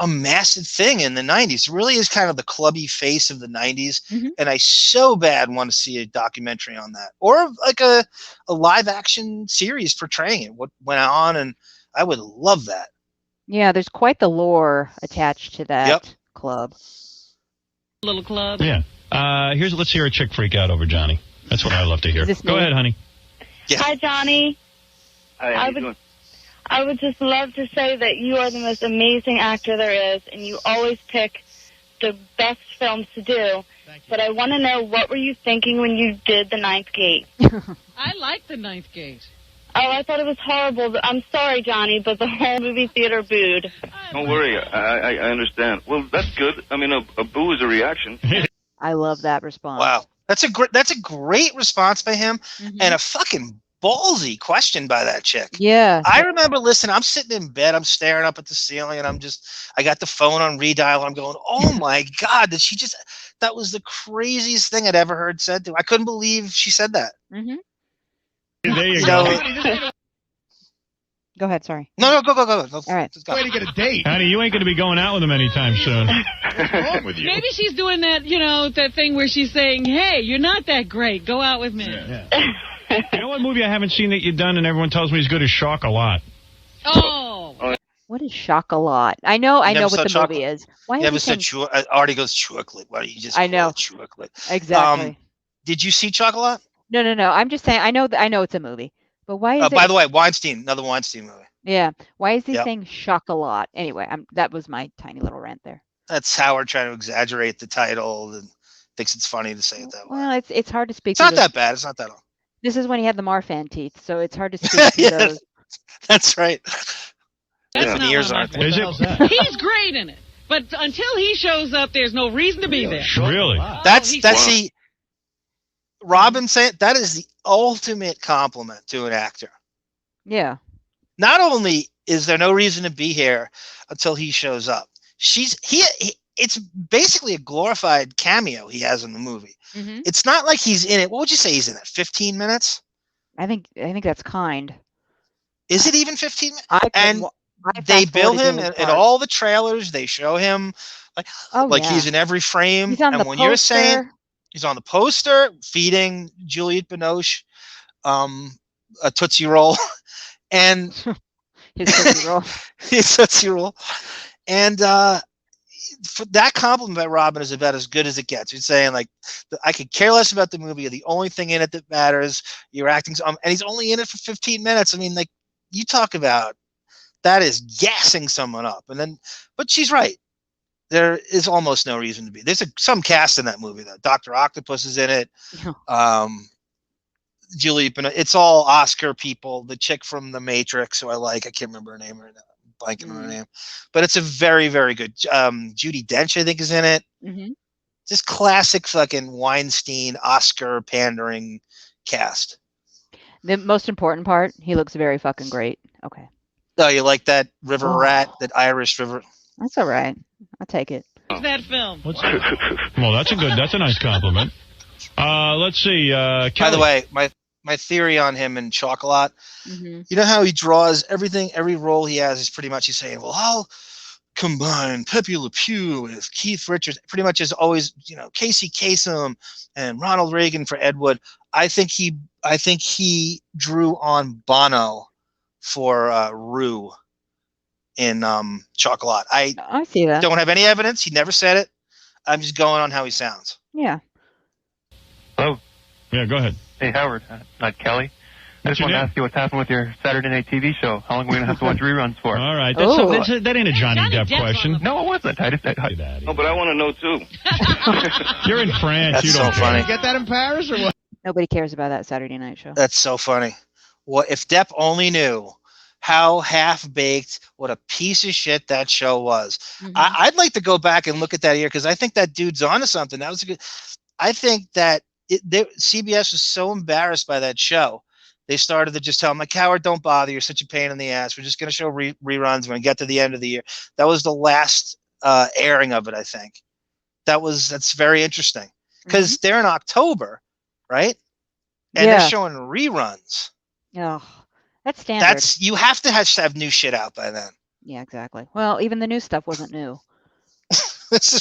massive thing in the 90s. It really is kind of the clubby face of the 90s. Mm-hmm. And I so bad want to see a documentary on that, or like a live action series portraying it, what went on. And I would love that. Yeah, there's quite the lore attached to that club. Little club. Yeah. Let's hear a chick freak out over Johnny. That's what I love to hear. Go ahead, honey. Yeah. Hi, Johnny. Hi, how you doing? I would just love to say that you are the most amazing actor there is, and you always pick the best films to do. But I want to know, what were you thinking when you did The Ninth Gate? I like The Ninth Gate. Oh, I thought it was horrible. I'm sorry, Johnny, but the whole movie theater booed. Don't worry. I understand. Well, that's good. I mean, a boo is a reaction. I love that response. Wow. That's a great response by him, and a fucking ballsy question by that chick. Yeah. I remember, I'm sitting in bed, I'm staring up at the ceiling, and I got the phone on redial, and I'm going, oh my God, that was the craziest thing I'd ever heard said to her. I couldn't believe she said that. Mm-hmm. There you go. Go ahead. Sorry. No, go. All right. Go. Way to get a date. Honey, you ain't going to be going out with him anytime soon. What's wrong with you? Maybe she's doing that, that thing where she's saying, hey, you're not that great. Go out with me. Yeah. You know what movie I haven't seen that you've done and everyone tells me is good as Shock a Lot? Oh. What is Shock-a-lot? I know never what saw the Chocolate? movie is. Why You is ever he said saying... Artie goes chocolate? Why don't you just I know. call it chocolate? Exactly. Did you see Chocolate? No. I'm just saying. I know it's a movie, but why is it? By the way, Weinstein, another Weinstein movie. Yeah. Why is he Yep. saying Shock-a-lot? Anyway, that was my tiny little rant there. That's Howard trying to exaggerate the title and thinks it's funny to say it that way. Well, it's hard to speak. It's not that bad. It's not that all. This is when he had the Marfan teeth, so it's hard to speak through those. That's right. That's The not ears one aren't. of my Is favorites. it? He's great in it. But until he shows up, there's no reason to be there. Really? That's he's- the Robin saying that is the ultimate compliment to an actor. Yeah. Not only is there no reason to be here until he shows up, it's basically a glorified cameo he has in the movie. Mm-hmm. It's not like he's in it. What would you say he's in it? 15 minutes? I think that's kind. Is it even 15 minutes? I They bill fast-forwarded him to his in part. all the trailers. They show him like yeah. he's in every frame. He's on and the when poster. you're saying he's on the poster feeding Juliette Binoche a Tootsie Roll and his Tootsie Roll. his Tootsie Roll. And for that compliment by Robin is about as good as it gets. He's saying like, I could care less about the movie. You're the only thing in it that matters. You're acting, and he's only in it for 15 minutes. I mean, like you talk about that is gassing someone up. And then, but she's right. There is almost no reason to be. There's some cast in that movie though. Dr. Octopus is in it. Julie, it's all Oscar people. The chick from The Matrix, who I can't remember her name right now. I'm blanking on her name, but it's a very, very good. Judi Dench, I think, is in it. Mm-hmm. Just classic fucking Weinstein Oscar pandering cast. The most important part, he looks very fucking great. Okay. Oh, you like that river rat, that Irish river? That's all right. I'll take it. That film. Well, that's a nice compliment. Let's see. Kelly. By the way, my theory on him in Chocolat, Mm-hmm. you know how he draws everything, every role he has is pretty much he's saying, well, I'll combine Pepe Le Pew with Keith Richards. Pretty much is always, Casey Kasem and Ronald Reagan for Ed Wood. I think he drew on Bono for Rue in Chocolat. I see that. Don't have any evidence. He never said it. I'm just going on how he sounds. Yeah. Hello. Yeah, go ahead. Hey, Howard. Not Kelly. I What's just your want to name? ask you what's happened with your Saturday night TV show. How long are we going to have to watch reruns for? All right. Oh. That ain't a Johnny Depp question. No, it wasn't. I just... No, but I want to know, too. You're in France. That's you so don't care. funny. You get that in Paris or what? Nobody cares about that Saturday night show. That's so funny. What if Depp only knew how half-baked, what a piece of shit that show was. Mhm. I'd like to go back and look at that here because I think that dude's onto something. That was a good. I think that CBS was so embarrassed by that show. They started to just tell him, like, Howard, don't bother. You're such a pain in the ass. We're just going to show reruns when we get to the end of the year. That was the last airing of it, I think. That's very interesting because they're in October, right? And Yeah. they're showing reruns. Oh, that's standard. You have to have new shit out by then. Yeah, exactly. Well, even the new stuff wasn't new. This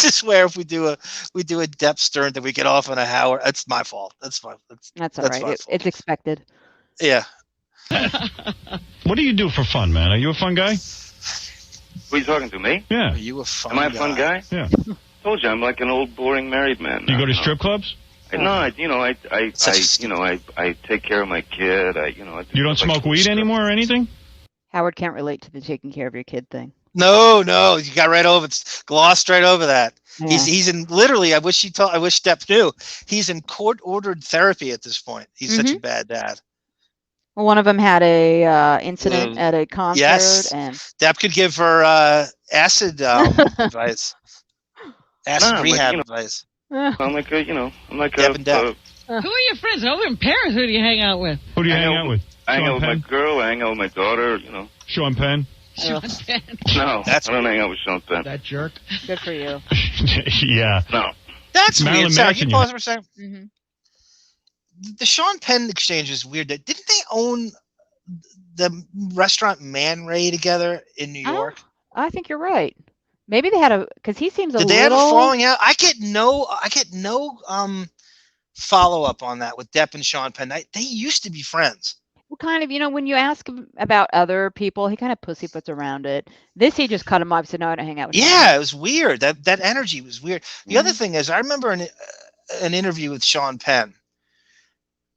is where if we do a Depp Stern that we get off on a Howard. That's my fault. That's all That's my right. fault. It's expected. Yeah. What do you do for fun, man? Are you a fun guy? Who are you talking to, me? Yeah. Are you a fun Am I a fun guy? Yeah. Told you, I'm like an old, boring married man. Do you now, go to strip clubs? No, I take care of my kid. You don't smoke weed anymore or anything? Howard can't relate to the taking care of your kid thing. No, you got right over it. Glossed right over that. Yeah. He's in literally. I wish Depp knew. He's in court-ordered therapy at this point. He's such a bad dad. Well, one of them had a incident at a concert, Yes. and Depp could give her acid advice. Acid rehab advice. I'm like a, Depp and Depp. Who are your friends? Over in Paris, who do you hang out with? Who do you hang out with? I hang Sean out with my Penn? girl. I hang out with my daughter. Sean Penn? Sean Penn. No, I don't hang out with Sean Penn. That jerk. good for you. Yeah. No. That's Marilyn weird. Sarah, Manson, can you you pause for a second? Mm-hmm. The Sean Penn exchange is weird. Didn't they own the restaurant Man Ray together in New York? I think you're right. Maybe they had because he seems a Did little. they have a falling out? I get no follow up on that with Depp and Sean Penn. They used to be friends. Well, kind of, when you ask him about other people, he kind of pussyfoots around it. This, he just cut him off. Said, "No, I don't hang out with." Yeah, it was weird. That energy was weird. The other thing is, I remember an interview with Sean Penn,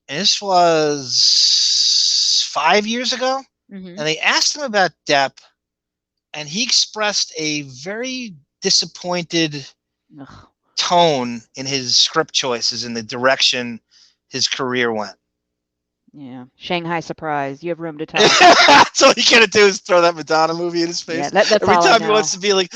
and this was 5 years ago, and they asked him about Depp, and he expressed a very disappointed tone in his script choices in the direction his career went. Yeah, Shanghai Surprise. You have room to talk. That's all you gotta do is throw that Madonna movie in his face. Yeah, that's every all time I he wants to be like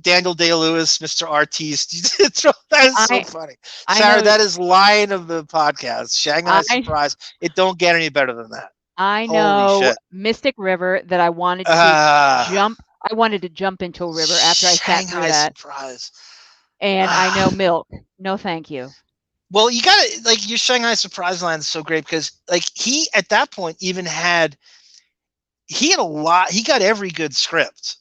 Daniel Day-Lewis, Mr. Artiste. That is so funny. Sarah, that is line of the podcast. Shanghai Surprise. It don't get any better than that. I Holy know shit. Mystic River that I wanted to jump. I wanted to jump into a river after I sat through that. Surprise. And I know Milk. No, thank you. Well, you gotta your Shanghai Surprise line is so great because he at that point even had a lot. He got every good script.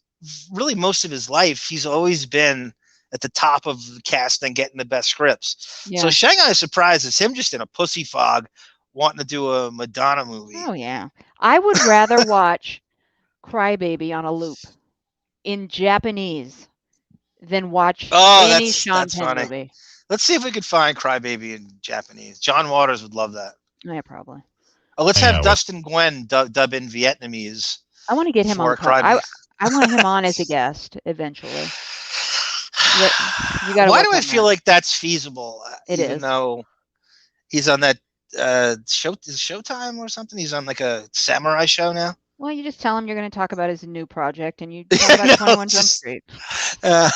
Really, most of his life, he's always been at the top of the cast and getting the best scripts. Yeah. So Shanghai Surprise is him just in a pussy fog, wanting to do a Madonna movie. Oh yeah, I would rather watch Crybaby on a loop in Japanese than watch any Sean Penn movie. Let's see if we could find Crybaby in Japanese. John Waters would love that. Yeah, probably. Oh, let's have Dustin Nguyen dub in Vietnamese. I want to get him on. I want him on as a guest eventually. You gotta Why do I feel like that's feasible? It even is. Though he's on that Showtime or something. He's on like a samurai show now. Well, you just tell him you're going to talk about his new project, and you talk about 21 Jump Street. A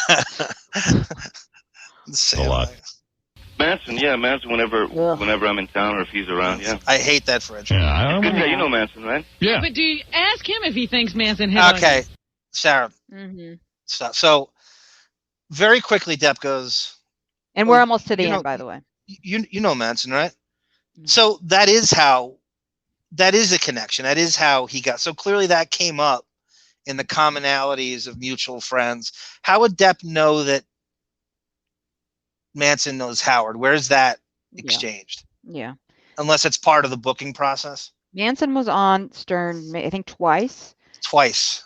lot. Manson, whenever I'm in town or if he's around, yeah. I hate that French. Yeah, Good guy, you know Manson, right? Yeah. But do you ask him if he thinks Manson hit on you? Okay, Sarah. Stop. So, very quickly, Depp goes. And we're almost to the end, by the way. You know Manson, right? So that is a connection. That is how he got. So clearly that came up in the commonalities of mutual friends. How would Depp know that Manson knows Howard? Where's that exchanged? Yeah. Unless it's part of the booking process. Manson was on Stern, I think, twice.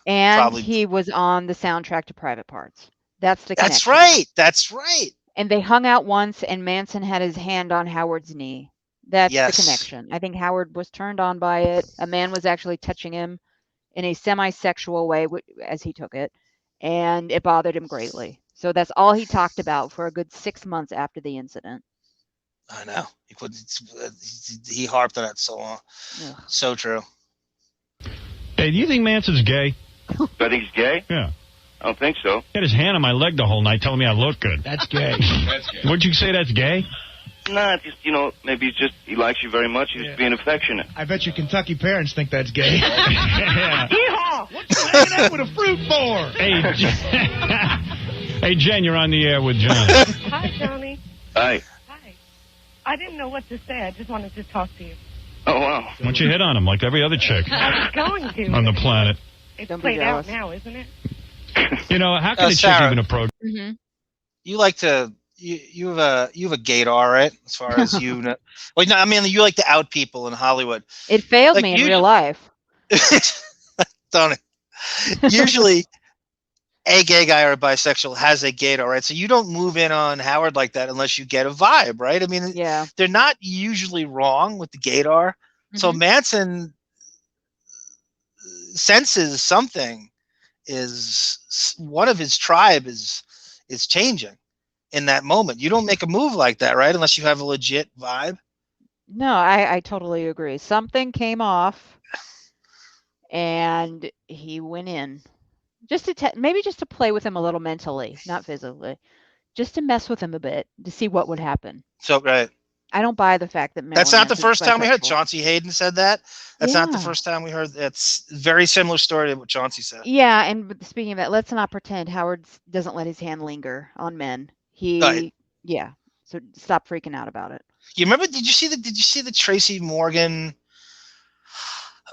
And probably. He was on the soundtrack to Private Parts. That's the connection. That's right. And they hung out once, and Manson had his hand on Howard's knee. That's the connection. I think Howard was turned on by it. A man was actually touching him in a semi-sexual way, as he took it, and it bothered him greatly. So that's all he talked about for a good 6 months after the incident. I know. He harped on that so long. Ugh. So true. Hey, do you think Manson's gay? I think he's gay? Yeah. I don't think so. He had his hand on my leg the whole night telling me I look good. That's gay. Would you say that's gay? Nah, just, maybe he likes you very much. He's just being affectionate. I bet your Kentucky parents think that's gay. Yeah. Yeehaw! What you hanging out with a fruit for? Hey, Jen, you're on the air with John. Hi, Johnny. Hi. Hi. I didn't know what to say. I just wanted to talk to you. Oh, wow. Why don't you hit on him like every other chick I was going to. on the planet? It's played out now, isn't it? How can a chick Sarah, even approach? You like to you have a gaydar, right? As far as you know. Well, no, I mean you like to out people in Hollywood. It failed me in real life. Don't it? Usually a gay guy or a bisexual has a gaydar, right? So you don't move in on Howard like that unless you get a vibe, right? I mean, they're not usually wrong with the gaydar. So Manson senses something is one of his tribe is changing in that moment. You don't make a move like that, right? Unless you have a legit vibe. No, I totally agree. Something came off and he went in. Just to maybe just to play with him a little mentally, not physically, just to mess with him a bit to see what would happen. So right. I don't buy the fact that that's not the first time we heard Chauncey Hayden said that. That's not the first time we heard. That's a very similar story to what Chauncey said. Yeah, and speaking of that, let's not pretend Howard doesn't let his hand linger on men. So stop freaking out about it. You remember? Did you see the Tracy Morgan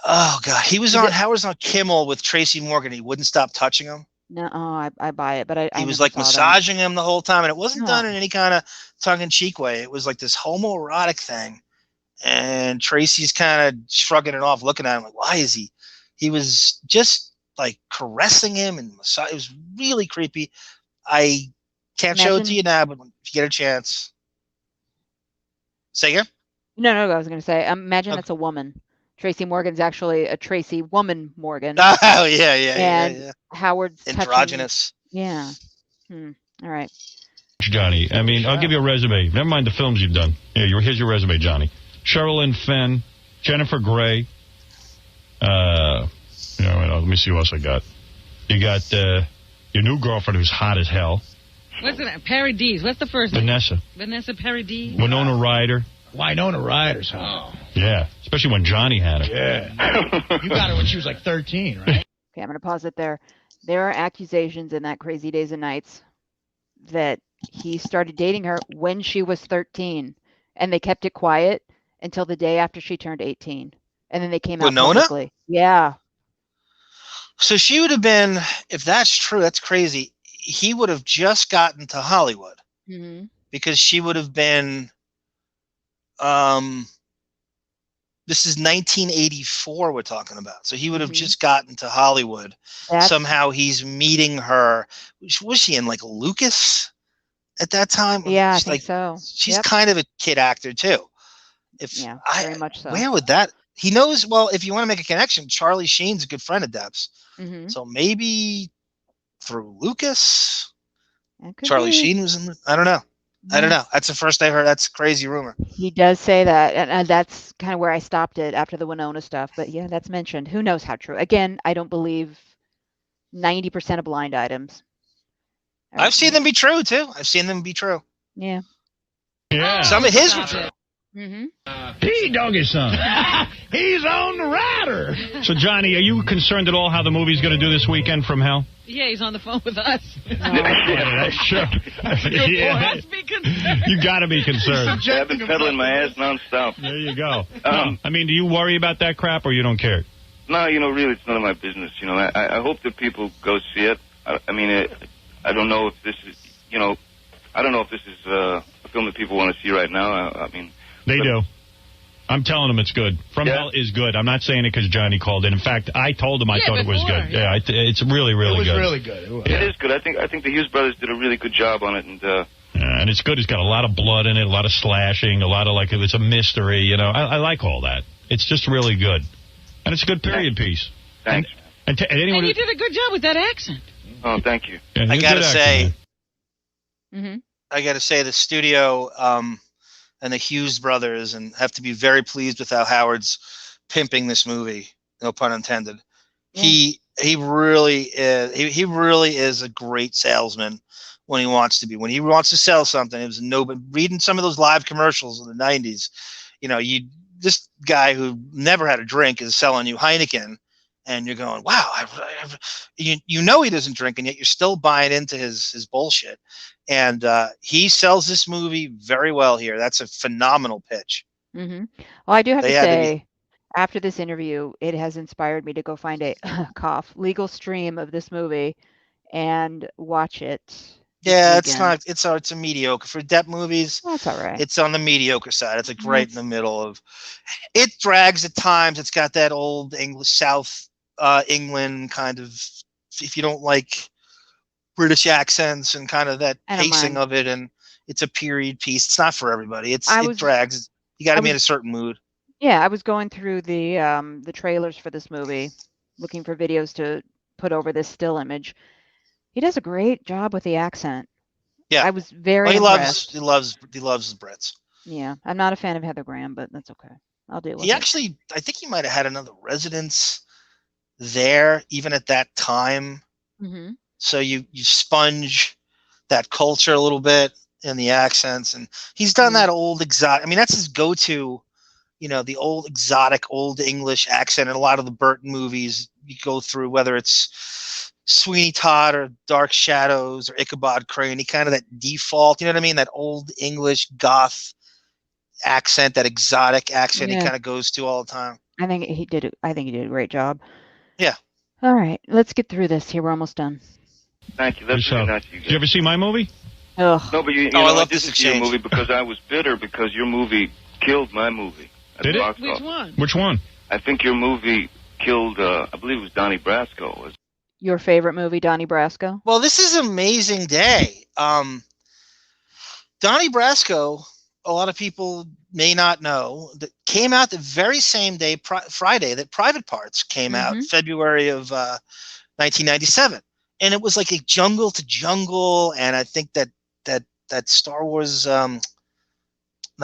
Oh God, he was on Howard's on Kimmel with Tracy Morgan. He wouldn't stop touching him. No, I buy it, but I He was never like saw that. massaging him the whole time, and it wasn't done Oh. in any kind of tongue-in-cheek way. It was like this homoerotic thing, and Tracy's kind of shrugging it off, looking at him like, "Why is he?" He was just like caressing him and massage. It was really creepy. I can't show it to you now, but if you get a chance, say again. No, I was going to say, imagine that's a woman. Tracy Morgan's actually a Tracy woman Morgan. Oh yeah, and Howard's androgynous. Yeah. All right. Johnny, I mean, I'll give you a resume. Never mind the films you've done. Here's your resume, Johnny. Sherilyn Fenn, Jennifer Grey. Let me see what else I got. You got your new girlfriend who's hot as hell. What's it? Paradis. What's the first name? Vanessa Paradis. Winona Ryder. Winona Ryder's hot. Yeah, especially when Johnny had her. Yeah. You got her when she was like 13, right? Okay, I'm going to pause it there. There are accusations in that Crazy Days and Nights that he started dating her when she was 13, and they kept it quiet until the day after she turned 18, and then they came out publicly. Yeah. So she would have been, if that's true, that's crazy. He would have just gotten to Hollywood because she would have been. This is 1984 we're talking about. So he would have just gotten to Hollywood. Somehow he's meeting her. Was she in like Lucas at that time? Yeah, I think so. She's kind of a kid actor too. Very much so. Where would that? He knows, well, if you want to make a connection, Charlie Sheen's a good friend of Depp's. So maybe through Lucas, Charlie Sheen was in I don't know. I don't know. That's the first I heard. That's a crazy rumor. He does say that, and that's kind of where I stopped it after the Winona stuff. But yeah, that's mentioned. Who knows how true? Again, I don't believe 90% of blind items. I've seen them be true too. I've seen them be true. Yeah. Yeah. Some of his were true. He doggy son. He's on the rider. So, Johnny, are you concerned at all how the movie's going to do this weekend from hell? Yeah, he's on the phone with us. Sure. Let's be concerned. You got to be concerned. I've been pedaling my ass nonstop. There you go. I mean, do you worry about that crap, or you don't care? No, really, it's none of my business. I hope that people go see it. I mean, I don't know if this is, I don't know if this is a film that people want to see right now. I mean. They do. I'm telling them it's good. From Hell is good. I'm not saying it because Johnny called in. In fact, I told him I thought it was good. Yeah, it's really, really good. It was really good. It is good. I think the Hughes brothers did a really good job on it, and it's good. It's got a lot of blood in it, a lot of slashing, a lot of it's a mystery. I like all that. It's just really good, and it's a good period piece. Thanks. And you did a good job with that accent. Oh, thank you. Yeah, I gotta say, the studio. And the Hughes brothers, and have to be very pleased with how Howard's pimping this movie. No pun intended. Yeah. He really is. He really is a great salesman when he wants to be. When he wants to sell something, it was but reading some of those live commercials in the '90s. This guy who never had a drink is selling you Heineken, and you're going, wow. He doesn't drink, and yet you're still buying into his bullshit. And he sells this movie very well here. That's a phenomenal pitch. Well, I do have to say, after this interview, it has inspired me to go find a legal stream of this movie and watch it. Yeah, it's not. It's a mediocre for Depp movies. That's all right. It's on the mediocre side. It's like right in the middle of. It drags at times. It's got that old English South England kind of. If you don't like British accents and kind of that pacing of it, and it's a period piece. It's not for everybody. It drags. You got to be in a certain mood. Yeah, I was going through the trailers for this movie, looking for videos to put over this still image. He does a great job with the accent. Yeah, I was very impressed. He loves the Brits. Yeah, I'm not a fan of Heather Graham, but that's okay. I'll deal with it. He actually, I think he might have had another residence there, even at that time. So you sponge that culture a little bit in the accents, and he's done that old exotic. I mean, that's his go-to, the old exotic, old English accent in a lot of the Burton movies you go through, whether it's Sweeney Todd or Dark Shadows or Ichabod Crane. He kind of that default, you know what I mean? That old English goth accent, that exotic accent he Yeah. kind of goes to all the time. I think he did a great job. Yeah. All right, let's get through this. Here, we're almost done. Thank you. That's really nice of you guys. Did you ever see my movie? Ugh. No, but you I know, love I this didn't see your exchange. movie because I was bitter because your movie killed my movie. at Did the it? box Which office. one? Which one? I think your movie killed, I believe it was Donnie Brasco. Your favorite movie, Donnie Brasco? Well, this is an amazing day. Donnie Brasco, a lot of people may not know, that came out the very same day, Friday, that Private Parts came out, February of 1997. And it was like a jungle to jungle, and I think that Star Wars, not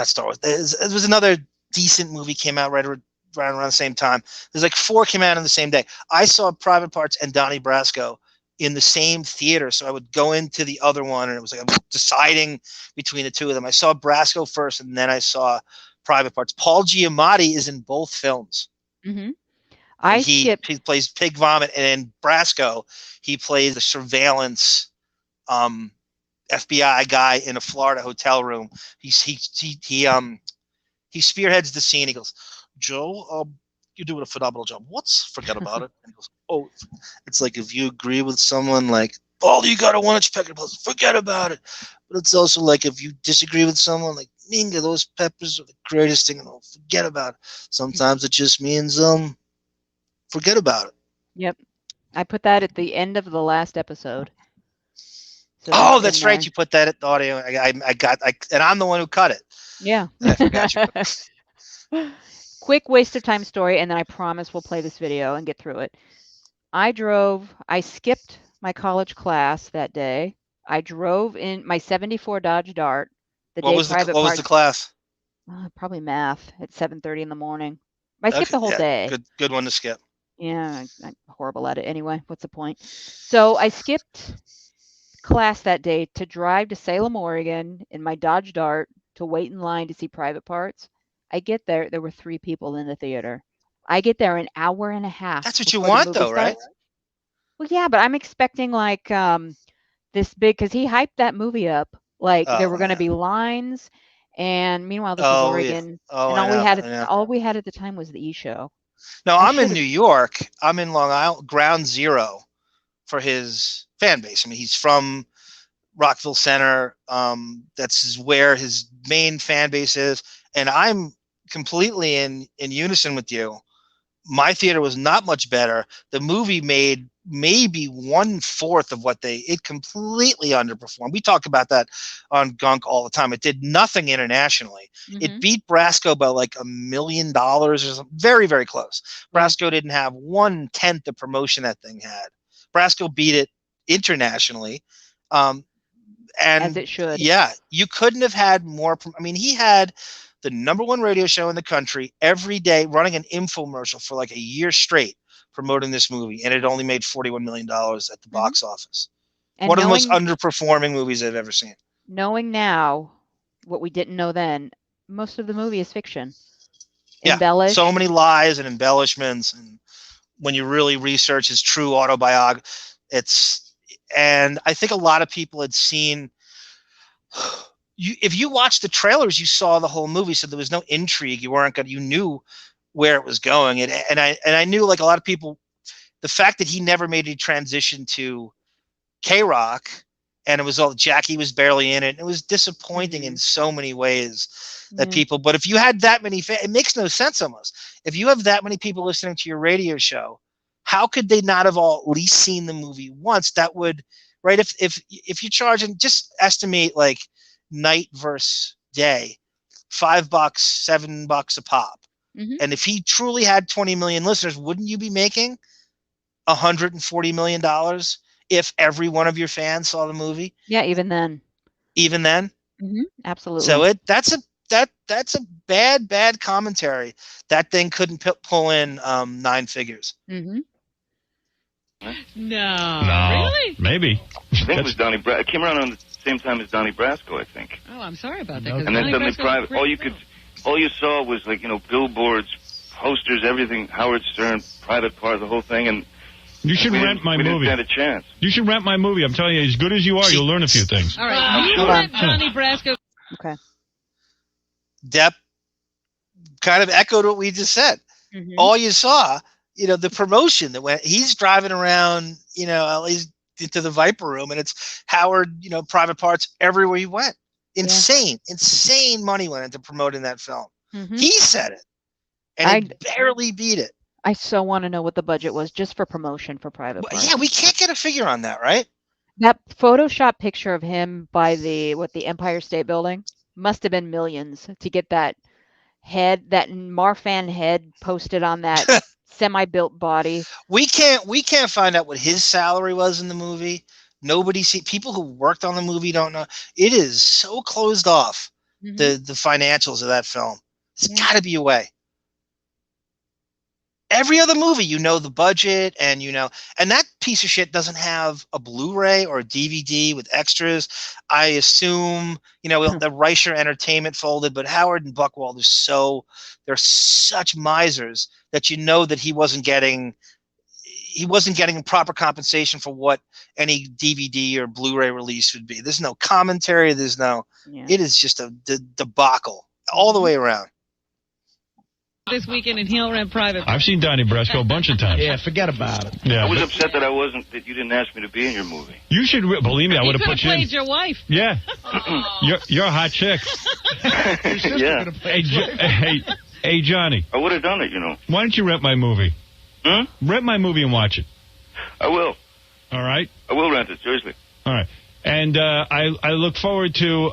Star Wars, it was another decent movie came out right around the same time. There's like 4 came out on the same day. I saw Private Parts and Donnie Brasco in the same theater, so I would go into the other one, and it was like I was deciding between the two of them. I saw Brasco first, and then I saw Private Parts. Paul Giamatti is in both films. Mm-hmm. He plays Pig Vomit, and in Brasco, he plays the surveillance FBI guy in a Florida hotel room. He spearheads the scene. He goes, "Joe, you're doing a phenomenal job. Forget about it." And he goes, "Oh, it's like if you agree with someone, like, all you got a 1-inch pecker, forget about it. But it's also like if you disagree with someone, like, Minga, those peppers are the greatest thing, and forget about it. Sometimes it just means forget about it." Yep. I put that at the end of the last episode. So that's right. You put that at the audio. And I'm the one who cut it. Yeah. I forgot you. Quick waste of time story, and then I promise we'll play this video and get through it. I skipped my college class that day. I drove in my 74 Dodge Dart. What was the class? Probably math at 7:30 in the morning. I skipped the whole day. Good one to skip. Yeah, I'm horrible at it anyway. What's the point? So I skipped class that day to drive to Salem, Oregon in my Dodge Dart to wait in line to see Private Parts. I get there were 3 people in the theater. I get there an hour and a half. That's what you want, though, right? Well, yeah, but I'm expecting like this big, because he hyped that movie up like there were going to be lines, and meanwhile this is Oregon, and all we had at the time was the E-show. No, I'm in New York. I'm in Long Island, ground zero for his fan base. I mean, he's from Rockville Center. That's where his main fan base is. And I'm completely in unison with you. My theater was not much better. The movie made maybe 1/4 of what it completely underperformed. We talk about that on Gunk all the time. It did nothing internationally. It beat Brasco by like $1 million or something. Very, very close. Brasco didn't have 1/10 the promotion that thing had. Brasco beat it internationally. And as it should. Yeah. You couldn't have had more. I mean, he had the #1 radio show in the country every day, running an infomercial for like a year straight, promoting this movie, and it only made $41 million at the box office. And one of the most underperforming movies I've ever seen. Knowing now what we didn't know then, most of the movie is fiction. Yeah, embellished. So many lies and embellishments, and when you really research his true autobiography, and I think a lot of people had seen. If you watched the trailers, you saw the whole movie, so there was no intrigue. You knew where it was going, and I knew, like a lot of people, the fact that he never made a transition to K-Rock, and it was all Jackie was barely in it. It was disappointing in so many ways that people. But if you had that many, it makes no sense almost. If you have that many people listening to your radio show, how could they not have all at least seen the movie once? That would, right? If you're charging, just estimate like night versus day, $5, $7 a pop. And if he truly had 20 million listeners, wouldn't you be making $140 million if every one of your fans saw the movie? Yeah, even then. Absolutely. So that's a bad commentary. That thing couldn't pull in 9 figures. No, really? Maybe. I think it was Donnie Brasco. It came around on the same time as Donnie Brasco, I think. Oh, I'm sorry about that. And then suddenly Private. All you saw was like, billboards, posters, everything. Howard Stern, Private Part, the whole thing, and you should rent my movie. We didn't stand a chance. You should rent my movie. I'm telling you, as good as you are, you'll learn a few things. All right, you rent Donnie Brasco. Okay. Depp kind of echoed what we just said. Mhm. All you saw, the promotion that went. He's driving around, he's into the Viper Room, and it's Howard, private parts everywhere he went. Insane money went into promoting that film. Mhm. He said it, and it barely beat it. I so want to know what the budget was just for promotion for Private Parts. Yeah, we can't get a figure on that, right? That Photoshop picture of him by the Empire State Building must have been millions to get that head, that Marfan head posted on that semi-built body. We can't find out what his salary was in the movie. People who worked on the movie don't know. It is so closed off, the financials of that film. There's got to be a way. Every other movie, the budget, and and that piece of shit doesn't have a Blu-ray or a DVD with extras. I assume, the Reicher Entertainment folded, but Howard and Buchwald they're such misers that that he wasn't getting proper compensation for what any DVD or Blu-ray release would be. There's no commentary. It is just a debacle all the way around. This weekend in Hill Rent Private. I've seen Donnie Brasco a bunch of times. Yeah, forget about it. Yeah, I was upset that that you didn't ask me to be in your movie. You should believe me. I would have put you in. Played your wife. Yeah, you're a hot chick. Yeah. Hey, Johnny. I would have done it, Why don't you rent my movie? Rent my movie and watch it. I will. All right. I will rent it, seriously. All right. And I look forward to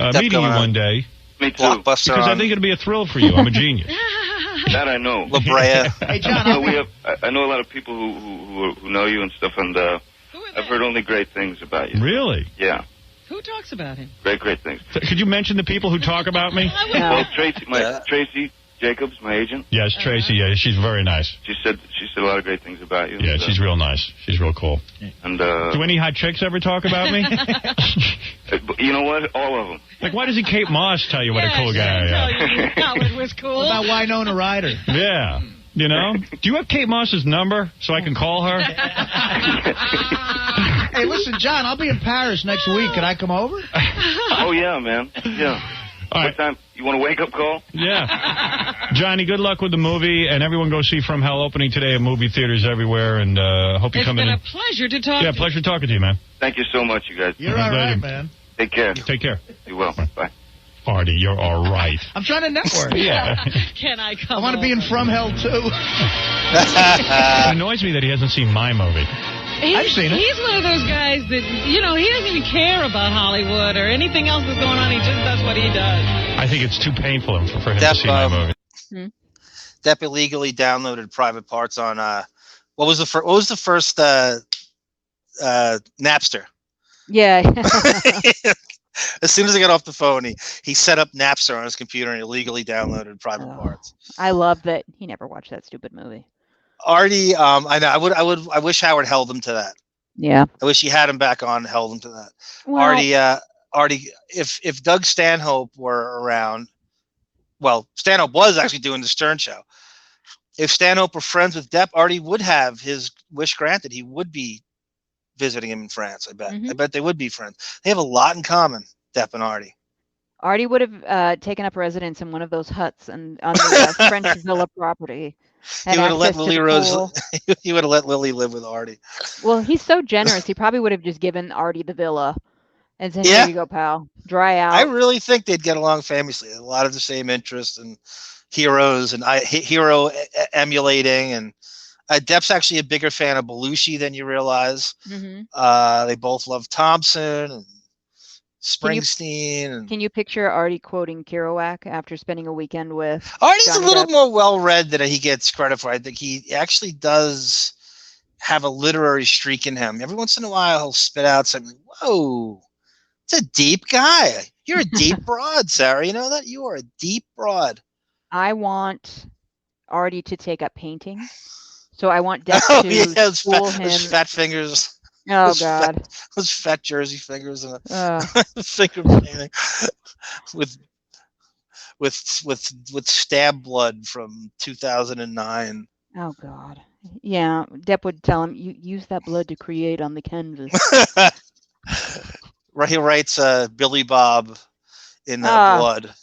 meeting you one day. Me too. Blockbuster. Because I think it'll be a thrill for you. I'm a genius. That I know. La Brea. Hey, John. I know a lot of people who know you and stuff, and I've heard only great things about you. Really? Yeah. Who talks about him? Great things. Could you mention the people who talk about me? Well, Tracy Jacobs, my agent. Yes, Tracy. Yeah, she's very nice. She said a lot of great things about you. Yeah, she's real nice. She's real cool. And do any hot chicks ever talk about me? You know what? All of them. Like, why doesn't Kate Moss tell you what a cool guy I am? Howard was cool. What about Winona Ryder? Yeah. Do you have Kate Moss's number so I can call her? Hey, listen, John, I'll be in Paris next week. Can I come over? Oh, yeah, man. Yeah. All right. What time? You want a wake-up call? Yeah. Johnny, good luck with the movie, and everyone go see From Hell opening today at movie theaters everywhere, and hope you come in. It's been a pleasure to talk to you. Yeah, pleasure talking to you, man. Thank you so much, you guys. You're all right, man. Take care. Take care. You will. Bye. Artie, you're all right. I'm trying to network. Yeah. Can I come I want to be in From Hell, too. It annoys me that he hasn't seen my movie. I've seen it. He's one of those guys that, he doesn't even care about Hollywood or anything else that's going on. He just does what he does. I think it's too painful for him to see my movie. Depp illegally downloaded Private Parts on what was the first Napster? Yeah. As soon as I got off the phone, he set up Napster on his computer and illegally downloaded Private Parts. I love that he never watched that stupid movie. Artie, I know. I wish Howard held him to that. Yeah. I wish he had him back on and held him to that. Well, Artie, if Doug Stanhope were around, well, Stanhope was actually doing the Stern Show. If Stanhope were friends with Depp, Artie would have his wish granted. He would be visiting him in France. I bet. I bet they would be friends. They have a lot in common, Depp and Artie. Artie would have taken up residence in one of those huts on the French villa property. He would have let Lily Rose. He would have let Lily live with Artie. Well, he's so generous. He probably would have just given Artie the villa and said, "Here you go, pal. Dry out." I really think they'd get along famously. A lot of the same interests and heroes and hero emulating. And Depp's actually a bigger fan of Belushi than you realize. They both love Thompson and Springsteen. Can you picture Artie quoting Kerouac after spending a weekend with Artie's Johnny a little Depp? more well-read than he gets credit for. I think he actually does have a literary streak in him. Every once in a while, he'll spit out something. Whoa, it's a deep guy. You're a deep broad, Sarah. You know that? You are a deep broad. I want Artie to take up painting. So I want Depp to school him. Those fat fingers. Oh, God. Those fat Jersey fingers and a finger painting with stab blood from 2009. Oh, God. Yeah, Depp would tell him, "You use that blood to create on the canvas." He writes Billy Bob in blood.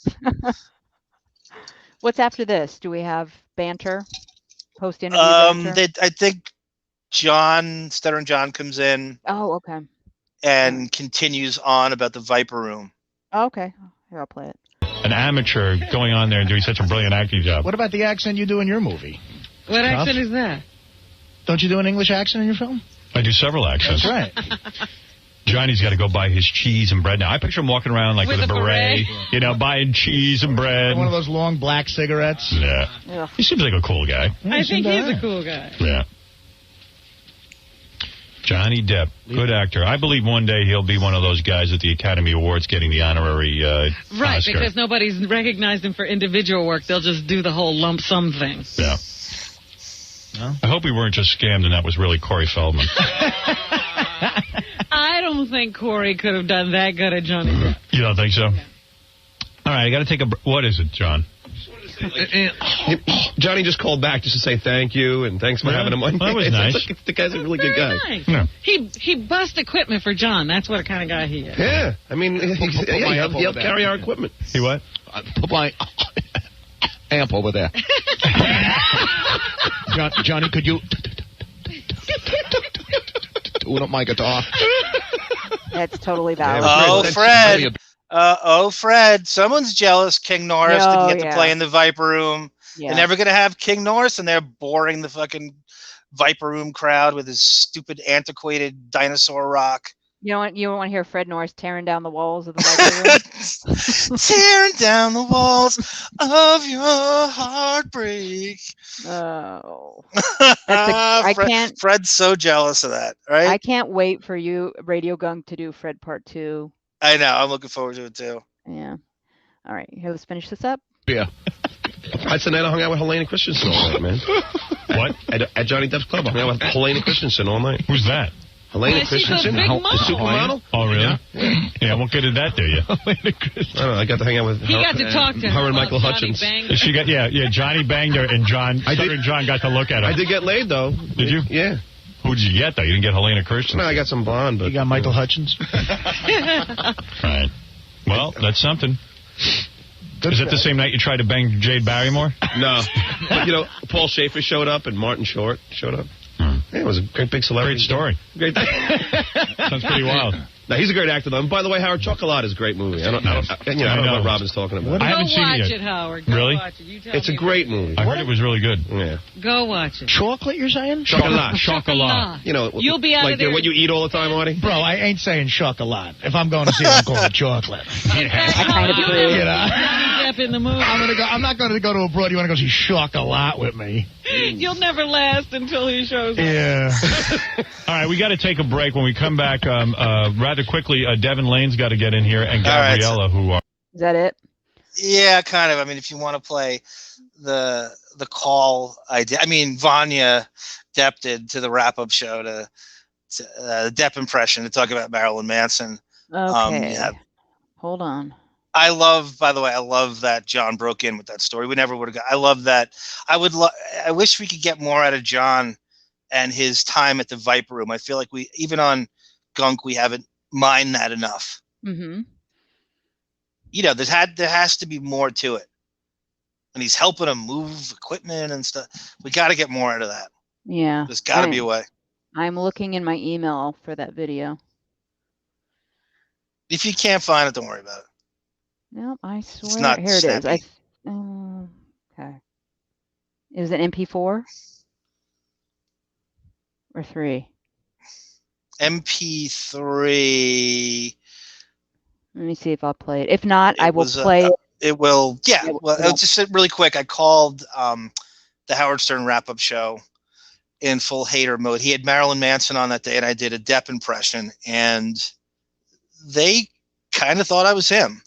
What's after this? Do we have banter? Post-interview banter? I think Stuttering John comes in. Oh, okay. And continues on about the Viper Room. Oh, okay. Here, I'll play it. An amateur going on there and doing such a brilliant acting job. What about the accent you do in your movie? What accent is that? Don't you do an English accent in your film? I do several accents. That's right. Johnny's got to go buy his cheese and bread now. I picture him walking around like with a beret, you know, buying cheese and bread. One of those long black cigarettes. Yeah. Ugh. He seems like a cool guy. I think he's a cool guy. Yeah. Johnny Depp, good actor. I believe one day he'll be one of those guys at the Academy Awards getting the honorary Right, Oscar. because nobody's recognized him for individual work. They'll just do the whole lump sum thing. Yeah. No? I hope we weren't just scammed and that was really Corey Feldman. I don't think Corey could have done that good at Johnny Depp. You don't think so? All right, I got to take a... What is it, John? Johnny just called back just to say thank you and thanks for having him on. Well, that was nice. Like, the guy's a really good guy. Nice. Yeah. He bust equipment for John. That's what kind of guy he is. Yeah, I mean, he helped carry our equipment. He what? Put my amp over there. Johnny, could you tune up my guitar? That's totally valid. Oh, Fred. Someone's jealous King Norris didn't get to play in the Viper Room. Yeah. They're never going to have King Norris, and they're boring the fucking Viper Room crowd with his stupid, antiquated dinosaur rock. You don't want to hear Fred Norris tearing down the walls of the Viper Room? Tearing down the walls of your heartbreak. Oh. I can't. Fred's so jealous of that, right? I can't wait for you, Radio Gunk, to do Fred Part 2. I know. I'm looking forward to it, too. Yeah. All right. Here, let's finish this up. Yeah. That's the night I hung out with Helena Christensen all night, man. What? At Johnny Depp's club, I hung out with Helena Christensen all night. Who's that? Helena Christensen, the supermodel. Oh, really? Yeah. What good did that do you? Helena Christensen. I don't know. I got to hang out with her. He got to talk to her and Michael Johnny Hutchins. She got Johnny banged her and John got to look at her. I did get laid though. Did you? Yeah. Who did you get though? You didn't get Helena Christensen. No, I got some blonde, but you got Michael Hutchins. Right. Well, that's something. Is it the same night you tried to bang Jade Barrymore? No. But, Paul Schaefer showed up and Martin Short showed up. Yeah, it was a great big celebrity. Great story. Great. Sounds pretty wild. No, he's a great actor, though. And by the way, Howard, Chocolat is a great movie. I don't know what Robin's talking about. I haven't seen it yet. Go watch it, Howard. Go really? watch it. You tell It's a great movie. I heard it was really good. Yeah. Go watch it. Chocolate, you're saying? Chocolat. Chocolat. You'll be out like of there. what you eat all the time, Artie? Bro, I ain't saying chocolate. If I'm going to see it, I'm calling it chocolate. I kind of agree. Depp in the movie. I'm not going to go to abroad. You want to go see chocolate with me? You'll never last until he shows up. Yeah. All right, we got to take a break. When we come back, rather quickly, Devin Lane's got to get in here, and Gabriella, who are... Is that it? Yeah, kind of. I mean, if you want to play the call idea, I mean, Vanya Depp did to the wrap-up show to the Depp impression to talk about Marilyn Manson. Okay. Hold on. I love that John broke in with that story. We never would have got. I love that. I wish we could get more out of John and his time at the Viper Room. I feel like even on Gunk, we haven't mined that enough. Mm-hmm. There has to be more to it. And he's helping him move equipment and stuff. We got to get more out of that. Yeah. There's got to be a way. I'm looking in my email for that video. If you can't find it, don't worry about it. Nope, I swear. It's not Here snappy. it is. Okay. Is it MP4? Or 3? MP3. Let me see if I'll play it. If not, I will play it. It will. Yeah. Well, just really quick. I called the Howard Stern wrap-up show in full hater mode. He had Marilyn Manson on that day, and I did a Depp impression, and they kind of thought I was him.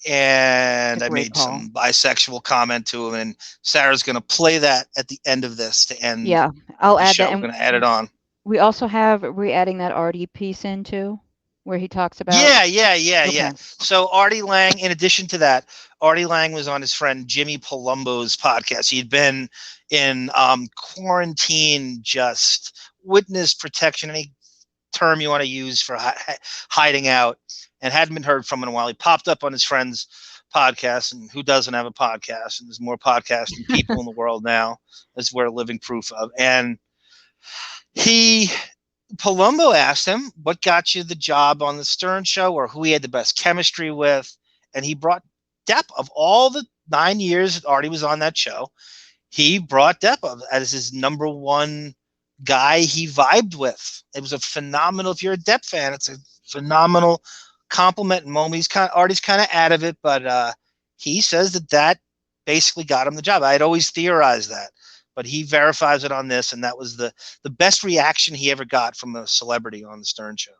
And I made some bisexual comment to him, and Sarah's going to play that at the end of this to end. Yeah, I'll add that. I'm going to add it on. We also are we adding that Artie piece in too, where he talks about. Yeah. So Artie Lange, in addition to that, Artie Lange was on his friend Jimmy Palumbo's podcast. He'd been in quarantine, just witness protection, any term you want to use for hiding out, and hadn't been heard from in a while. He popped up on his friend's podcasts, and who doesn't have a podcast? And there's more podcasts than people in the world now, as we're living proof of. And Palumbo asked him, what got you the job on the Stern Show, or who he had the best chemistry with? And he brought Depp. Of all the 9 years that Artie was on that show, he brought Depp up as his number one guy he vibed with. It was a phenomenal, if you're a Depp fan, it's a phenomenal compliment and moment. Artie's kind of out of it, but he says that basically got him the job. I had always theorized that, but he verifies it on this, and that was the best reaction he ever got from a celebrity on the Stern Show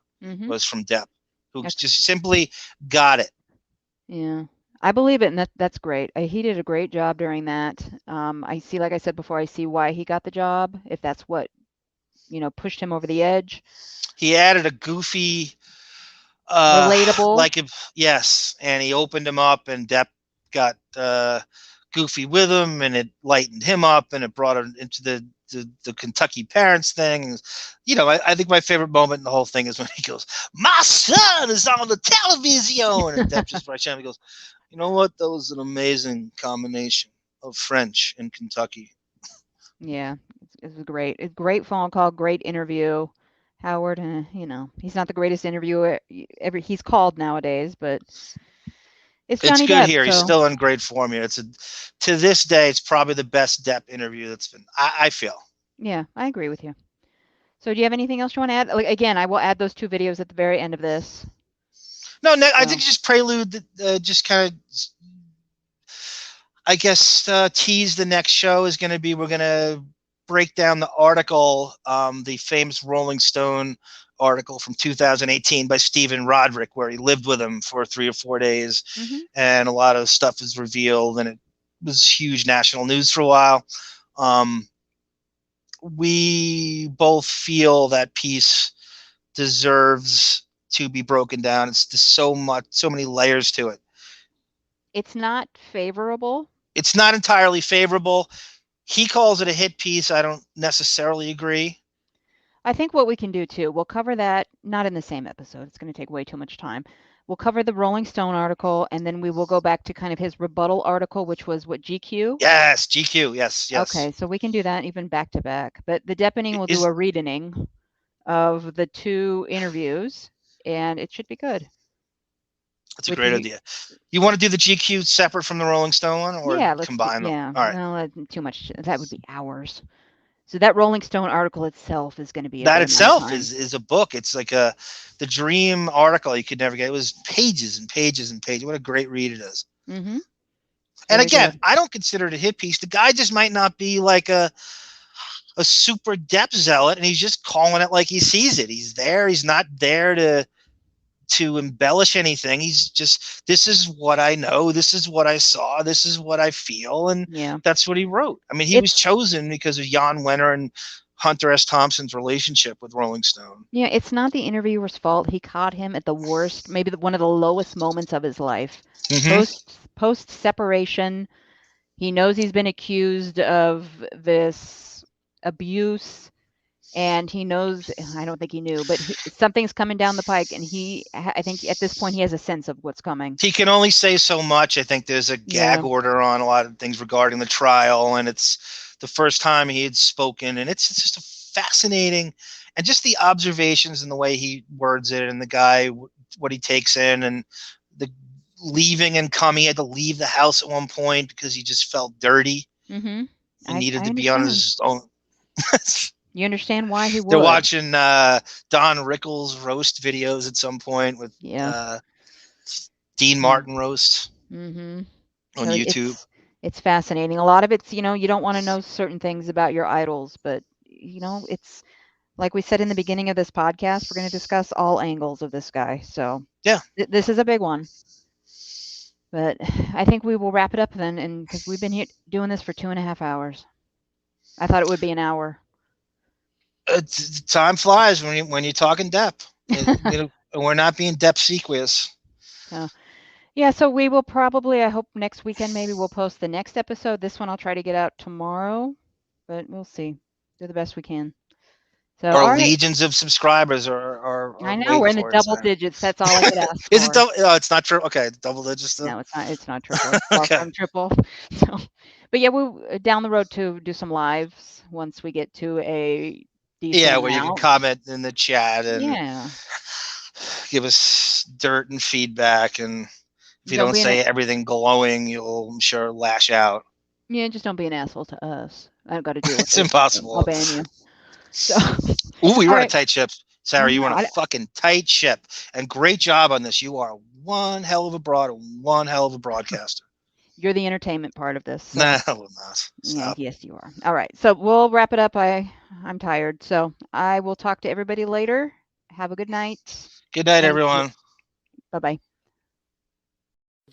was from Depp, who just simply got it. Yeah, I believe it, and that's great. He did a great job during that. I see, like I said before, I see why he got the job, if that's what, pushed him over the edge. He added a goofy, relatable. Yes, and he opened him up, and Depp got goofy with him, and it lightened him up, and it brought him into the Kentucky parents thing. I think my favorite moment in the whole thing is when he goes, "My son is on the television," and Depp just right down, he goes, "You know what? That was an amazing combination of French and Kentucky." Yeah, it was great. A great phone call, great interview. Howard, he's not the greatest interviewer ever he's called nowadays, but it's Johnny good Depp, here. So. He's still in great form here. To this day, it's probably the best Depp interview that's been. I feel. Yeah, I agree with you. So, do you have anything else you want to add? Again, I will add those 2 videos at the very end of this. No, I think just prelude. Just kind of, I guess, tease the next show is going to be. We're going to break down the article, the famous Rolling Stone article from 2018 by Stephen Roderick, where he lived with him for 3 or 4 days, and a lot of stuff is revealed, and it was huge national news for a while. We both feel that piece deserves to be broken down. It's just so many layers to it. It's not favorable. It's not entirely favorable. He calls it a hit piece. I don't necessarily agree. I think what we can do too, we'll cover that, not in the same episode. It's going to take way too much time. We'll cover the Rolling Stone article, and then we will go back to kind of his rebuttal article, which was what, GQ? Yes, GQ. Yes. Okay, so we can do that even back to back. But the Deppening will do a reading of the 2 interviews, and it should be good. That's a great idea. You want to do the GQ separate from the Rolling Stone one, or combine them? Yeah, all right. No, too much. That would be hours. So that Rolling Stone article itself is going to be that itself is a book. It's like the dream article you could never get. It was pages and pages and pages. What a great read it is. Mm-hmm. And again, I don't consider it a hit piece. The guy just might not be like a super Depp zealot, and he's just calling it like he sees it. He's there. He's not there to embellish anything. He's just, this is what I know, this is what I saw, this is what I feel, and that's what he wrote. I mean, he was chosen because of Jan Wenner and Hunter S. Thompson's relationship with Rolling Stone. Yeah, it's not the interviewer's fault. He caught him at the worst, maybe one of the lowest moments of his life. Post separation, he knows he's been accused of this abuse, and he knows, I don't think he knew, but something's coming down the pike, and I think at this point he has a sense of what's coming. He can only say so much. I think there's a gag order on a lot of things regarding the trial, and it's the first time he had spoken, and it's just a fascinating, and just the observations and the way he words it, and the guy, what he takes in, and the leaving and coming. He had to leave the house at one point because he just felt dirty. Mm-hmm. He needed to be on his own. You understand why he would. They're watching Don Rickles roast videos at some point with Dean Martin roast on YouTube. It's fascinating. A lot of it's, you don't want to know certain things about your idols, but, it's like we said in the beginning of this podcast, we're going to discuss all angles of this guy. So this is a big one. But I think we will wrap it up then, and because we've been here doing this for 2.5 hours. I thought it would be an hour. Time flies when you're talking Depp. We're not being Depp-sequious. So we will probably, I hope next weekend maybe we'll post the next episode. This one I'll try to get out tomorrow, but we'll see. Do the best we can. So, Or all right. legions of subscribers are I know we're in the double digits. That's all I could ask Is for. it double? Oh, it's not true. Okay, double digits still. No, it's not. It's not triple. It's far from triple. So, but yeah, we'll down the road to do some lives once we get to a decent where you can amount. comment in the chat and Yeah. give us dirt and feedback. And if you Don't don't be say everything glowing, you'll, I'm sure, lash out. Yeah, just don't be an asshole to us. I got to do it. It's impossible. I'll ban you. So, Ooh, we all run right. a tight ship. Sarah, you No, run a fucking tight ship. And great job on this. You are one hell of a broad and one hell of a broadcaster. You're the entertainment part of this. So. No, I'm not. Yeah, yes, you are. All right. So we'll wrap it up. I'm tired. So I will talk to everybody later. Have a good night. Good night, everyone. Bye-bye.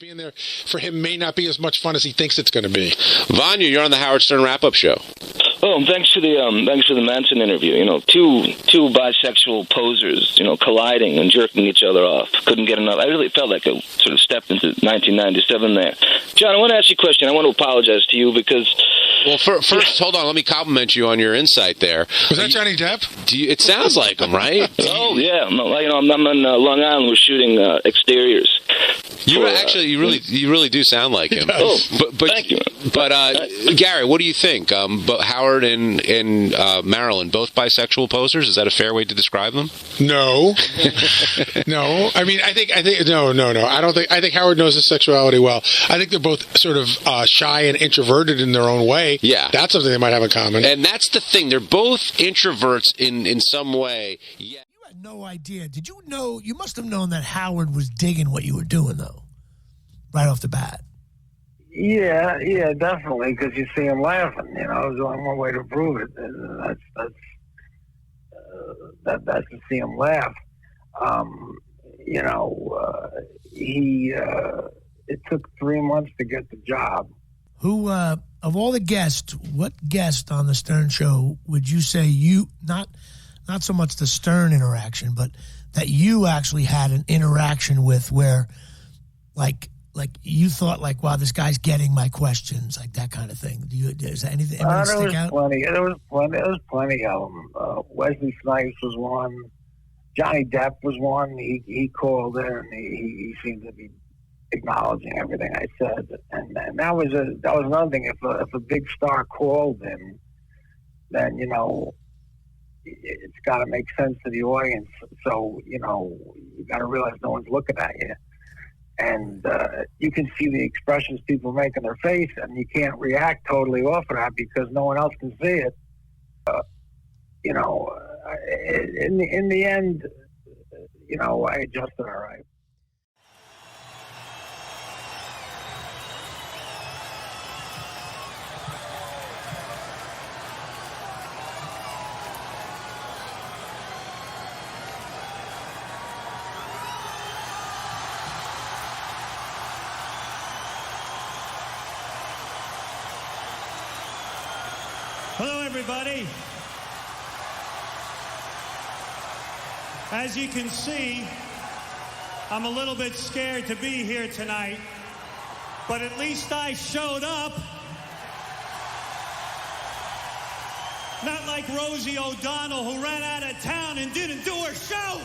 Being there for him may not be as much fun as he thinks it's going to be. Vanya, you're on the Howard Stern wrap-up show. Oh, and thanks for the Manson interview. You know, two bisexual posers, you know, colliding and jerking each other off. Couldn't get enough. I really felt like I sort of stepped into 1997 there. John, I want to ask you a question. I want to apologize to you because. Well, first, hold on. Let me compliment you on your insight there. Was that Johnny Depp? It sounds like him, right? Oh yeah. I'm on Long Island. We're shooting exteriors. You really do sound like him. Oh, but thank you. But Gary, what do you think? But Howard and Marilyn, both bisexual posers. Is that a fair way to describe them? No, no. I mean, I think no. I don't think. I think Howard knows his sexuality well. I think they're both sort of shy and introverted in their own way. Yeah, that's something they might have in common. And that's the thing. They're both introverts in some way. Yeah. You had no idea. Did you know? You must have known that Howard was digging what you were doing, though, right off the bat. Yeah, definitely, because you see him laughing. You know, there's only one way to prove it. That's to see him laugh. You know, it took 3 months to get the job. Who, of all the guests, what guest on the Stern Show would you say you, not so much the Stern interaction, but that you actually had an interaction with where, like you thought, like, wow, this guy's getting my questions, like that kind of thing. Is there anything stick out? There was plenty of them. Wesley Snipes was one. Johnny Depp was one. He called in and he seemed to be acknowledging everything I said, and that was another thing. If a big star called in, then you know it's got to make sense to the audience. So you know you got to realize no one's looking at you, and you can see the expressions people make in their face, and you can't react totally off of that because no one else can see it. You know, in the end, you know, I adjusted all right. Hello, everybody. As you can see, I'm a little bit scared to be here tonight, but at least I showed up. Not like Rosie O'Donnell, who ran out of town and didn't do her show.